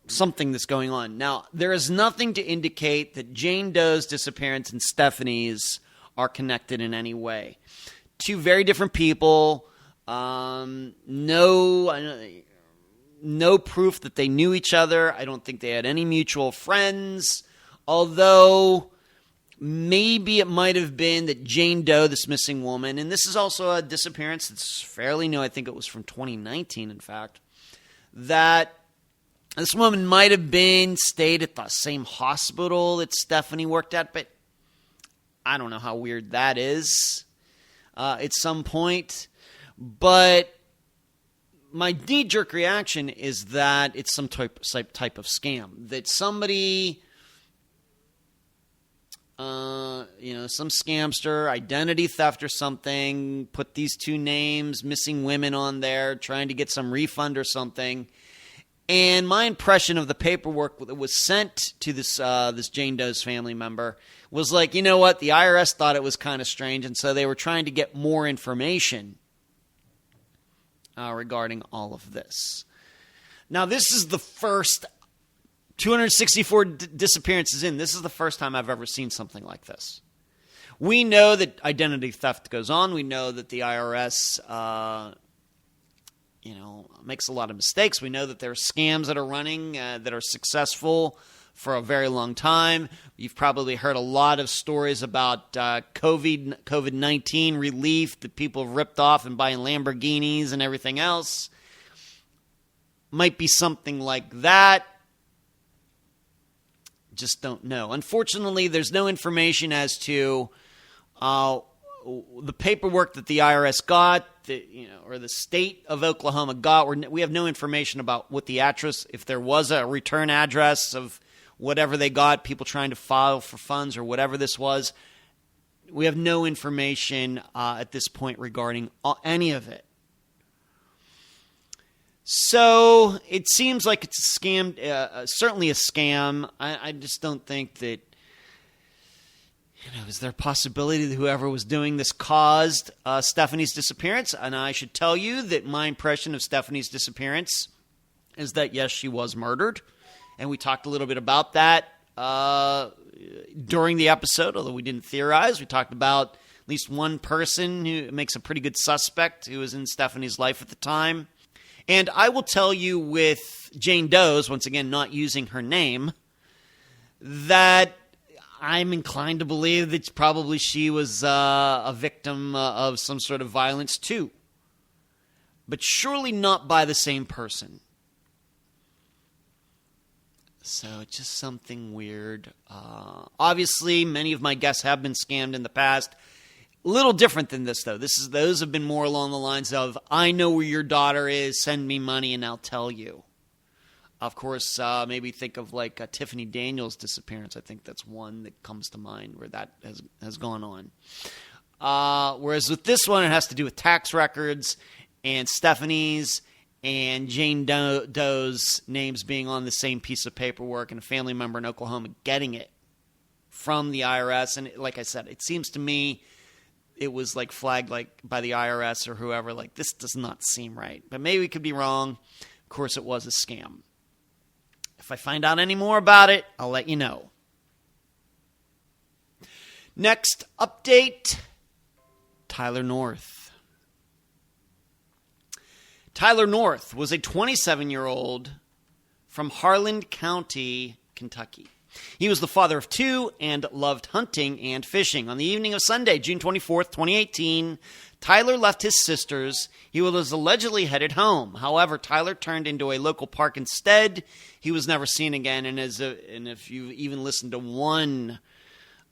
something that's going on. Now, there is nothing to indicate that Jane Doe's disappearance and Stephanie's are connected in any way. Two very different people. No proof that they knew each other. I don't think they had any mutual friends. Although maybe it might have been that Jane Doe, this missing woman, and this is also a disappearance that's fairly new. I think it was from 2019, in fact, that this woman might have stayed at the same hospital that Stephanie worked at, but I don't know how weird that is at some point. But my knee-jerk reaction is that it's some type of scam. That somebody, some scamster, identity theft or something, put these two names, missing women on there, trying to get some refund or something. And my impression of the paperwork that was sent to this Jane Doe's family member was like, you know what? The IRS thought it was kind of strange, and so they were trying to get more information regarding all of this. Now, this is the first 264 disappearances in. This is the first time I've ever seen something like this. We know that identity theft goes on. We know that the IRS... makes a lot of mistakes. We know that there are scams that are running that are successful for a very long time. You've probably heard a lot of stories about COVID-19 relief that people have ripped off and buying Lamborghinis and everything else. Might be something like that. Just don't know. Unfortunately, there's no information as to the paperwork that the IRS got, or the state of Oklahoma got. We have no information about what the address, if there was a return address of whatever they got, people trying to file for funds or whatever this was. We have no information at this point regarding any of it. So it seems like it's a scam, certainly a scam. I just don't think that, is there a possibility that whoever was doing this caused Stephanie's disappearance? And I should tell you that my impression of Stephanie's disappearance is that, yes, she was murdered. And we talked a little bit about that during the episode, although we didn't theorize. We talked about at least one person who makes a pretty good suspect who was in Stephanie's life at the time. And I will tell you with Jane Doe's, once again, not using her name, that I'm inclined to believe that probably she was a victim of some sort of violence too. But surely not by the same person. So it's just something weird. Obviously, many of my guests have been scammed in the past. A little different than this, though. Those have been more along the lines of, I know where your daughter is, send me money and I'll tell you. Of course, maybe think of like Tiffany Daniels' disappearance. I think that's one that comes to mind where that has gone on. Whereas with this one, it has to do with tax records and Stephanie's and Jane Doe's names being on the same piece of paperwork and a family member in Oklahoma getting it from the IRS. And like I said, it seems to me it was like flagged like by the IRS or whoever, like this does not seem right. But maybe we could be wrong. Of course, it was a scam. If I find out any more about it, I'll let you know. Next update, Tyler North. Tyler North was a 27-year-old from Harlan County, Kentucky. He was the father of two and loved hunting and fishing. On the evening of Sunday, June 24th, 2018, Tyler left his sister's. He was allegedly headed home. However, Tyler turned into a local park instead. He was never seen again. And if you've even listened to one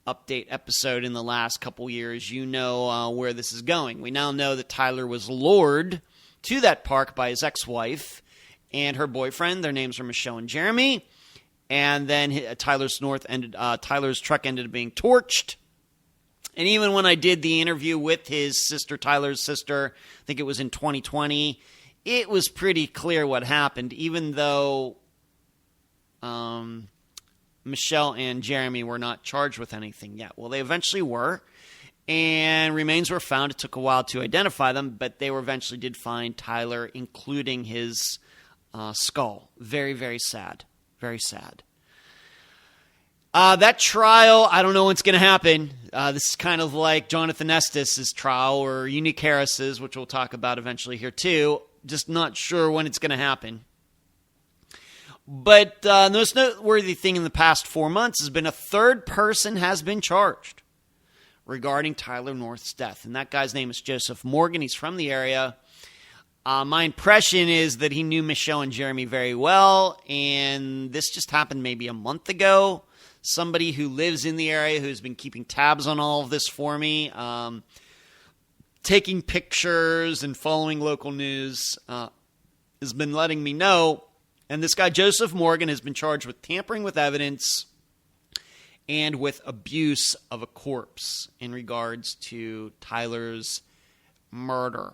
update episode in the last couple years, you know where this is going. We now know that Tyler was lured to that park by his ex-wife and her boyfriend. Their names are Michelle and Jeremy. And then Tyler's truck ended up being torched. And even when I did the interview with his sister, Tyler's sister, I think it was in 2020, it was pretty clear what happened, even though Michelle and Jeremy were not charged with anything yet. Well, they eventually were, and remains were found. It took a while to identify them, but they were eventually did find Tyler, including his skull. Very, very sad. Very sad. That trial, I don't know what's going to happen. This is kind of like Jonathan Estes' trial or Unique Harris's, which we'll talk about eventually here too. Just not sure when it's going to happen. But the most noteworthy thing in the past 4 months has been a third person has been charged regarding Tyler North's death. And that guy's name is Joseph Morgan. He's from the area. My impression is that he knew Michelle and Jeremy very well. And this just happened maybe a month ago. Somebody who lives in the area who's been keeping tabs on all of this for me, taking pictures and following local news, has been letting me know. And this guy, Joseph Morgan, has been charged with tampering with evidence and with abuse of a corpse in regards to Tyler's murder.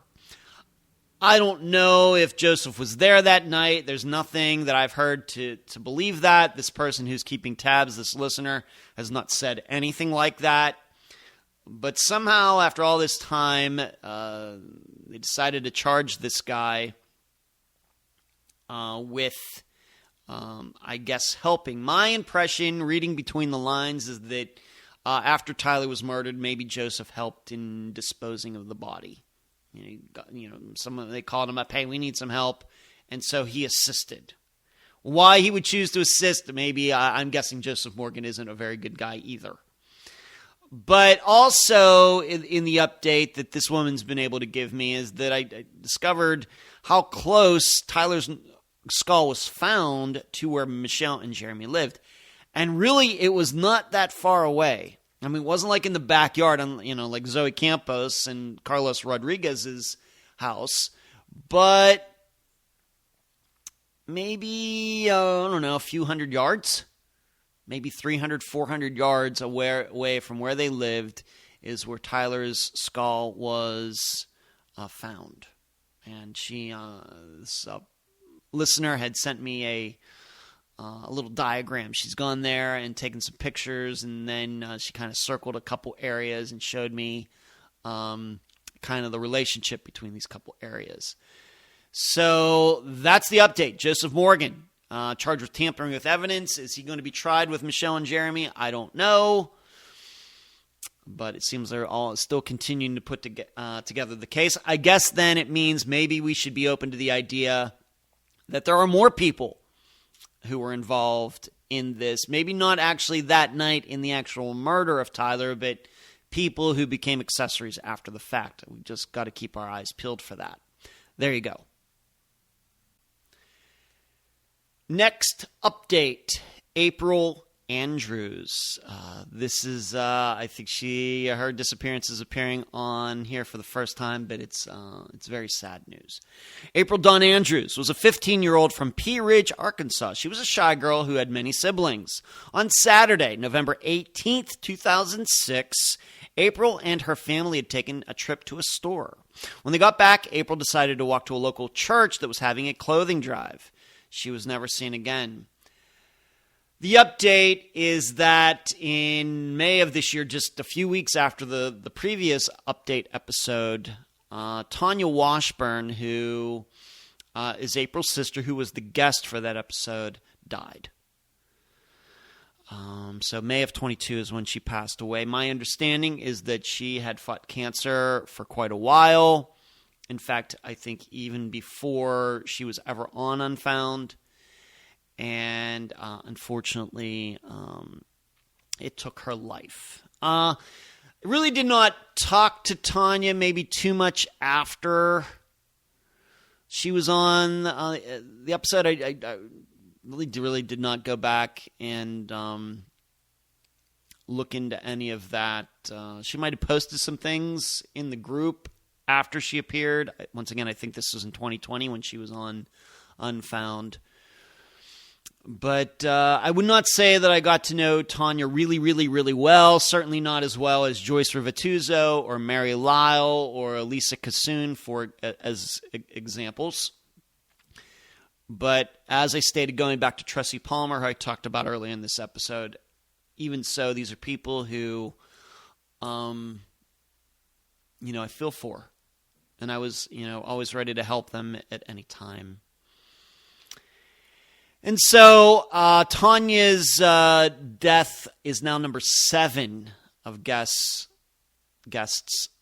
I don't know if Joseph was there that night. There's nothing that I've heard to believe that. This person who's keeping tabs, this listener, has not said anything like that. But somehow, after all this time, they decided to charge this guy with, I guess, helping. My impression, reading between the lines, is that after Tyler was murdered, maybe Joseph helped in disposing of the body. They called him up, hey, we need some help. And so he assisted. Why he would choose to assist, maybe, I'm guessing Joseph Morgan isn't a very good guy either. But also, in the update that this woman's been able to give me, is that I discovered how close Tyler's skull was found to where Michelle and Jeremy lived. And really, it was not that far away. I mean, it wasn't like in the backyard, like Zoe Campos and Carlos Rodriguez's house, but maybe, a few hundred yards, maybe 300, 400 yards away from where they lived is where Tyler's skull was found. And this listener had sent me a little diagram. She's gone there and taken some pictures, and then she kind of circled a couple areas and showed me kind of the relationship between these couple areas. So that's the update. Joseph Morgan, charged with tampering with evidence. Is he going to be tried with Michelle and Jeremy? I don't know. But it seems they're all still continuing to put together the case. I guess then it means maybe we should be open to the idea that there are more people who were involved in this. Maybe not actually that night in the actual murder of Tyler, but people who became accessories after the fact. We've just got to keep our eyes peeled for that. There you go. Next update, April Andrews. This is, I think her disappearance is appearing on here for the first time, but it's very sad news. April Dawn Andrews was a 15-year-old from Pea Ridge, Arkansas. She was a shy girl who had many siblings. On Saturday, November 18th, 2006, April and her family had taken a trip to a store. When they got back, April decided to walk to a local church that was having a clothing drive. She was never seen again. The update is that in May of this year, just a few weeks after the previous update episode, Tanya Washburn, who is April's sister, who was the guest for that episode, died. So May of 22 is when she passed away. My understanding is that she had fought cancer for quite a while. In fact, I think even before she was ever on Unfound. And unfortunately, it took her life. I really did not talk to Tanya maybe too much after she was on the episode. I really did not go back and look into any of that. She might have posted some things in the group after she appeared. Once again, I think this was in 2020 when she was on Unfound. But I would not say that I got to know Tanya really, really, really well. Certainly not as well as Joyce Rivatuzo or Mary Lyle or Elisa Kassoon as examples. But as I stated, going back to Tressie Palmer, who I talked about earlier in this episode, even so, these are people who, I feel for. And I was, always ready to help them at any time. And so Tanya's death is now number 7 of guests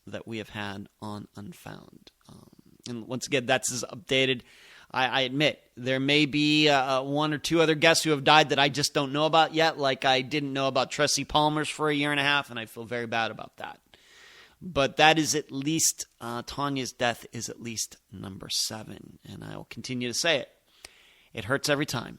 that we have had on Unfound. And once again, that's as updated. I admit, there may be 1 or 2 other guests who have died that I just don't know about yet, like I didn't know about Tressie Palmer's for a year and a half, and I feel very bad about that. But that is at least, Tanya's death is at least number 7, and I will continue to say it. It hurts every time.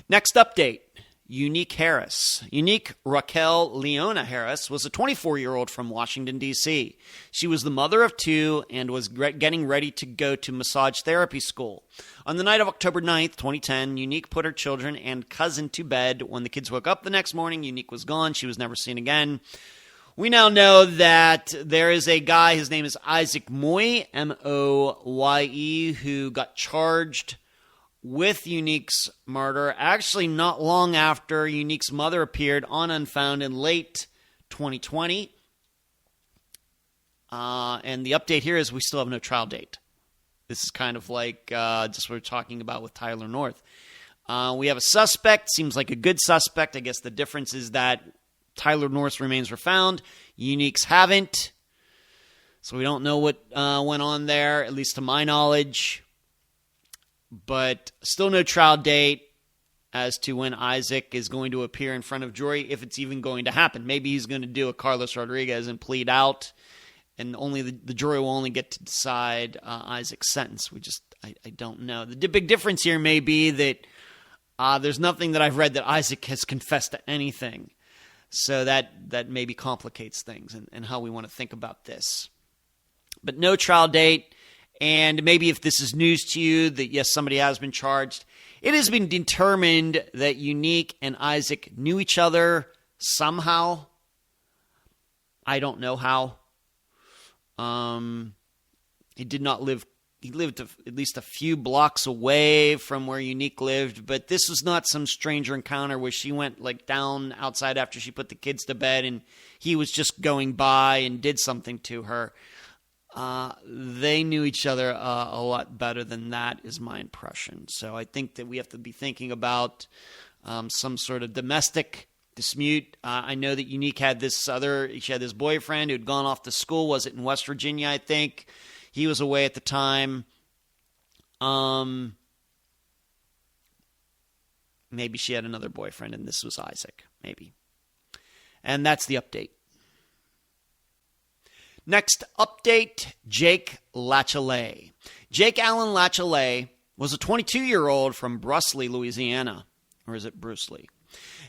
Next update. Unique Harris. Unique Raquel Leona Harris was a 24-year-old from Washington, D.C. She was the mother of 2 and was getting ready to go to massage therapy school. On the night of October 9th, 2010, Unique put her children and cousin to bed. When the kids woke up the next morning, Unique was gone. She was never seen again. We now know that there is a guy, his name is Isaac Moye, M-O-Y-E, who got charged with Unique's murder, actually not long after Unique's mother appeared on Unfound in late 2020. And the update here is we still have no trial date. This is kind of like just what we're talking about with Tyler North. We have a suspect, seems like a good suspect. I guess the difference is that Tyler North's remains were found. Unique's haven't. So we don't know what went on there, at least to my knowledge. But still no trial date as to when Isaac is going to appear in front of jury, if it's even going to happen. Maybe he's going to do a Carlos Rodriguez and plead out, and only the jury will only get to decide Isaac's sentence. I don't know. The big difference here may be that there's nothing that I've read that Isaac has confessed to anything. So that maybe complicates things and how we want to think about this. But no trial date. And maybe if this is news to you, that yes, somebody has been charged. It has been determined that Unique and Isaac knew each other somehow. I don't know how. He did not live. He lived at least a few blocks away from where Unique lived, but this was not some stranger encounter where she went like down outside after she put the kids to bed and he was just going by and did something to her. They knew each other a lot better than that, is my impression. So I think that we have to be thinking about some sort of domestic dispute. I know that Unique had she had this boyfriend who had gone off to school. Was it in West Virginia, I think? He was away at the time. Maybe she had another boyfriend and this was Isaac. Maybe. And that's the update. Next update, Jake Lachelet. Jake Allen Lachelet was a 22-year-old from Bruce-Lee, Louisiana. Or is it Bruce Lee?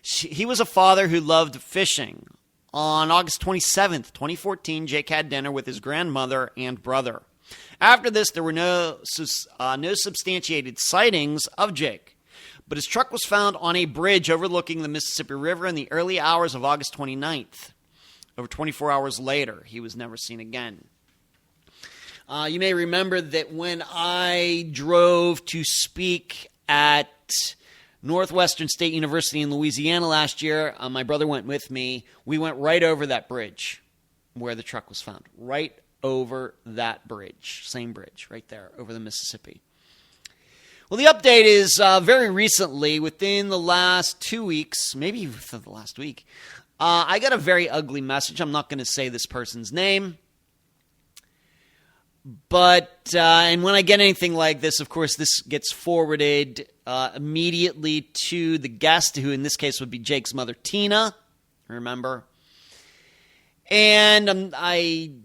He was a father who loved fishing. On August 27th, 2014, Jake had dinner with his grandmother and brother. After this, there were no substantiated sightings of Jake. But his truck was found on a bridge overlooking the Mississippi River in the early hours of August 29th. Over 24 hours later, he was never seen again. You may remember that when I drove to speak at Northwestern State University in Louisiana last year, my brother went with me. We went right over that bridge where the truck was found. Right over that bridge. Same bridge, right there, over the Mississippi. Well, the update is very recently, within the last 2 weeks, maybe within the last week, I got a very ugly message. I'm not going to say this person's name. But, and when I get anything like this, of course, this gets forwarded immediately to the guest, who in this case would be Jake's mother, Tina. Remember? And I'm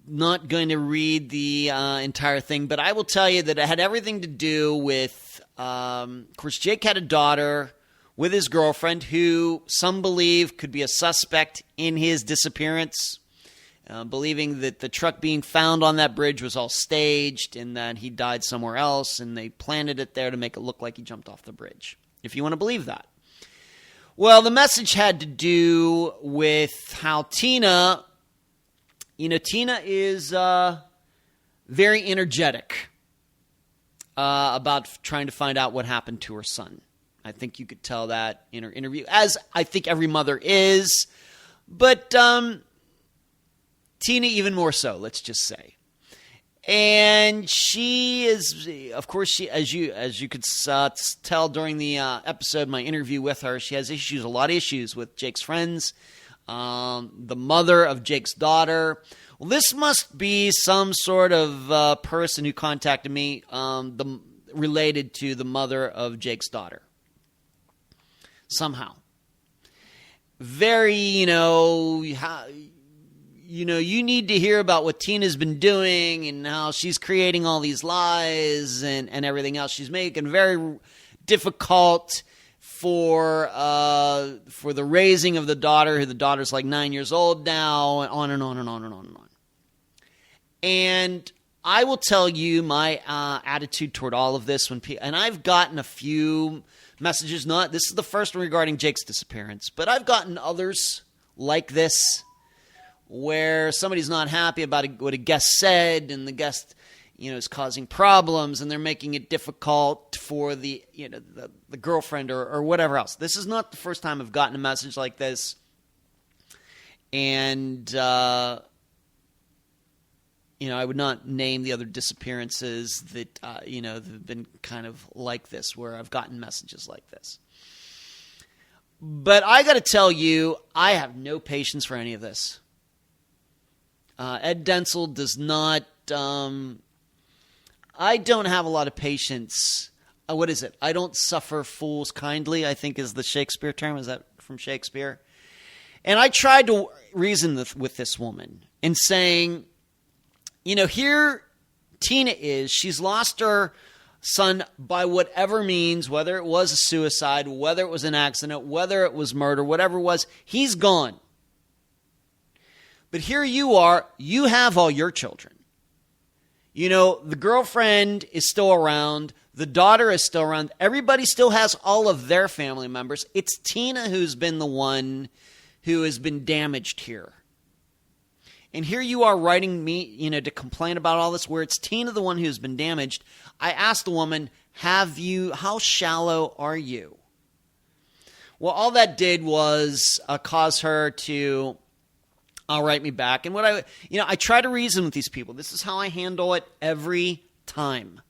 not going to read the entire thing, but I will tell you that it had everything to do with, of course, Jake had a daughter with his girlfriend who some believe could be a suspect in his disappearance. believing that the truck being found on that bridge was all staged and that he died somewhere else, and they planted it there to make it look like he jumped off the bridge, if you want to believe that. Well, the message had to do with how Tina is very energetic about trying to find out what happened to her son. I think you could tell that in her interview, as I think every mother is, but Tina even more so, let's just say. And she is, of course, as you could tell during the episode, my interview with her, she has issues, a lot of issues with Jake's friends, the mother of Jake's daughter. Well, this must be some sort of person who contacted me related to the mother of Jake's daughter. Somehow. Very, you need to hear about what Tina's been doing and how she's creating all these lies and everything else. She's making very difficult for the raising of the daughter, who the daughter's like 9 years old now, and on and on and on and on and on. And I will tell you my attitude toward all of this and I've gotten a few messages. This is the first one regarding Jake's disappearance, but I've gotten others like this, where somebody's not happy about what a guest said, and the guest, is causing problems, and they're making it difficult for the girlfriend or whatever else. This is not the first time I've gotten a message like this, and I would not name the other disappearances that that have been kind of like this, where I've gotten messages like this. But I got to tell you, I have no patience for any of this. Ed Denzel does not, I don't have a lot of patience. What is it? I don't suffer fools kindly, I think is the Shakespeare term. Is that from Shakespeare? And I tried to reason with this woman and saying, here Tina is, she's lost her son by whatever means, whether it was a suicide, whether it was an accident, whether it was murder, whatever it was, he's gone. But here you are, you have all your children. The girlfriend is still around, the daughter is still around, everybody still has all of their family members. It's Tina who's been the one who has been damaged here. And here you are writing me, to complain about all this, where it's Tina the one who's been damaged. I asked the woman, how shallow are you? Well, all that did was cause her to write me back. And what I try to reason with these people. This is how I handle it every time.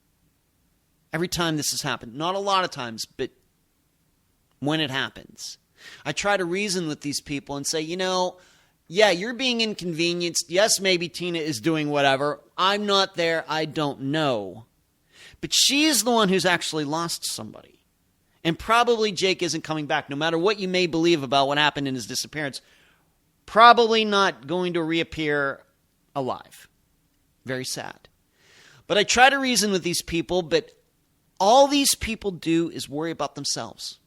Every time this has happened. Not a lot of times, but when it happens. I try to reason with these people and say, yeah, you're being inconvenienced. Yes, maybe Tina is doing whatever. I'm not there. I don't know. But she's the one who's actually lost somebody. And probably Jake isn't coming back. No matter what you may believe about what happened in his disappearance, probably not going to reappear alive. Very sad. But I try to reason with these people, but all these people do is worry about themselves.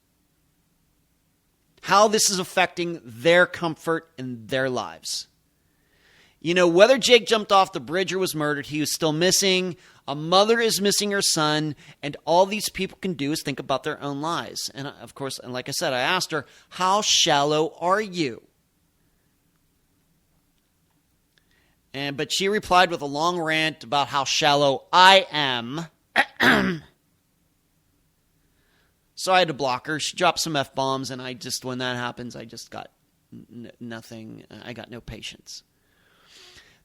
How this is affecting their comfort and their lives. Whether Jake jumped off the bridge or was murdered, he was still missing. A mother is missing her son, and all these people can do is think about their own lives. And of course, and like I said, I asked her, how shallow are you? But she replied with a long rant about how shallow I am. So I had to block her. She dropped some F-bombs, and when that happens, I just got nothing. I got no patience.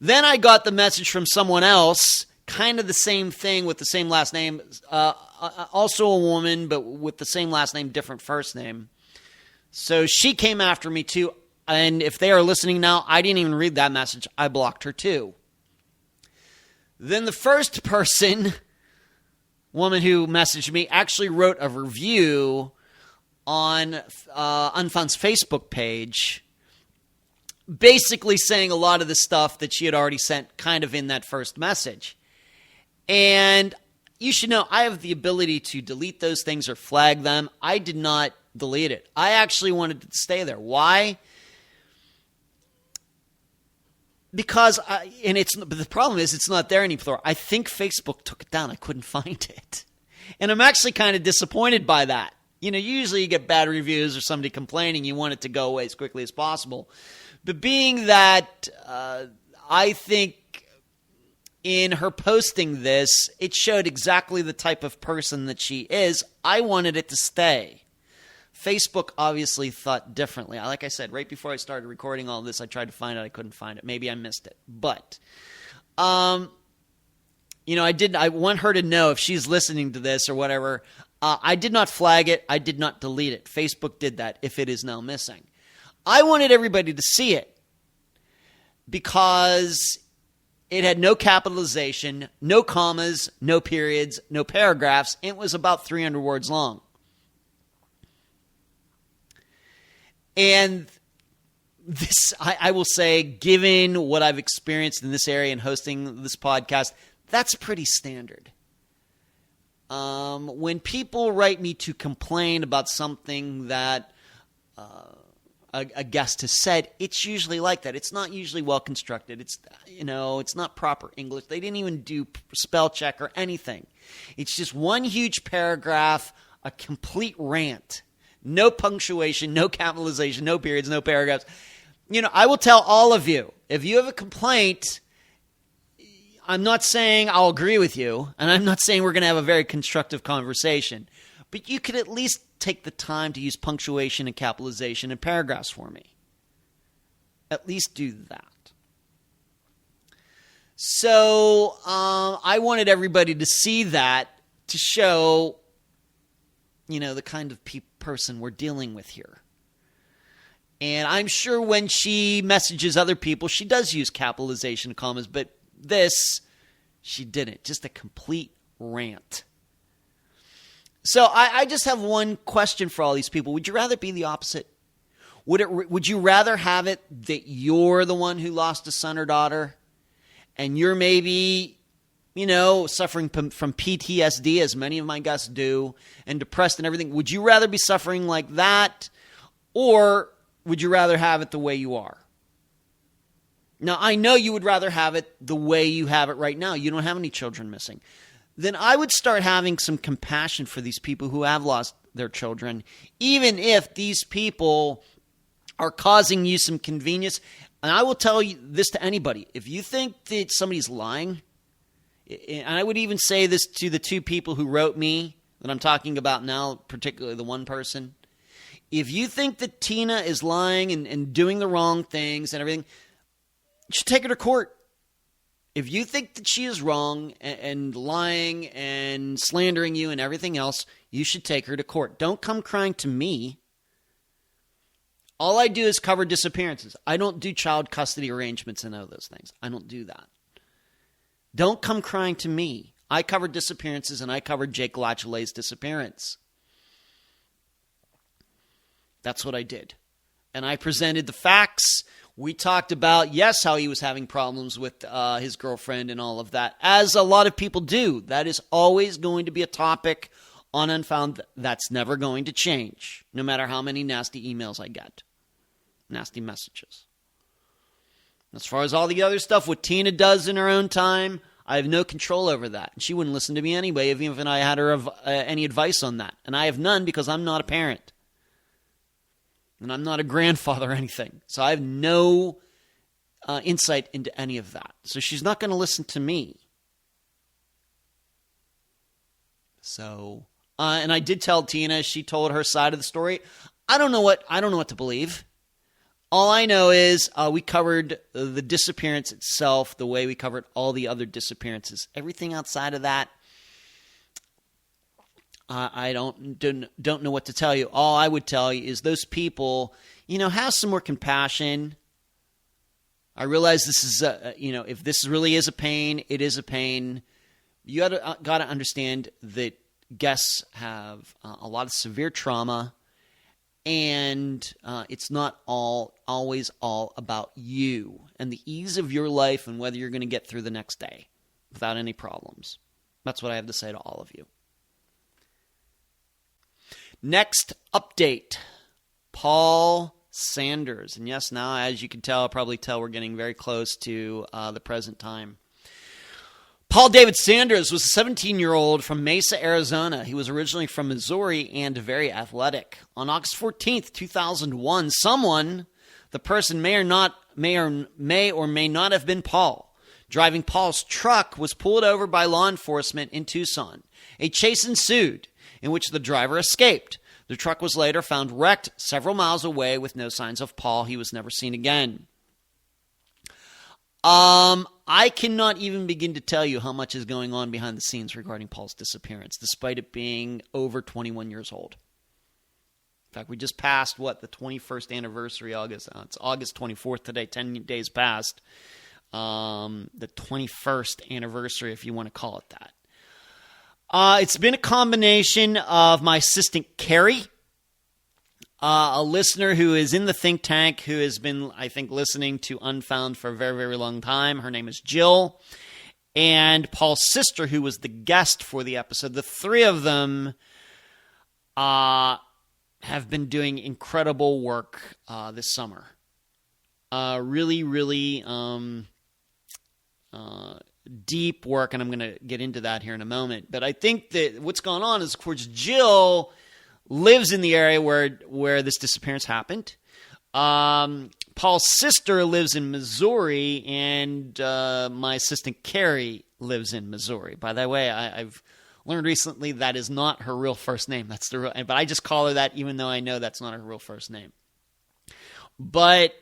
Then I got the message from someone else, kind of the same thing with the same last name. Also a woman, but with the same last name, different first name. So she came after me too. And if they are listening now, I didn't even read that message. I blocked her too. Then the first woman who messaged me actually wrote a review on Unfound's Facebook page, basically saying a lot of the stuff that she had already sent kind of in that first message. And you should know, I have the ability to delete those things or flag them. I did not delete it. I actually wanted it to stay there. Why? Because, but the problem is it's not there anymore. I think Facebook took it down. I couldn't find it. And I'm actually kind of disappointed by that. Usually you get bad reviews or somebody complaining. You want it to go away as quickly as possible. But being that I think in her posting this, it showed exactly the type of person that she is, I wanted it to stay. Facebook obviously thought differently. Like I said, right before I started recording all this, I tried to find it. I couldn't find it. Maybe I missed it. But, I want her to know if she's listening to this or whatever. I did not flag it. I did not delete it. Facebook did that if it is now missing. I wanted everybody to see it because it had no capitalization, no commas, no periods, no paragraphs. It was about 300 words long. And this, I will say, given what I've experienced in this area and hosting this podcast, that's pretty standard. When people write me to complain about something that a guest has said, it's usually like that. It's not usually well constructed. It's not proper English. They didn't even do spell check or anything. It's just one huge paragraph, a complete rant. No punctuation, no capitalization, no periods, no paragraphs. I will tell all of you, if you have a complaint, I'm not saying I'll agree with you, and I'm not saying we're going to have a very constructive conversation, but you could at least take the time to use punctuation and capitalization and paragraphs for me. At least do that. So I wanted everybody to see that, to show the kind of person we're dealing with here. And I'm sure when she messages other people, she does use capitalization and commas, but this, she didn't. Just a complete rant. So I just have one question for all these people. Would you rather be the opposite? Would you rather have it that you're the one who lost a son or daughter, and you're maybe suffering from PTSD, as many of my guests do, and depressed and everything? Would you rather be suffering like that, or would you rather have it the way you are? Now, I know you would rather have it the way you have it right now. You don't have any children missing. Then I would start having some compassion for these people who have lost their children, even if these people are causing you some convenience. And I will tell you this to anybody. If you think that somebody's lying, and I would even say this to the two people who wrote me that I'm talking about now, particularly the one person. If you think that Tina is lying and doing the wrong things and everything, you should take her to court. If you think that she is wrong and lying and slandering you and everything else, you should take her to court. Don't come crying to me. All I do is cover disappearances. I don't do child custody arrangements and all those things. I don't do that. Don't come crying to me. I covered disappearances, and I covered Jake Lachelet's disappearance. That's what I did. And I presented the facts. We talked about, yes, how he was having problems with his girlfriend and all of that, as a lot of people do. That is always going to be a topic on Unfound. That's never going to change, no matter how many nasty emails I get, nasty messages. As far as all the other stuff, what Tina does in her own time, I have no control over that. And she wouldn't listen to me anyway, even if I had her any advice on that. And I have none because I'm not a parent. And I'm not a grandfather or anything. So I have no insight into any of that. So she's not going to listen to me. So, and I did tell Tina, she told her side of the story. I don't know what to believe. All I know is we covered the disappearance itself the way we covered all the other disappearances. Everything outside of that, I don't know what to tell you. All I would tell you is those people, have some more compassion. I realize this is, if this really is a pain, it is a pain. You got to understand that guests have a lot of severe trauma. And it's not always all about you and the ease of your life and whether you're going to get through the next day without any problems. That's what I have to say to all of you. Next update. Paul Sanders. And yes, now, as you can probably tell, we're getting very close to the present time. Paul David Sanders was a 17-year-old from Mesa, Arizona. He was originally from Missouri and very athletic. On August 14th, 2001, the person may or may not have been Paul, driving Paul's truck, was pulled over by law enforcement in Tucson. A chase ensued, in which the driver escaped. The truck was later found wrecked several miles away with no signs of Paul. He was never seen again. I cannot even begin to tell you how much is going on behind the scenes regarding Paul's disappearance, despite it being over 21 years old. In fact, we just passed, the 21st anniversary, August. It's August 24th today, 10 days past. The 21st anniversary, if you want to call it that. It's been a combination of my assistant, Carrie, a listener who is in the think tank, who has been, I think, listening to Unfound for a very, very long time. Her name is Jill. And Paul's sister, who was the guest for the episode. The three of them have been doing incredible work this summer. Really, really deep work, and I'm going to get into that here in a moment. But I think that what's going on is, of course, Jill lives in the area where this disappearance happened. Paul's sister lives in Missouri, and my assistant Carrie lives in Missouri. By the way, I've learned recently that is not her real first name. That's the real, but I just call her that, even though I know that's not her real first name. But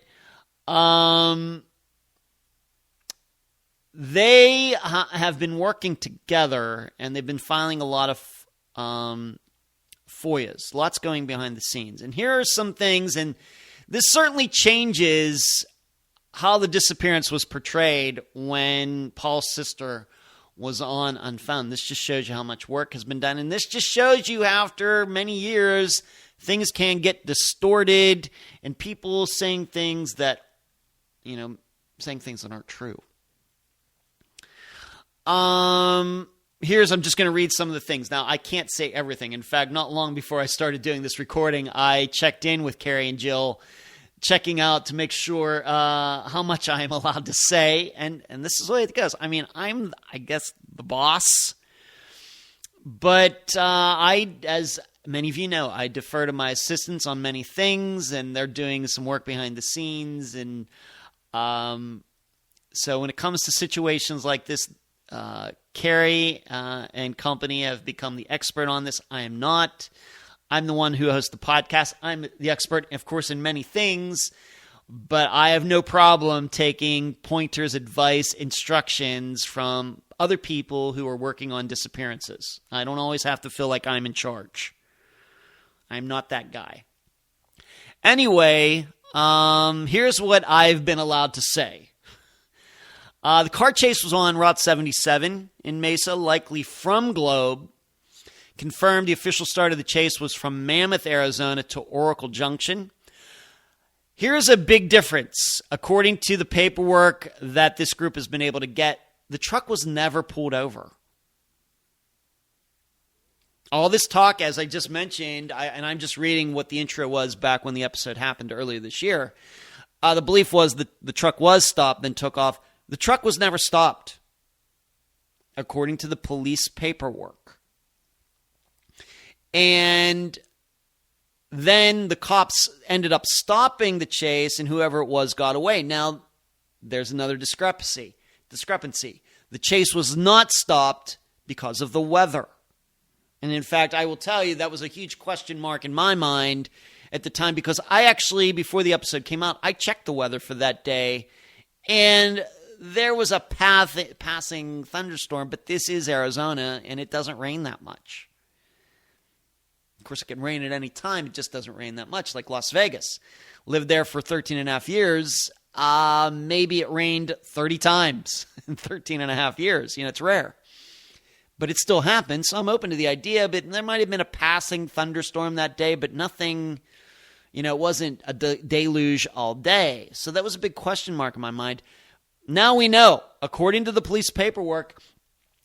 they have been working together, and they've been filing a lot of FOIAs, lots going behind the scenes. And here are some things, and this certainly changes how the disappearance was portrayed when Paul's sister was on Unfound. This just shows you how much work has been done, and this just shows you after many years, things can get distorted, and people saying things that aren't true. I'm just going to read some of the things. Now, I can't say everything. In fact, not long before I started doing this recording, I checked in with Carrie and Jill, checking out to make sure how much I am allowed to say. And this is the way it goes. I mean, I'm, I guess, the boss. But as many of you know, I defer to my assistants on many things, and they're doing some work behind the scenes. And so when it comes to situations like this, Carrie and company have become the expert on this. I am not. I'm the one who hosts the podcast. I'm the expert, of course, in many things, but I have no problem taking pointers, advice, instructions from other people who are working on disappearances. I don't always have to feel like I'm in charge. I'm not that guy. Anyway, here's what I've been allowed to say. The car chase was on Route 77 in Mesa, likely from Globe. Confirmed the official start of the chase was from Mammoth, Arizona to Oracle Junction. Here's a big difference. According to the paperwork that this group has been able to get, the truck was never pulled over. All this talk, as I just mentioned, and I'm just reading what the intro was back when the episode happened earlier this year, the belief was that the truck was stopped, then took off. The truck was never stopped, according to the police paperwork. And then the cops ended up stopping the chase, and whoever it was got away. Now, there's another discrepancy. The chase was not stopped because of the weather. And in fact, I will tell you, that was a huge question mark in my mind at the time, because I actually, before the episode came out, I checked the weather for that day, and there was a passing thunderstorm, but this is Arizona, and it doesn't rain that much. Of course, it can rain at any time. It just doesn't rain that much, like Las Vegas. Lived there for 13 and a half years. Maybe it rained 30 times in 13 and a half years. It's rare. But it still happens, so I'm open to the idea. But there might have been a passing thunderstorm that day, but nothing, it wasn't a deluge all day. So that was a big question mark in my mind. Now we know, according to the police paperwork,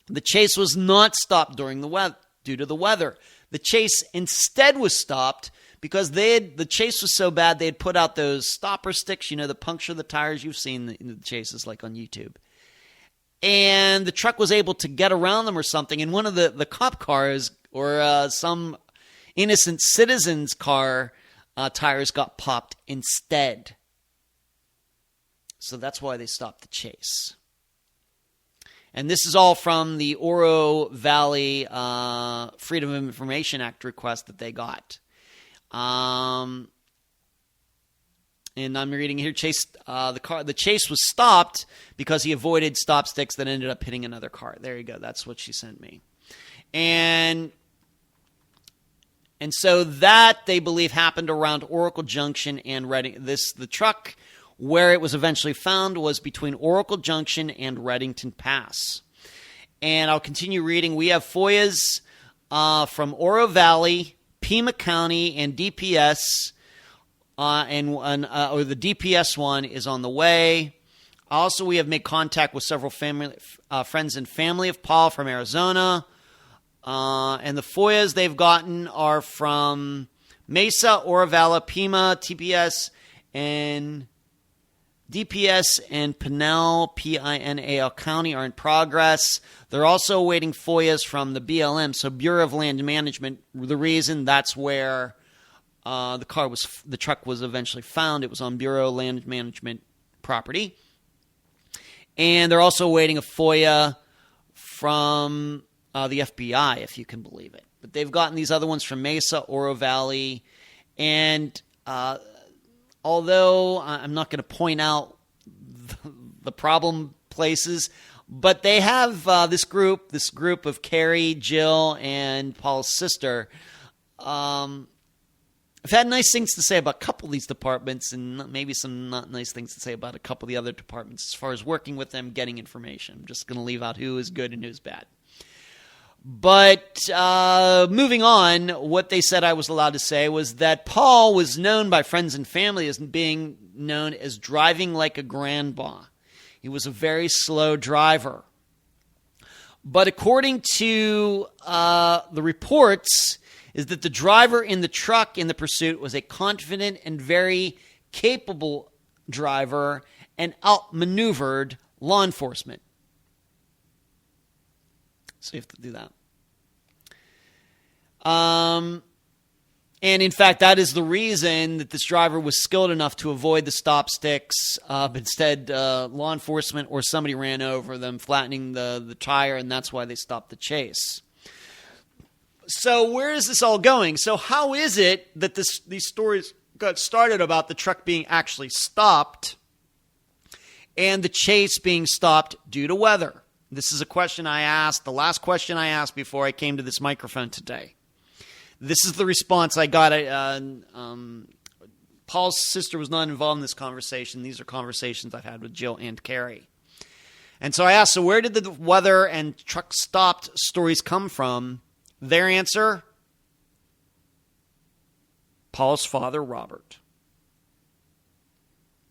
the chase was not stopped due to the weather. The chase instead was stopped because the chase was so bad they had put out those stopper sticks, that puncture the tires. You've seen the chases like on YouTube. And the truck was able to get around them or something, and one of the cop cars or some innocent citizen's car tires got popped instead. So that's why they stopped the chase. And this is all from the Oro Valley Freedom of Information Act request that they got. And I'm reading here, the chase was stopped because he avoided stop sticks that ended up hitting another car. There you go. That's what she sent me. And so that, they believe, happened around Oracle Junction and Reading. The truck where it was eventually found was between Oracle Junction and Reddington Pass. And I'll continue reading. We have FOIAs from Oro Valley, Pima County, and DPS. Or the DPS one is on the way. Also, we have made contact with several friends and family of Paul from Arizona. And the FOIAs they've gotten are from Mesa, Orovala, Pima, TPS, and DPS and Pinal, Pinal County are in progress. They're also awaiting FOIAs from the BLM, so Bureau of Land Management. The reason that's where the truck was eventually found. It was on Bureau of Land Management property. And they're also awaiting a FOIA from the FBI, if you can believe it. But they've gotten these other ones from Mesa, Oro Valley, and although I'm not going to point out the problem places, but they have this group of Carrie, Jill, and Paul's sister. I've had nice things to say about a couple of these departments and maybe some not nice things to say about a couple of the other departments as far as working with them, getting information. I'm just going to leave out who is good and who's bad. But moving on, what they said I was allowed to say was that Paul was known by friends and family as being known as driving like a grandpa. He was a very slow driver. But according to the reports, is that the driver in the truck in the pursuit was a confident and very capable driver and outmaneuvered law enforcement. So you have to do that. And in fact, that is the reason that this driver was skilled enough to avoid the stop sticks. But instead, law enforcement or somebody ran over them, flattening the tire, and that's why they stopped the chase. So where is this all going? So how is it that these stories got started about the truck being actually stopped and the chase being stopped due to weather? This is a question I asked, the last question I asked before I came to this microphone today. This is the response I got. Paul's sister was not involved in this conversation. These are conversations I've had with Jill and Carrie. And so I asked, so where did the weather and truck stopped stories come from? Their answer, Paul's father, Robert.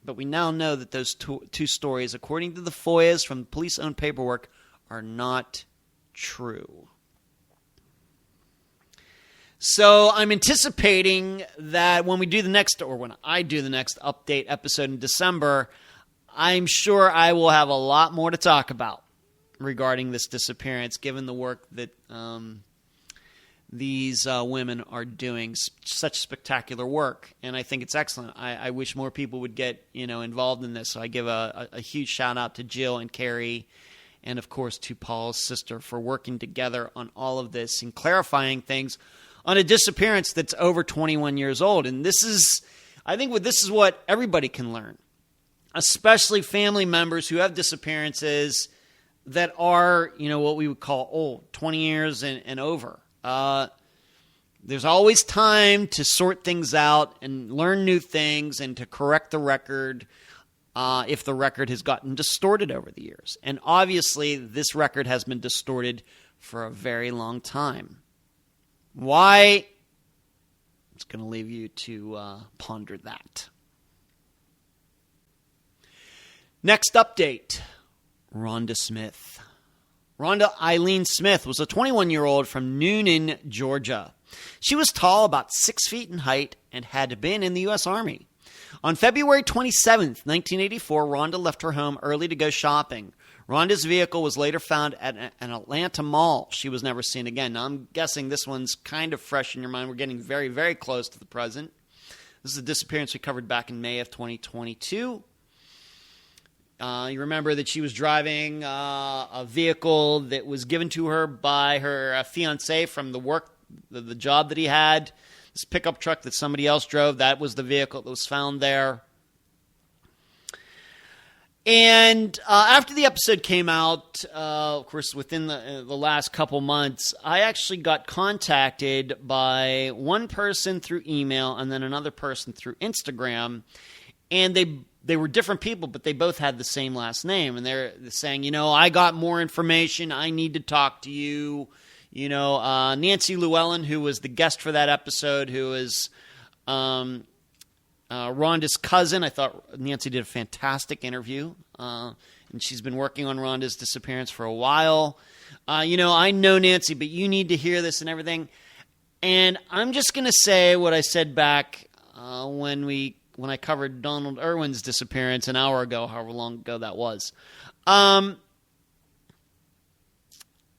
But we now know that those two stories, according to the FOIAs from police-owned paperwork, are not true. So I'm anticipating that when I do the next update episode in December, I'm sure I will have a lot more to talk about regarding this disappearance, given the work that these women are doing, such spectacular work, and I think it's excellent. I wish more people would get involved in this. So I give a huge shout out to Jill and Carrie, and of course to Paul's sister for working together on all of this and clarifying things on a disappearance that's over 21 years old. And this is what everybody can learn, especially family members who have disappearances that are what we would call old, 20 years and over. There's always time to sort things out and learn new things and to correct the record if the record has gotten distorted over the years. And obviously, this record has been distorted for a very long time. Why? It's going to leave you to ponder that. Next update, Rhonda Smith. Rhonda Eileen Smith was a 21-year-old from Noonan, Georgia. She was tall, about 6 feet in height, and had been in the U.S. Army. On February 27th, 1984, Rhonda left her home early to go shopping. Rhonda's vehicle was later found at an Atlanta mall. She was never seen again. Now, I'm guessing this one's kind of fresh in your mind. We're getting very, very close to the present. This is a disappearance we covered back in May of 2022. You remember that she was driving a vehicle that was given to her by her fiance from the job that he had. This pickup truck that somebody else drove, that was the vehicle that was found there. And after the episode came out, of course, within the last couple months, I actually got contacted by one person through email and then another person through Instagram. And they were different people, but they both had the same last name. And they're saying, I got more information. I need to talk to you. Nancy Llewellyn, who was the guest for that episode, who is Rhonda's cousin. I thought Nancy did a fantastic interview, and she's been working on Rhonda's disappearance for a while. I know Nancy, but you need to hear this and everything. And I'm just going to say what I said back when I covered Donald Irwin's disappearance an hour ago, however long ago that was.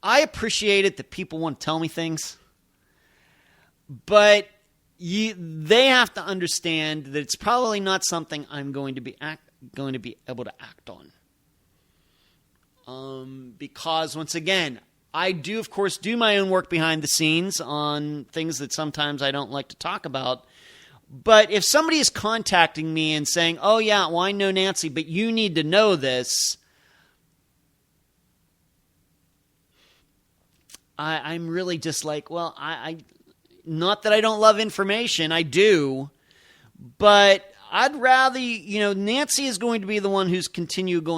I appreciate it that people want to tell me things, but they have to understand that it's probably not something I'm going to be able to act on. Because once again, I do, of course, do my own work behind the scenes on things that sometimes I don't like to talk about. But if somebody is contacting me and saying, oh yeah, well I know Nancy, but you need to know this, I'm really just like, well, I not that I don't love information, I do, but I'd rather, Nancy is going to be the one who's going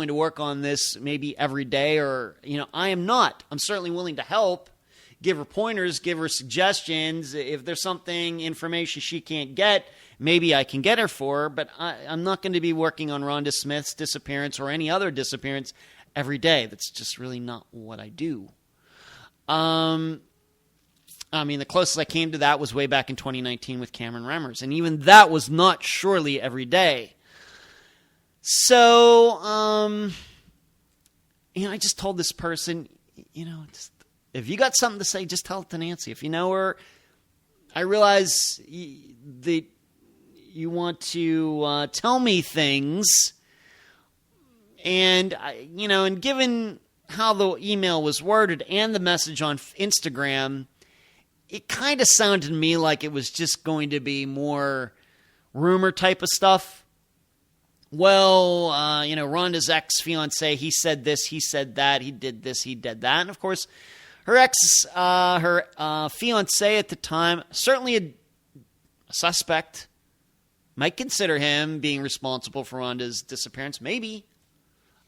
to work on this maybe every day, or, I am not. I'm certainly willing to help, give her pointers, give her suggestions. If there's information she can't get, maybe I can get her for her, but I'm not going to be working on Rhonda Smith's disappearance or any other disappearance every day. That's just really not what I do. The closest I came to that was way back in 2019 with Cameron Remmers, and even that was not surely every day. So, I just told this person, if you got something to say, just tell it to Nancy. If you know her, I realize that you want to tell me things, and and given how the email was worded and the message on Instagram, it kind of sounded to me like it was just going to be more rumor type of stuff. Well, Rhonda's ex-fiance, he said this, he said that, he did this, he did that. And of course, her fiance at the time, certainly a suspect, might consider him being responsible for Rhonda's disappearance. Maybe.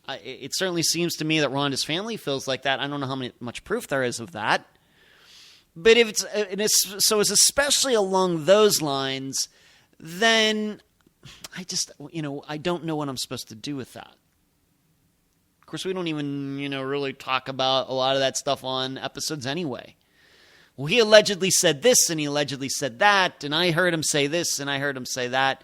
It certainly seems to me that Rhonda's family feels like that. I don't know how much proof there is of that. But if it's especially along those lines, then I just, I don't know what I'm supposed to do with that. Of course, we don't even, really talk about a lot of that stuff on episodes anyway. Well, he allegedly said this and he allegedly said that, and I heard him say this and I heard him say that.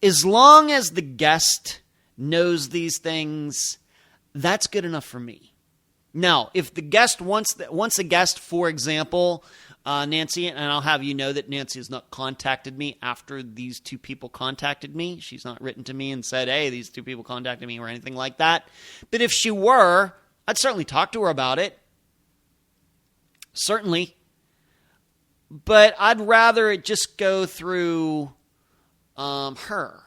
As long as the guest knows these things, that's good enough for me. Now, if the guest wants a guest, for example, Nancy, and I'll have you know that Nancy has not contacted me after these two people contacted me. She's not written to me and said, hey, these two people contacted me or anything like that. But if she were, I'd certainly talk to her about it. Certainly. But I'd rather it just go through her.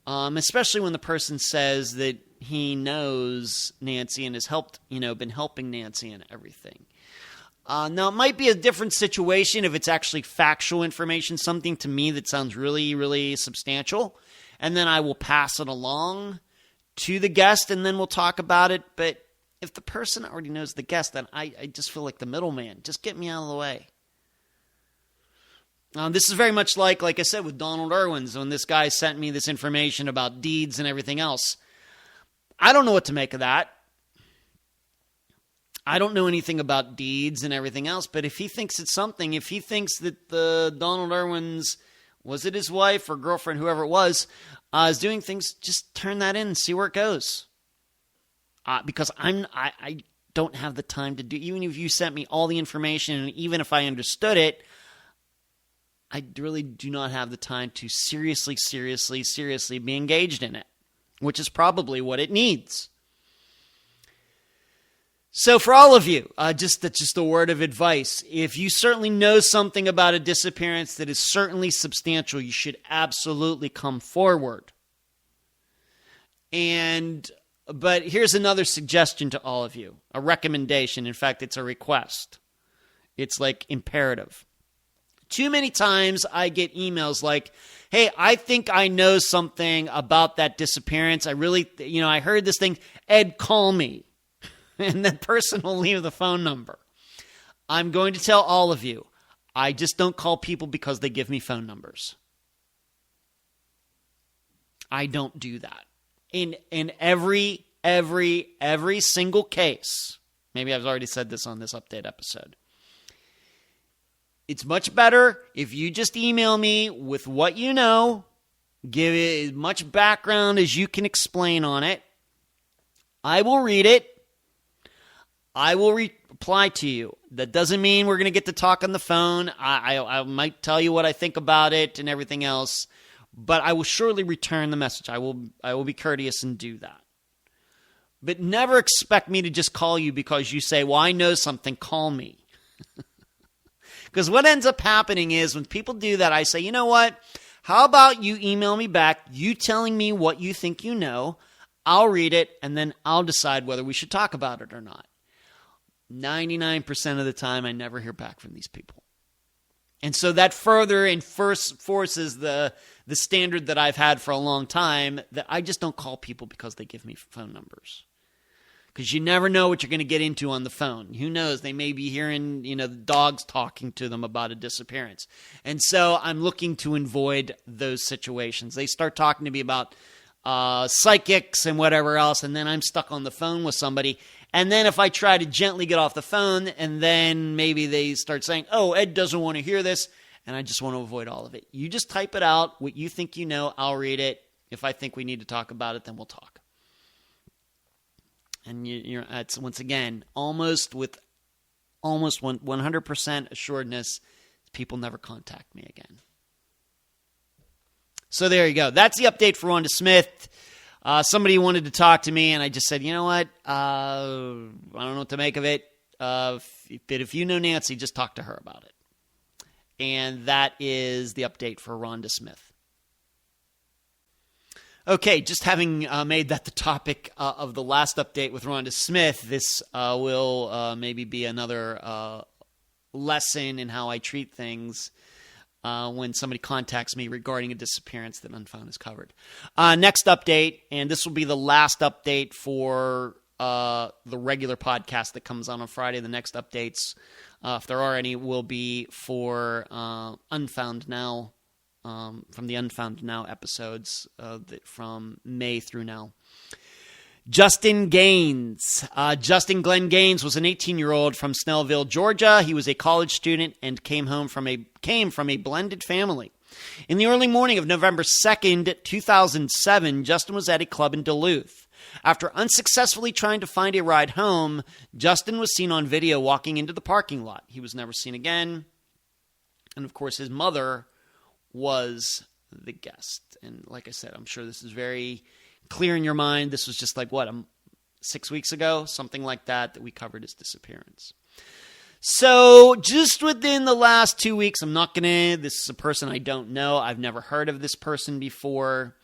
Especially when the person says that he knows Nancy and has helped, been helping Nancy and everything. Now, it might be a different situation if it's actually factual information, something to me that sounds really, really substantial. And then I will pass it along to the guest and then we'll talk about it. But if the person already knows the guest, then I just feel like the middleman. Just get me out of the way. This is very much like I said, with Donald Irwin's, when this guy sent me this information about deeds and everything else. I don't know what to make of that. I don't know anything about deeds and everything else, but if he thinks it's something, if he thinks that the Donald Irwin's, was it his wife or girlfriend, whoever it was, is doing things, just turn that in and see where it goes. Because I don't have the time to do, even if you sent me all the information, and even if I understood it, I really do not have the time to seriously be engaged in it, which is probably what it needs. So for all of you, just a word of advice. If you certainly know something about a disappearance that is certainly substantial, you should absolutely come forward. But here's another suggestion to all of you, a recommendation. In fact, it's a request. It's like imperative. Too many times I get emails like, hey, I think I know something about that disappearance. I really, I heard this thing. Ed, call me. And that person will leave the phone number. I'm going to tell all of you, I just don't call people because they give me phone numbers. I don't do that. In every single case, maybe I've already said this on this update episode, it's much better if you just email me with what you know, give it as much background as you can explain on it. I will read it. I will reply to you. That doesn't mean we're going to get to talk on the phone. I might tell you what I think about it and everything else, but I will surely return the message. I will be courteous and do that. But never expect me to just call you because you say, well, I know something, call me. Because what ends up happening is when people do that, I say, you know what? How about you email me back, you telling me what you think you know, I'll read it, and then I'll decide whether we should talk about it or not. 99% of the time, I never hear back from these people. And so that further enforces the standard that I've had for a long time, that I just don't call people because they give me phone numbers. Because you never know what you're going to get into on the phone. Who knows? They may be hearing, the dogs talking to them about a disappearance. And so I'm looking to avoid those situations. They start talking to me about psychics and whatever else, and then I'm stuck on the phone with somebody. And then if I try to gently get off the phone, and then maybe they start saying, oh, Ed doesn't want to hear this, and I just want to avoid all of it. You just type it out, what you think you know, I'll read it. If I think we need to talk about it, then we'll talk. And it's, once again, almost 100% assuredness, people never contact me again. So there you go. That's the update for Rhonda Smith. Somebody wanted to talk to me, and I just said, you know what? I don't know what to make of it. But if you know Nancy, just talk to her about it. And that is the update for Rhonda Smith. Okay, just having made that the topic of the last update with Rhonda Smith, this will maybe be another lesson in how I treat things when somebody contacts me regarding a disappearance that Unfound has covered. Next update, and this will be the last update for the regular podcast that comes on Friday. The next updates, if there are any, will be for Unfound Now, from the Unfound Now episodes from May through now. Justin Gaines. Justin Glenn Gaines was an 18-year-old from Snellville, Georgia. He was a college student and came from a blended family. In the early morning of November 2nd, 2007, Justin was at a club in Duluth. After unsuccessfully trying to find a ride home, Justin was seen on video walking into the parking lot. He was never seen again. And of course, his mother was the guest. And like I said, I'm sure this is very clear in your mind. This was just like, 6 weeks ago? Something like that we covered his disappearance. So just within the last 2 weeks, this is a person I don't know. I've never heard of this person before.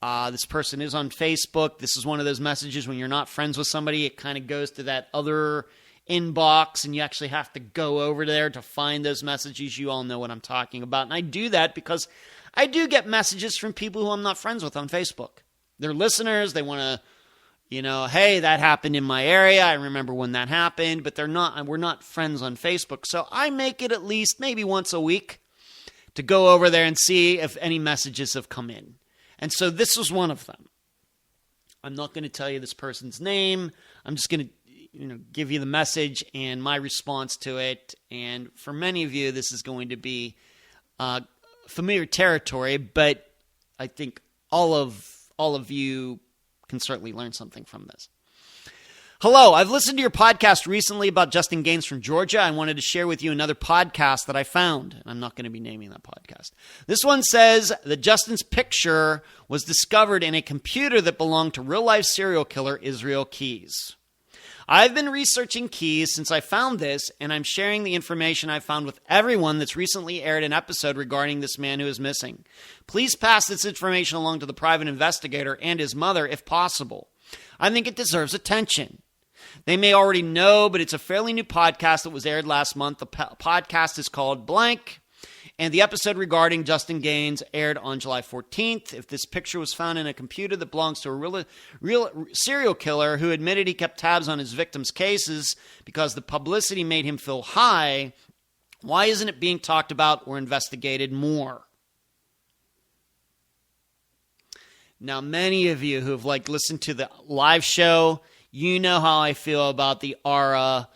This person is on Facebook. This is one of those messages when you're not friends with somebody, it kind of goes to that other inbox, and you actually have to go over there to find those messages. You all know what I'm talking about. And I do that because I do get messages from people who I'm not friends with on Facebook. They're listeners. They want to, hey, that happened in my area. I remember when that happened, but we're not friends on Facebook. So I make it at least maybe once a week to go over there and see if any messages have come in. And so this was one of them. I'm not going to tell you this person's name. I'm just going to, give you the message and my response to it. And for many of you, this is going to be familiar territory, but I think all of you can certainly learn something from this. Hello, I've listened to your podcast recently about Justin Gaines from Georgia. I wanted to share with you another podcast that I found. I'm not going to be naming that podcast. This one says that Justin's picture was discovered in a computer that belonged to real-life serial killer Israel Keyes. I've been researching Keyes since I found this, and I'm sharing the information I found with everyone that's recently aired an episode regarding this man who is missing. Please pass this information along to the private investigator and his mother if possible. I think it deserves attention. They may already know, but it's a fairly new podcast that was aired last month. The podcast is called Blank, and the episode regarding Justin Gaines aired on July 14th. If this picture was found in a computer that belongs to a real serial killer who admitted he kept tabs on his victims' cases because the publicity made him feel high, why isn't it being talked about or investigated more? Now, many of you who have listened to the live show, you know how I feel about the aura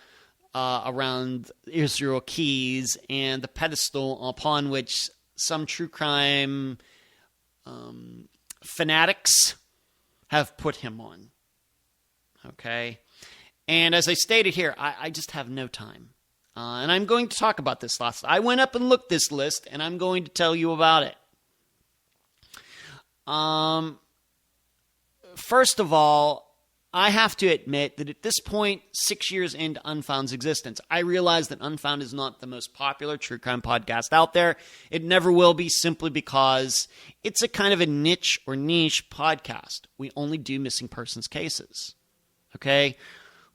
around Israel Keyes and the pedestal upon which some true crime fanatics have put him on. Okay? And as I stated here, I just have no time. And I'm going to talk about this list. I went up and looked this list, and I'm going to tell you about it. First of all, I have to admit that at this point, 6 years into Unfound's existence, I realize that Unfound is not the most popular true crime podcast out there. It never will be, simply because it's a kind of a niche or niche podcast. We only do missing persons cases. Okay?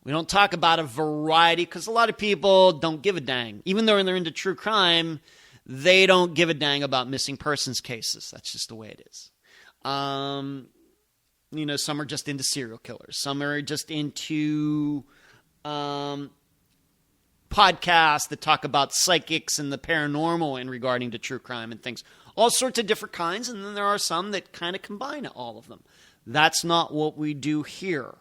We don't talk about a variety, because a lot of people don't give a dang. Even though they're into true crime, they don't give a dang about missing persons cases. That's just the way it is. Some are just into serial killers. Some are just into podcasts that talk about psychics and the paranormal in regarding to true crime and things. All sorts of different kinds, and then there are some that kind of combine all of them. That's not what we do here.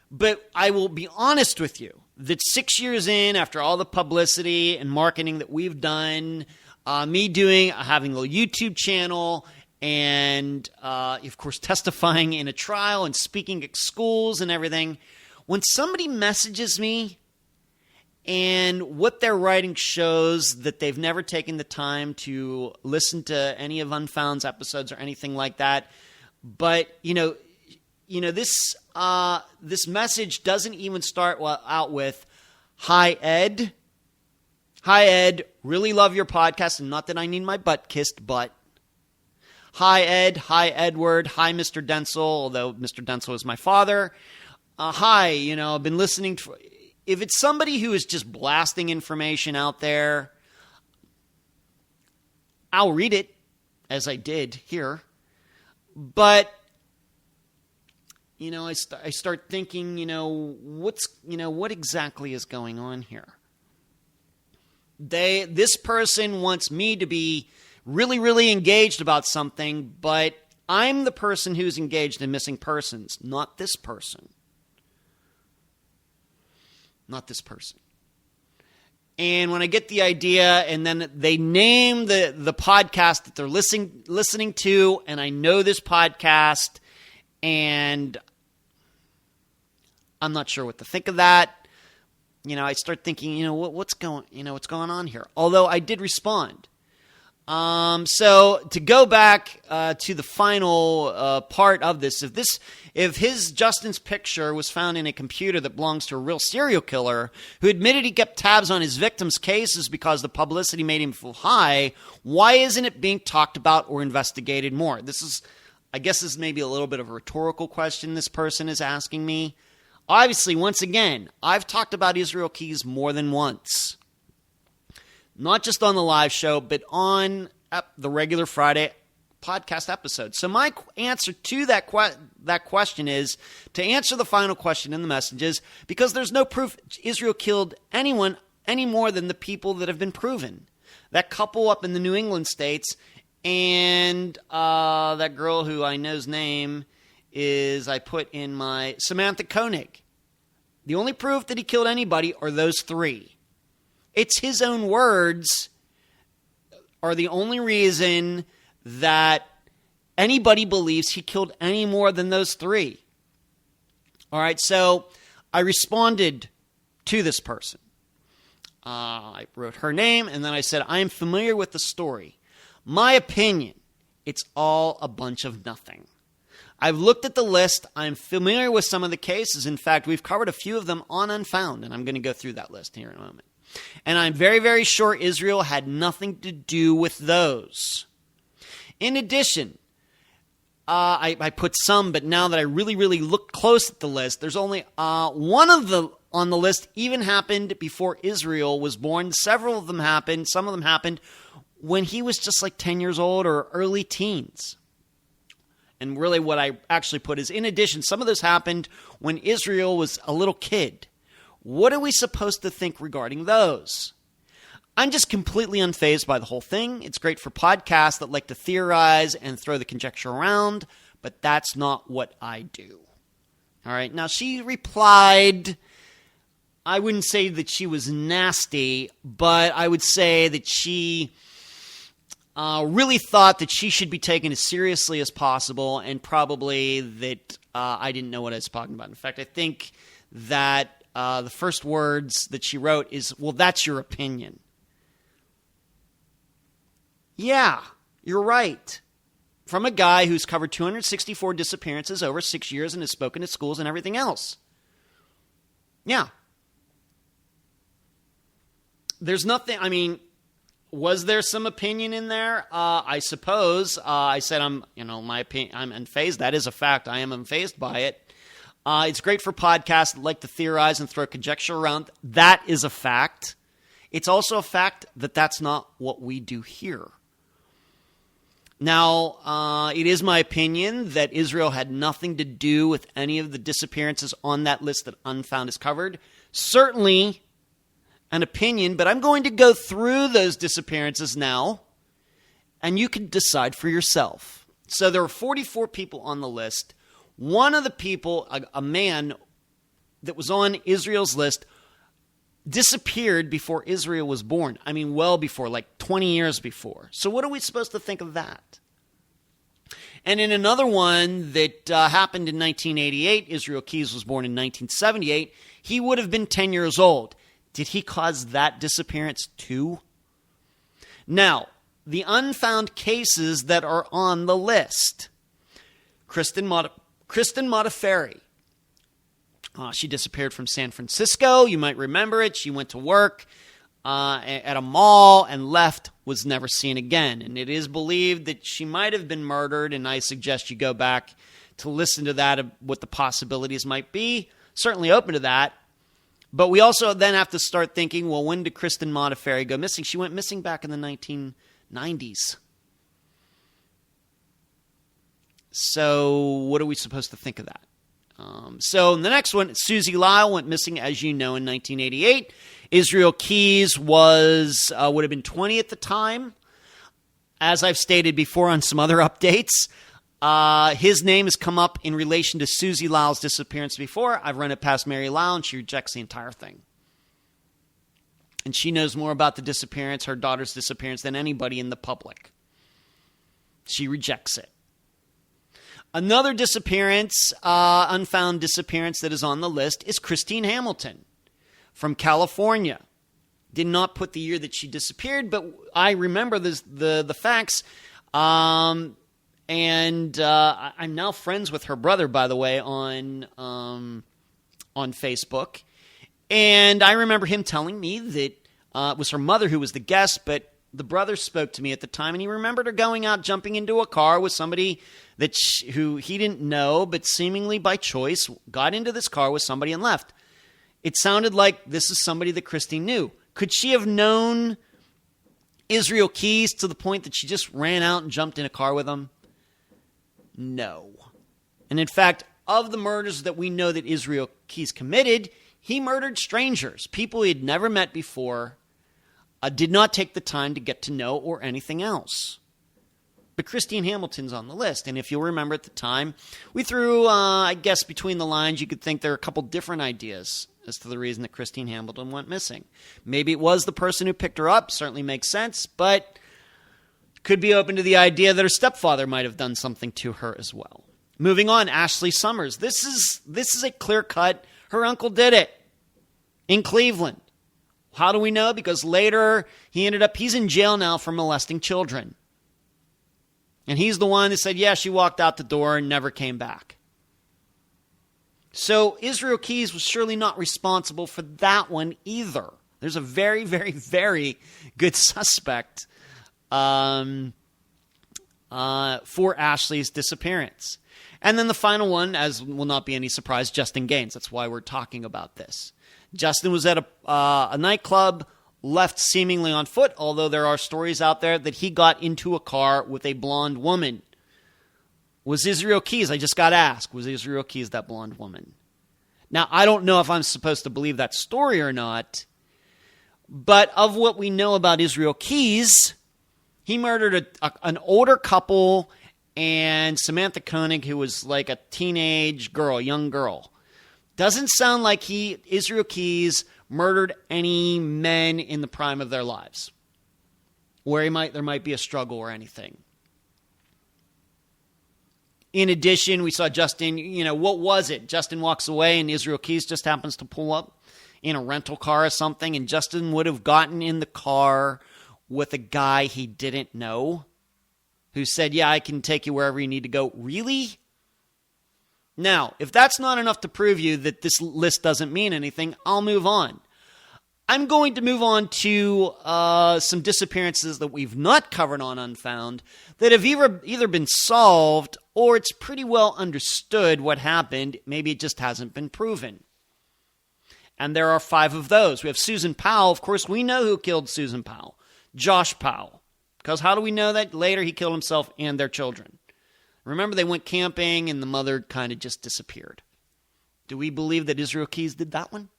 But I will be honest with you that 6 years in, after all the publicity and marketing that we've done, having a YouTube channel, and, of course, testifying in a trial and speaking at schools and everything, when somebody messages me and what they're writing shows that they've never taken the time to listen to any of Unfound's episodes or anything like that, but, this message doesn't even start out with, "Hi, Ed. Hi, Ed. Really love your podcast, and not that I need my butt kissed, but..." Hi, Ed. Hi, Edward. Hi, Mr. Densel, although Mr. Densel is my father. Hi, I've been listening to... If it's somebody who is just blasting information out there, I'll read it, as I did here. But, I start thinking, what exactly is going on here? This person wants me to be really, really engaged about something, but I'm the person who's engaged in missing persons, not this person. Not this person. And when I get the idea, and then they name the podcast that they're listening to, and I know this podcast, and I'm not sure what to think of that. I start thinking, what's going on here? Although I did respond. So to go back to the final part of this, if Justin's picture was found in a computer that belongs to a real serial killer who admitted he kept tabs on his victims' cases because the publicity made him feel high, why isn't it being talked about or investigated more? I guess this is maybe a little bit of a rhetorical question this person is asking me. Obviously, once again, I've talked about Israel Keyes more than once. Not just on the live show, but on the regular Friday podcast episode. So my answer to that question is to answer the final question in the messages, because there's no proof Israel killed anyone any more than the people that have been proven. That couple up in the New England states, and that girl who I know's name is, I put in my, Samantha Koenig. The only proof that he killed anybody are those 3. It's his own words are the only reason that anybody believes he killed any more than those 3. All right, so I responded to this person. I wrote her name, and then I said, I am familiar with the story. My opinion, it's all a bunch of nothing. I've looked at the list. I'm familiar with some of the cases. In fact, we've covered a few of them on Unfound, and I'm going to go through that list here in a moment. And I'm very, very sure Israel had nothing to do with those. In addition, I put some, but now that I really, really look close at the list, there's only one of the on the list even happened before Israel was born. Several of them happened. Some of them happened when he was just like 10 years old or early teens. And really what I actually put is, in addition, some of those happened when Israel was a little kid. What are we supposed to think regarding those? I'm just completely unfazed by the whole thing. It's great for podcasts that like to theorize and throw the conjecture around, but that's not what I do. All right. Now, she replied, I wouldn't say that she was nasty, but I would say that she really thought that she should be taken as seriously as possible, and probably that I didn't know what I was talking about. In fact, I think that the first words that she wrote is, well, that's your opinion. Yeah, you're right. From a guy who's covered 264 disappearances over 6 years and has spoken at schools and everything else. Yeah. There's nothing, I mean, was there some opinion in there? I suppose. I said my opinion, I'm unfazed. That is a fact. I am unfazed by it. It's great for podcasts that like to theorize and throw conjecture around. That is a fact. It's also a fact that that's not what we do here. Now, it is my opinion that Israel had nothing to do with any of the disappearances on that list that Unfound is covered. Certainly an opinion, but I'm going to go through those disappearances now, and you can decide for yourself. So there were 44 people on the list. One of the people, a man that was on Israel's list, disappeared before Israel was born. I mean, well before, like 20 years before. So what are we supposed to think of that? And in another one that happened in 1988, Israel Keys was born in 1978, he would have been 10 years old. Did he cause that disappearance too? Now, the unfound cases that are on the list. Kristen Modafferi. She disappeared from San Francisco. You might remember it. She went to work at a mall and left, was never seen again. And it is believed that she might have been murdered, and I suggest you go back to listen to that, what the possibilities might be. Certainly open to that. But we also then have to start thinking, well, when did Kristen Modafferi go missing? She went missing back in the 1990s. So what are we supposed to think of that? So the next one, Susie Lyle went missing, as you know, in 1988. Israel Keys would have been 20 at the time. As I've stated before on some other updates, his name has come up in relation to Susie Lyle's disappearance before. I've run it past Mary Lyle, and she rejects the entire thing. And she knows more about the disappearance, her daughter's disappearance, than anybody in the public. She rejects it. Another disappearance, unfound disappearance that is on the list is Christine Hamilton from California. Did not put the year that she disappeared, but I remember the facts. And I'm now friends with her brother, by the way, on Facebook. And I remember him telling me that it was her mother who was the guest, but the brother spoke to me at the time, and he remembered her going out, jumping into a car with somebody who he didn't know, but seemingly by choice, got into this car with somebody and left. It sounded like this is somebody that Christine knew. Could she have known Israel Keys to the point that she just ran out and jumped in a car with him? No. And in fact, of the murders that we know that Israel Keys committed, he murdered strangers, people he had never met before, did not take the time to get to know or anything else. But Christine Hamilton's on the list. And if you'll remember at the time, we threw, I guess between the lines, you could think there are a couple different ideas. as to the reason that Christine Hamilton went missing. Maybe it was the person who picked her up, certainly makes sense, but could be open to the idea that her stepfather might have done something to her as well. Moving on, Ashley Summers. This is a clear cut. Her uncle did it in Cleveland. How do we know? Because later he's in jail now for molesting children. And he's the one that said, yeah, she walked out the door and never came back. So Israel Keys was surely not responsible for that one either. There's a very, very, very good suspect for Ashley's disappearance. And then the final one, as will not be any surprise, Justin Gaines. That's why we're talking about this. Justin was at a nightclub, left seemingly on foot, although there are stories out there that he got into a car with a blonde woman. Was Israel Keys, I just got asked, was Israel Keys that blonde woman? Now, I don't know if I'm supposed to believe that story or not, but of what we know about Israel Keys, he murdered an older couple and Samantha Koenig, who was like a teenage girl, young girl. Doesn't sound like Israel Keys, murdered any men in the prime of their lives, where there might be a struggle or anything. In addition, we saw Justin, what was it? Justin walks away and Israel Keys just happens to pull up in a rental car or something, and Justin would have gotten in the car with a guy he didn't know who said, yeah, I can take you wherever you need to go. Really? Now, if that's not enough to prove you that this list doesn't mean anything, I'll move on. I'm going to move on to some disappearances that we've not covered on Unfound that have either been solved or it's pretty well understood what happened. Maybe it just hasn't been proven. And there are 5 of those. We have Susan Powell. Of course, we know who killed Susan Powell. Josh Powell. Because how do we know that? Later, he killed himself and their children. Remember, they went camping and the mother kind of just disappeared. Do we believe that Israel Keys did that one?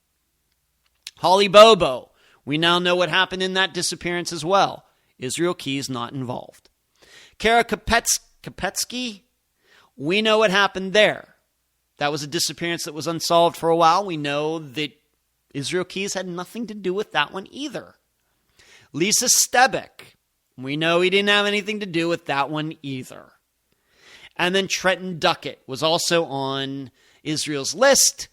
Holly Bobo. We now know what happened in that disappearance as well. Israel Keys not involved. Kara Kopetsky. We know what happened there. That was a disappearance that was unsolved for a while. We know that Israel Keys had nothing to do with that one either. Lisa Stebeck. We know he didn't have anything to do with that one either. And then Trenton Duckett was also on Israel's list.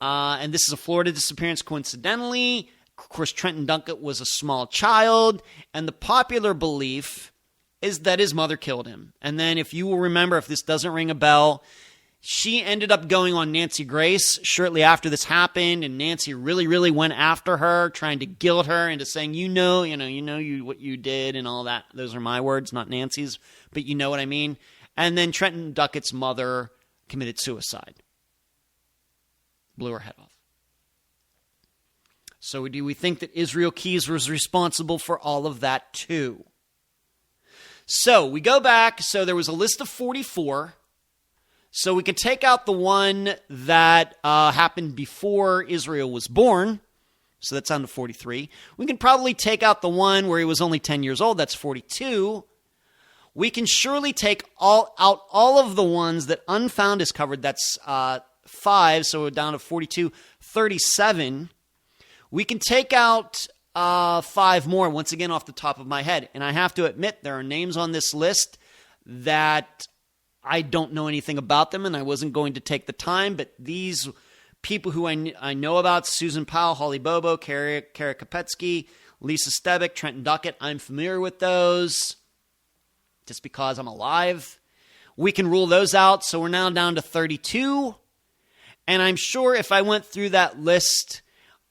And this is a Florida disappearance coincidentally. Of course, Trenton Duckett was a small child. And the popular belief is that his mother killed him. And then if you will remember, if this doesn't ring a bell, she ended up going on Nancy Grace shortly after this happened. And Nancy really, really went after her, trying to guilt her into saying, what you did and all that. Those are my words, not Nancy's, but you know what I mean. And then Trenton Duckett's mother committed suicide. Blew her head off. So do we think that Israel Keys was responsible for all of that too? So we go back. So there was a list of 44. So we can take out the one that happened before Israel was born. So that's down to 43. We can probably take out the one where he was only 10 years old. That's 42. We can surely take out all of the ones that Unfound is covered. That's 5, so we're down to 42, 37. We can take out 5 more, once again off the top of my head. And I have to admit, there are names on this list that I don't know anything about them, and I wasn't going to take the time, but these people who I know about, Susan Powell, Holly Bobo, Kara Kopetsky, Lisa Stebeck, Trenton Duckett, I'm familiar with those. Just because I'm alive. We can rule those out. So we're now down to 32. And I'm sure if I went through that list,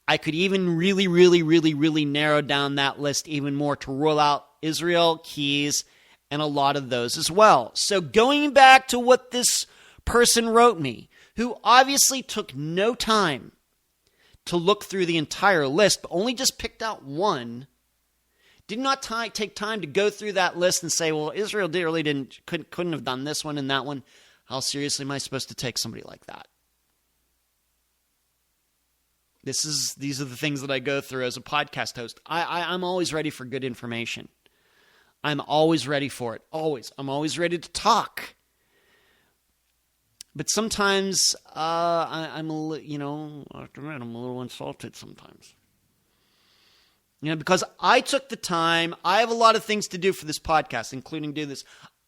I could even really, really, really, really narrow down that list even more to rule out Israel Keys and a lot of those as well. So going back to what this person wrote me, who obviously took no time to look through the entire list, but only just picked out one, did not take time to go through that list and say, well, Israel really couldn't have done this one and that one. How seriously am I supposed to take somebody like that? These are the things that I go through as a podcast host. I'm always ready for good information. I'm always ready for it. Always. I'm always ready to talk. But sometimes I'm a little, I have to admit, I'm a little insulted sometimes. Because I took the time. I have a lot of things to do for this podcast, including do this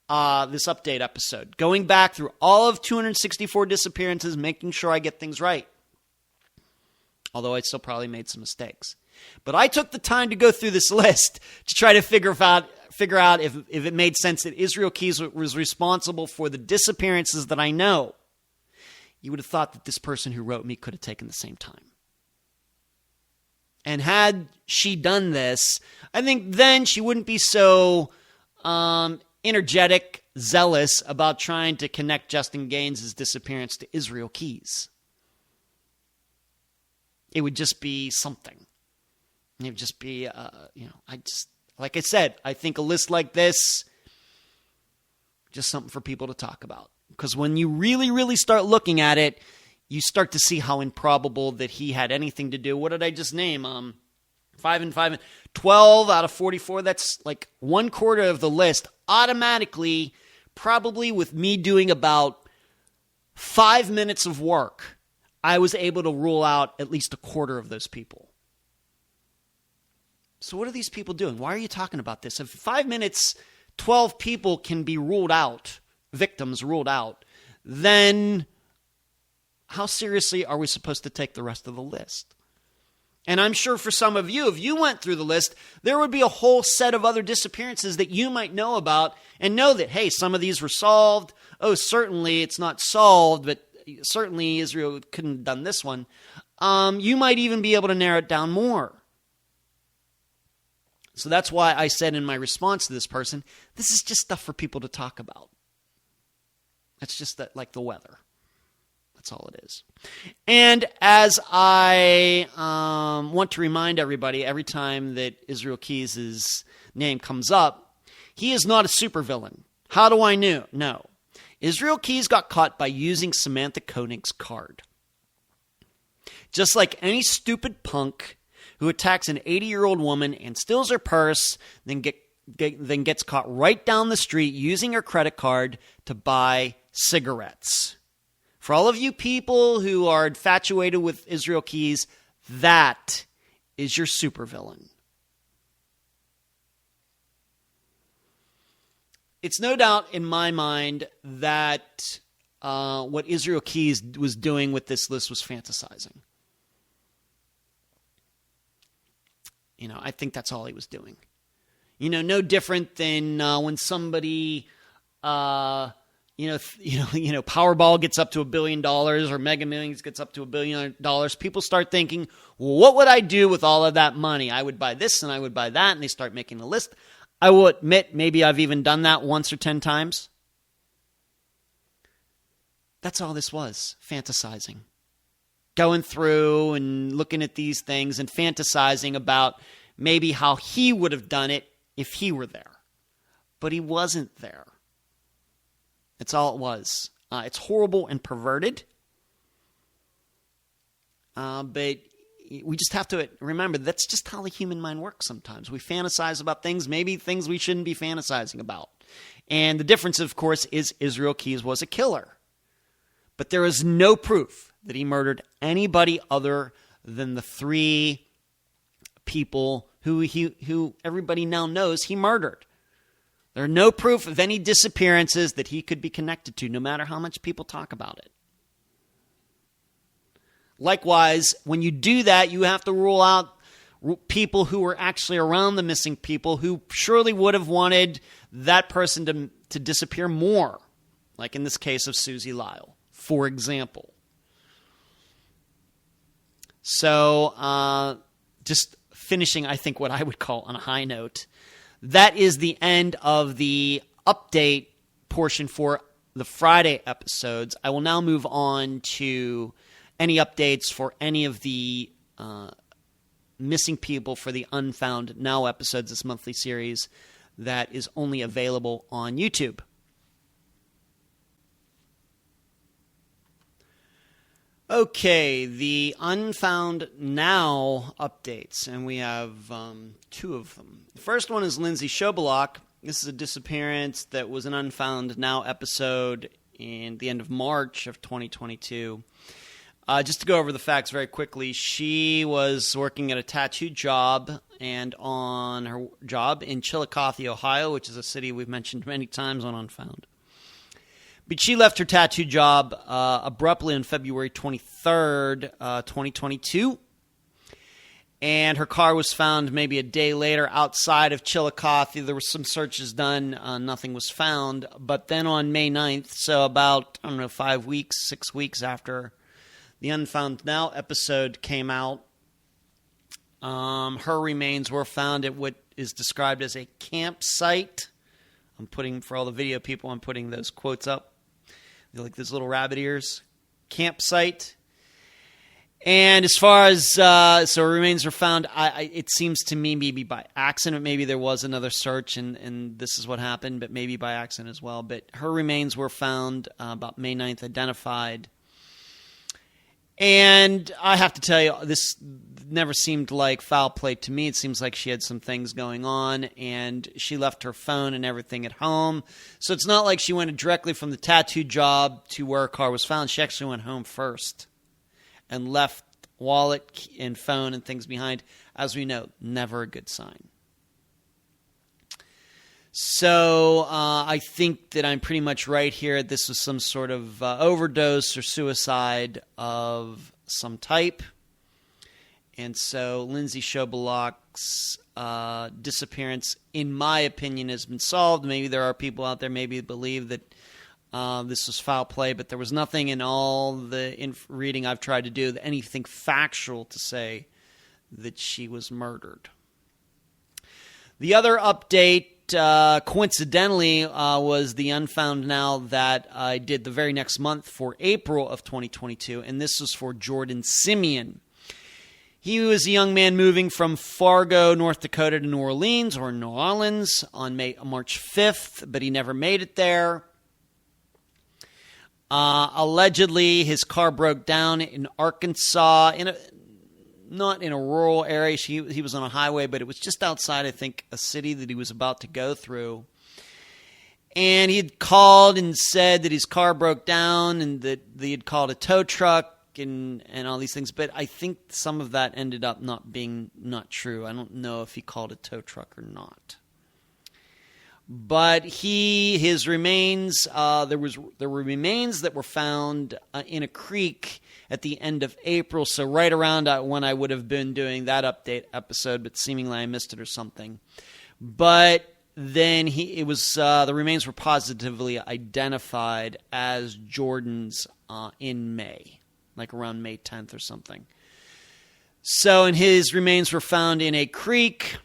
update episode, going back through all of 264 disappearances, making sure I get things right. Although I still probably made some mistakes. But I took the time to go through this list to try to figure out if it made sense that Israel Keys was responsible for the disappearances that I know. You would have thought that this person who wrote me could have taken the same time. And had she done this, I think then she wouldn't be so energetic, zealous about trying to connect Justin Gaines' disappearance to Israel Keys. It would just be something. It would just be, like I said, I think a list like this, just something for people to talk about. Because when you really, really start looking at it, you start to see how improbable that he had anything to do. What did I just name? 5 and 5 and 12 out of 44. That's like 1/4 of the list. Automatically, probably with me doing about 5 minutes of work, I was able to rule out at least 1/4 of those people. So what are these people doing? Why are you talking about this? If 5 minutes, 12 people can be ruled out, victims ruled out, then how seriously are we supposed to take the rest of the list? And I'm sure for some of you, if you went through the list, there would be a whole set of other disappearances that you might know about and know that, hey, some of these were solved. Oh, certainly it's not solved, but certainly Israel couldn't have done this one. You might even be able to narrow it down more. So that's why I said in my response to this person, this is just stuff for people to talk about. It's just that, like the weather. That's all it is. And as I want to remind everybody, every time that Israel Keys' name comes up, he is not a supervillain. How do I know? No. Israel Keys got caught by using Samantha Koenig's card. Just like any stupid punk who attacks an 80-year-old woman and steals her purse, then gets caught right down the street using her credit card to buy cigarettes. For all of you people who are infatuated with Israel Keys, that is your supervillain. It's no doubt in my mind that what Israel Keys was doing with this list was fantasizing. I think that's all he was doing. No different than when somebody, Powerball gets up to $1 billion or Mega Millions gets up to $1 billion. People start thinking, well, what would I do with all of that money? I would buy this and I would buy that, and they start making a list. I will admit, maybe I've even done that once or 10 times. That's all this was, fantasizing. Going through and looking at these things and fantasizing about maybe how he would have done it if he were there. But he wasn't there. That's all it was. It's horrible and perverted. But we just have to remember that's just how the human mind works sometimes. We fantasize about things, maybe things we shouldn't be fantasizing about. And the difference, of course, is Israel Keys was a killer. But there is no proof that he murdered anybody other than the 3 people who everybody now knows he murdered. There are no proof of any disappearances that he could be connected to, no matter how much people talk about it. Likewise, when you do that, you have to rule out people who were actually around the missing people who surely would have wanted that person to disappear more, like in this case of Susie Lyle, for example. So, just finishing, I think, what I would call on a high note, that is the end of the update portion for the Friday episodes. I will now move on to any updates for any of the missing people for the Unfound Now episodes, this monthly series that is only available on YouTube. Okay, the Unfound Now updates, and we have 2 of them. The first one is Lindsay Schobelach. This is a disappearance that was an Unfound Now episode in the end of March of 2022. Just to go over the facts very quickly, she was working at a tattoo job, and on her job in Chillicothe, Ohio, which is a city we've mentioned many times on Unfound. But she left her tattoo job abruptly on February 23rd, 2022. And her car was found maybe a day later outside of Chillicothe. There were some searches done. Nothing was found. But then on May 9th, so about, 5 weeks, 6 weeks after the Unfound Now episode came out, her remains were found at what is described as a campsite. For all the video people, I'm putting those quotes up. They're like those little rabbit ears. Campsite. And as far as, so remains were found, it seems to me maybe by accident. Maybe there was another search and this is what happened, but maybe by accident as well. But her remains were found about May 9th, identified. And I have to tell you, this never seemed like foul play to me. It seems like she had some things going on, and she left her phone and everything at home. So it's not like she went directly from the tattoo job to where her car was found. She actually went home first and left wallet and phone and things behind. As we know, never a good sign. So I think that I'm pretty much right here. This was some sort of overdose or suicide of some type. And so Lindsay Shobelok's disappearance, in my opinion, has been solved. Maybe there are people out there maybe believe that this was foul play, but there was nothing in all the reading I've tried to do, anything factual to say that she was murdered. The other update, coincidentally, was the Unfound Now that I did the very next month for April of 2022, and this was for Jordan Simeon. He was a young man moving from Fargo, North Dakota to New Orleans on March 5th, but he never made it there. Allegedly, his car broke down in Arkansas, not in a rural area. He was on a highway, but it was just outside, I think, a city that he was about to go through. And he had called and said that his car broke down and that he had called a tow truck and all these things. But I think some of that ended up not true. I don't know if he called a tow truck or not. But his remains, there were remains that were found in a creek at the end of April, so right around when I would have been doing that update episode, but seemingly I missed it or something. But then the remains were positively identified as Jordan's in May, like around May 10th or something. So, and his remains were found in a creek.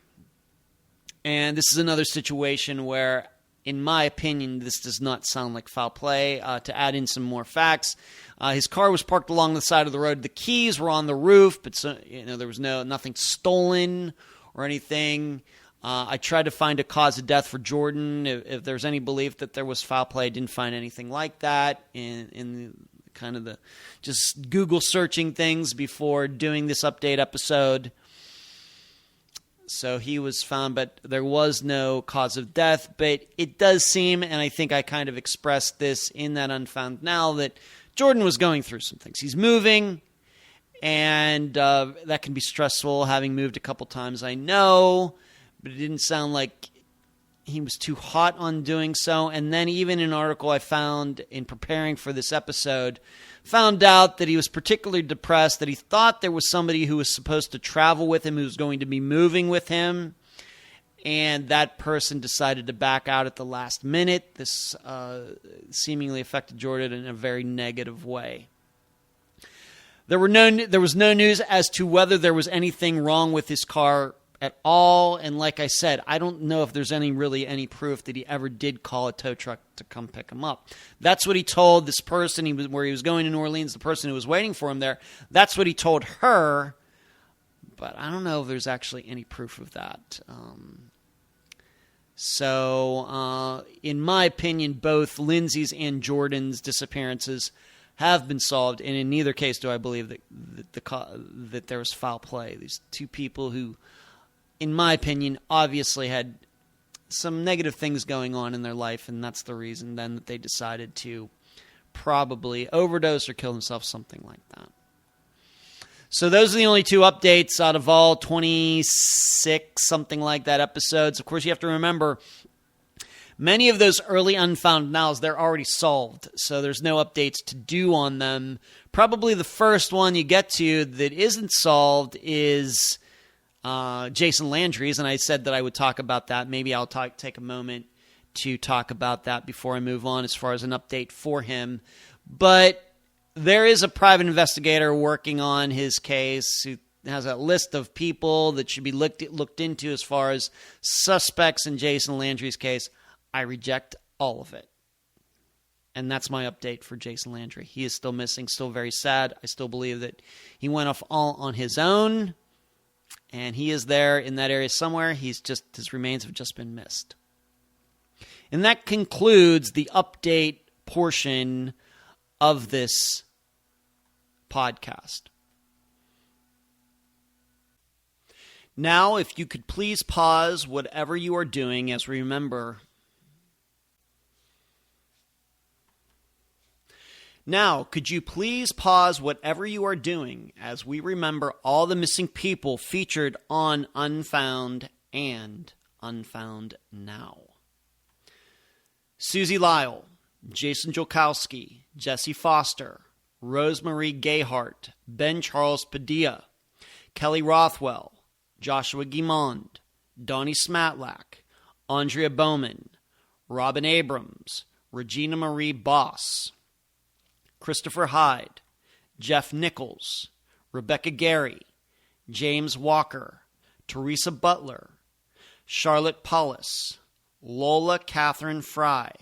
And this is another situation where, in my opinion, this does not sound like foul play. To add in some more facts, his car was parked along the side of the road. The keys were on the roof, but there was nothing stolen or anything. I tried to find a cause of death for Jordan. If there's any belief that there was foul play, I didn't find anything like that in kind of the just Google searching things before doing this update episode. So he was found, but there was no cause of death. But it does seem, and I think I kind of expressed this in that Unfound Now, that Jordan was going through some things. He's moving, and that can be stressful, having moved a couple times, I know. But it didn't sound like he was too hot on doing so. And then even an article I found in preparing for this episode found out that he was particularly depressed, that he thought there was somebody who was supposed to travel with him, who was going to be moving with him, and that person decided to back out at the last minute. This seemingly affected Jordan in a very negative way. There was no news as to whether there was anything wrong with his car at all, and like I said, I don't know if there's any proof that he ever did call a tow truck to come pick him up. That's what he told this person where he was going to New Orleans, the person who was waiting for him there. That's what he told her, but I don't know if there's actually any proof of that. So, in my opinion, both Lindsay's and Jordan's disappearances have been solved, and in neither case do I believe that there was foul play. These two people who, in my opinion, obviously had some negative things going on in their life, and that's the reason then that they decided to probably overdosed or killed himself, something like that. So those are the only two updates out of all 26, something like that, episodes. Of course, you have to remember, many of those early Unfound nows, they're already solved, so there's no updates to do on them. Probably the first one you get to that isn't solved is Jason Landry's, and I said that I would talk about that. Maybe I'll take a moment to talk about that before I move on as far as an update for him. But there is a private investigator working on his case who has a list of people that should be looked into as far as suspects in Jason Landry's case. I reject all of it. And that's my update for Jason Landry. He is still missing, still very sad. I still believe that he went off all on his own, and he is there in that area somewhere. His remains have just been missed. And that concludes the update portion of this podcast. Now, if you could please pause whatever you are doing as we remember. Now, could you please pause whatever you are doing as we remember all the missing people featured on Unfound and Unfound Now? Susie Lyle, Jason Jolkowski, Jesse Foster, Rosemarie Gayhart, Ben Charles Padilla, Kelly Rothwell, Joshua Guimond, Donnie Smatlack, Andrea Bowman, Robin Abrams, Regina Marie Boss, Christopher Hyde, Jeff Nichols, Rebecca Gary, James Walker, Teresa Butler, Charlotte Paulus, Lola Catherine Fry,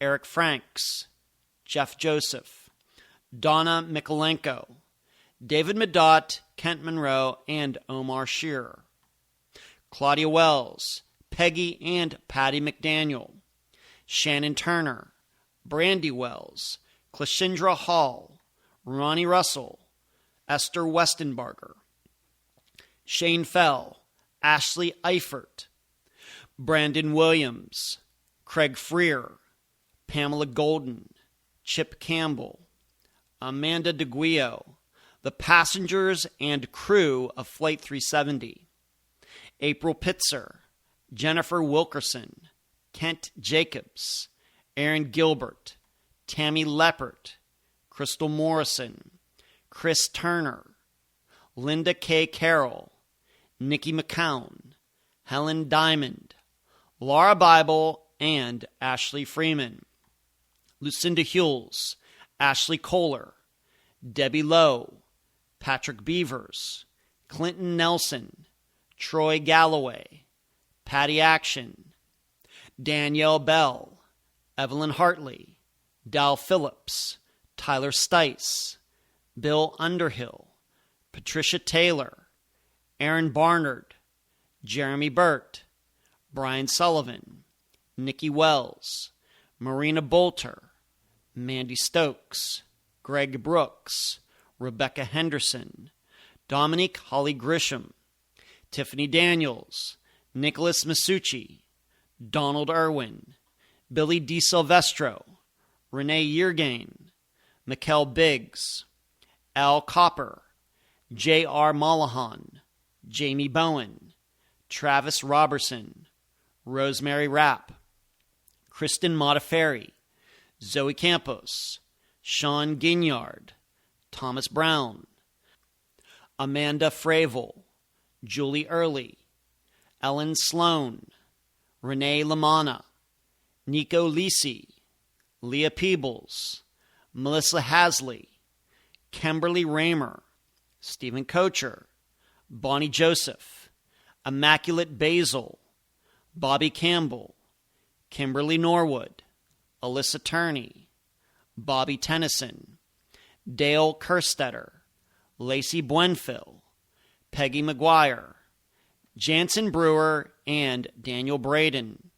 Eric Franks, Jeff Joseph, Donna Mikolenko, David Medott, Kent Monroe, and Omar Shearer, Claudia Wells, Peggy and Patty McDaniel, Shannon Turner, Brandy Wells, Clashendra Hall, Ronnie Russell, Esther Westenbarger, Shane Fell, Ashley Eifert, Brandon Williams, Craig Freer, Pamela Golden, Chip Campbell, Amanda DeGuio, the passengers and crew of Flight 370, April Pitzer, Jennifer Wilkerson, Kent Jacobs, Aaron Gilbert, Tammy Leppert, Crystal Morrison, Chris Turner, Linda K. Carroll, Nikki McCown, Helen Diamond, Laura Bible, and Ashley Freeman, Lucinda Hewells, Ashley Kohler, Debbie Lowe, Patrick Beavers, Clinton Nelson, Troy Galloway, Patty Action, Danielle Bell, Evelyn Hartley, Dal Phillips, Tyler Stice, Bill Underhill, Patricia Taylor, Aaron Barnard, Jeremy Burt, Brian Sullivan, Nikki Wells, Marina Bolter, Mandy Stokes, Greg Brooks, Rebecca Henderson, Dominique Holly Grisham, Tiffany Daniels, Nicholas Masucci, Donald Irwin, Billy DiSilvestro, Renee Yeargain, Mikkel Biggs, Al Copper, J.R. Mollahan, Jamie Bowen, Travis Robertson, Rosemary Rapp, Kristen Modafferi, Zoe Campos, Sean Ginyard, Thomas Brown, Amanda Fravel, Julie Early, Ellen Sloan, Renee Lamanna, Nico Lisi, Leah Peebles, Melissa Hasley, Kimberly Raymer, Stephen Kocher, Bonnie Joseph, Immaculate Basil, Bobby Campbell, Kimberly Norwood, Alyssa Turney, Bobby Tennyson, Dale Kerstetter, Lacey Buenfil, Peggy McGuire, Jansen Brewer, and Daniel Braden,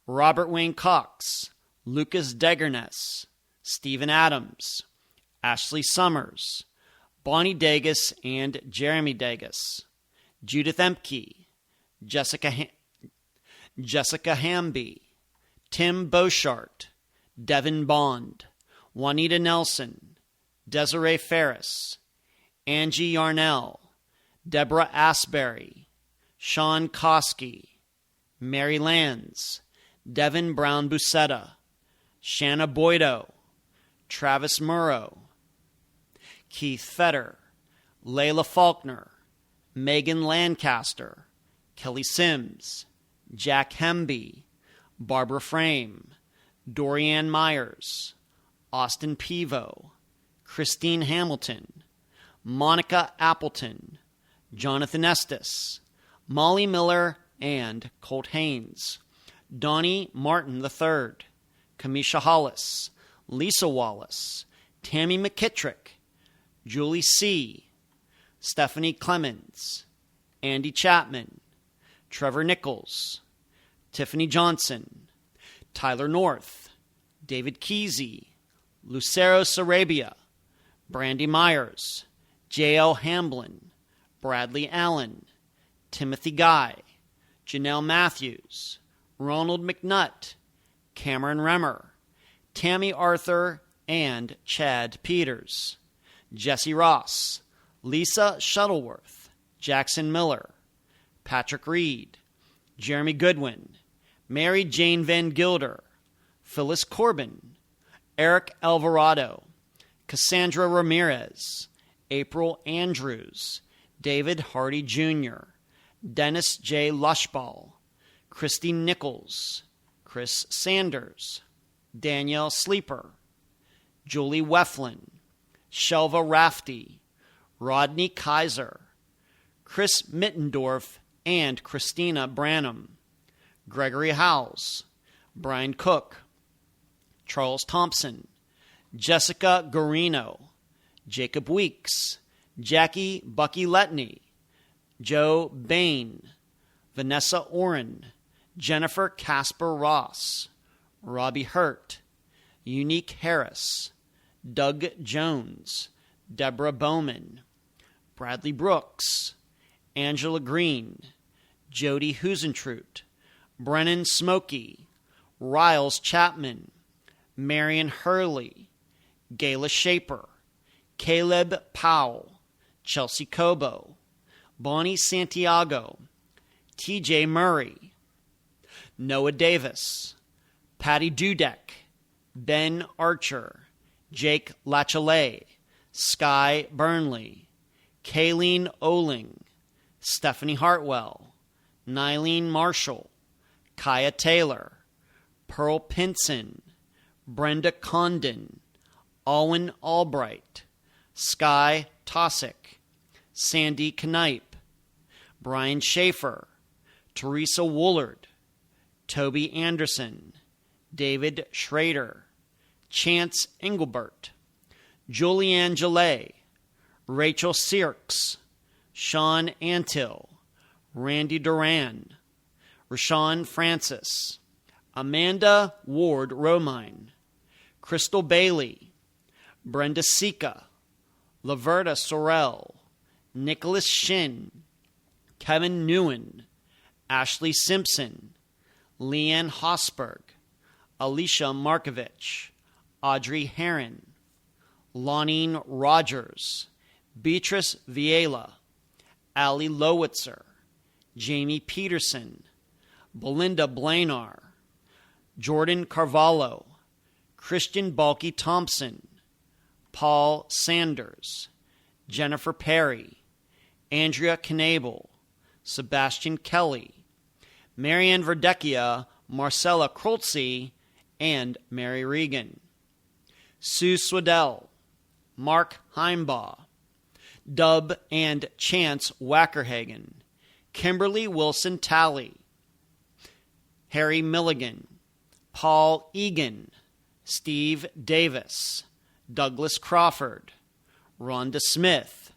Robert Wayne Cox, Lucas Degerness, Stephen Adams, Ashley Summers, Bonnie Dagus and Jeremy Dagus, Judith Emke, Jessica Hamby, Tim Beauchart, Devin Bond, Juanita Nelson, Desiree Ferris, Angie Yarnell, Deborah Asbury, Sean Koski, Mary Lands, Devin Brown Busetta, Shanna Boydo, Travis Murrow, Keith Fetter, Layla Faulkner, Megan Lancaster, Kelly Sims, Jack Hemby, Barbara Frame, Dorianne Myers, Austin Pivo, Christine Hamilton, Monica Appleton, Jonathan Estes, Molly Miller, and Colt Haynes, Donnie Martin III, Kamisha Hollis, Lisa Wallace, Tammy McKittrick, Julie C., Stephanie Clemens, Andy Chapman, Trevor Nichols, Tiffany Johnson, Tyler North, David Kesey, Lucero Sarabia, Brandy Myers, J.L. Hamblin, Bradley Allen, Timothy Guy, Janelle Matthews, Ronald McNutt, Cameron Remmer, Tammy Arthur, and Chad Peters, Jesse Ross, Lisa Shuttleworth, Jackson Miller, Patrick Reed, Jeremy Goodwin, Mary Jane Van Gilder, Phyllis Corbin, Eric Alvarado, Cassandra Ramirez, April Andrews, David Hardy Jr., Dennis J. Lushball, Christy Nichols, Chris Sanders, Danielle Sleeper, Julie Weflin, Shelva Rafty, Rodney Kaiser, Chris Mittendorf, and Christina Branham, Gregory Howells, Brian Cook, Charles Thompson, Jessica Garino, Jacob Weeks, Jackie Bucky Letney, Joe Bain, Vanessa Oren, Jennifer Casper Ross, Robbie Hurt, Unique Harris, Doug Jones, Deborah Bowman, Bradley Brooks, Angela Green, Jody Husentrut, Brennan Smokey, Riles Chapman, Marion Hurley, Gayla Shaper, Caleb Powell, Chelsea Cobo, Bonnie Santiago, TJ Murray, Noah Davis, Patty Dudek, Ben Archer, Jake Lachelet, Sky Burnley, Kayleen Oling, Stephanie Hartwell, Nylene Marshall, Kaya Taylor, Pearl Pinson, Brenda Condon, Alwyn Albright, Sky Tosick, Sandy Knipe, Brian Schaefer, Teresa Woolard, Toby Anderson, David Schrader, Chance Engelbert, Julianne Gillet, Rachel Sirks, Sean Antill, Randy Duran, Rashawn Francis, Amanda Ward Romine, Crystal Bailey, Brenda Sika, Laverta Sorrell, Nicholas Shin, Kevin Newen, Ashley Simpson, Leanne Hosberg, Alicia Markovich, Audrey Herron, Lonine Rogers, Beatrice Viela, Allie Lowitzer, Jamie Peterson, Belinda Blanar, Jordan Carvalho, Christian Balky Thompson, Paul Sanders, Jennifer Perry, Andrea Knabel, Sebastian Kelly, Marianne Verdecchia, Marcella Kroltze, and Mary Regan, Sue Swedell, Mark Heimbaugh, Dub and Chance Wackerhagen, Kimberly Wilson Talley, Harry Milligan, Paul Egan, Steve Davis, Douglas Crawford, Rhonda Smith,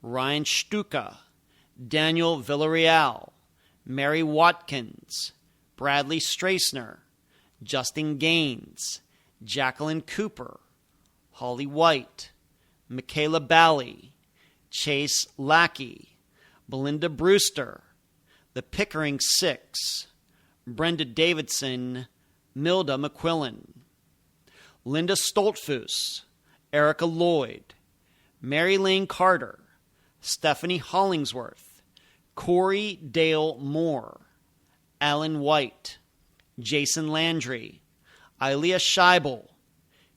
Ryan Stuka, Daniel Villarreal, Mary Watkins, Bradley Strassner, Justin Gaines, Jacqueline Cooper, Holly White, Michaela Bally, Chase Lackey, Belinda Brewster, the Pickering Six, Brenda Davidson, Milda McQuillan, Linda Stoltfus, Erica Lloyd, Mary Lane Carter, Stephanie Hollingsworth, Corey Dale Moore, Alan White, Jason Landry, Ilea Scheibel,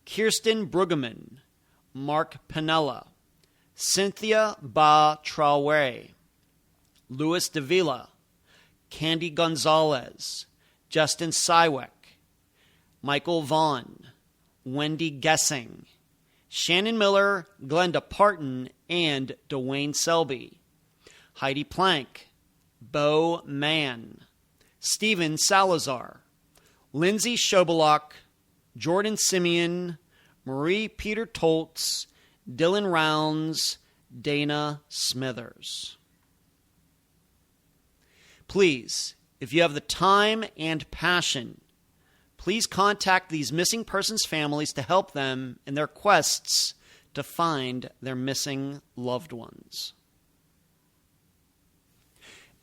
Kirsten Brueggemann, Mark Pinella, Cynthia Ba Traore, Louis Davila, Candy Gonzalez, Justin Sywick, Michael Vaughn, Wendy Gessing, Shannon Miller, Glenda Parton, and Dwayne Selby, Heidi Plank, Bo Mann, Steven Salazar, Lindsay Schobelach, Jordan Simeon, Marie Peter Toltz, Dylan Rounds, Dana Smithers. Please, if you have the time and passion, please contact these missing persons' families to help them in their quests to find their missing loved ones.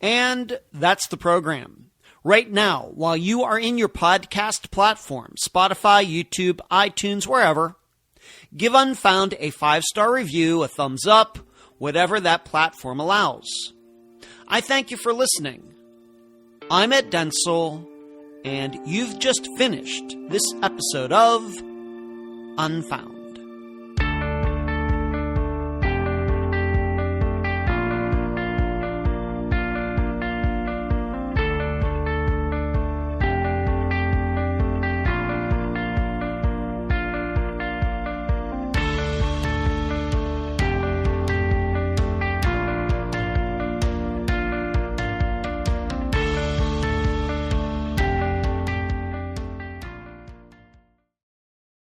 And that's the program. Right now, while you are in your podcast platform, Spotify, YouTube, iTunes, wherever, give Unfound a 5-star review, a thumbs up, whatever that platform allows. I thank you for listening. I'm Ed Densel, and you've just finished this episode of Unfound.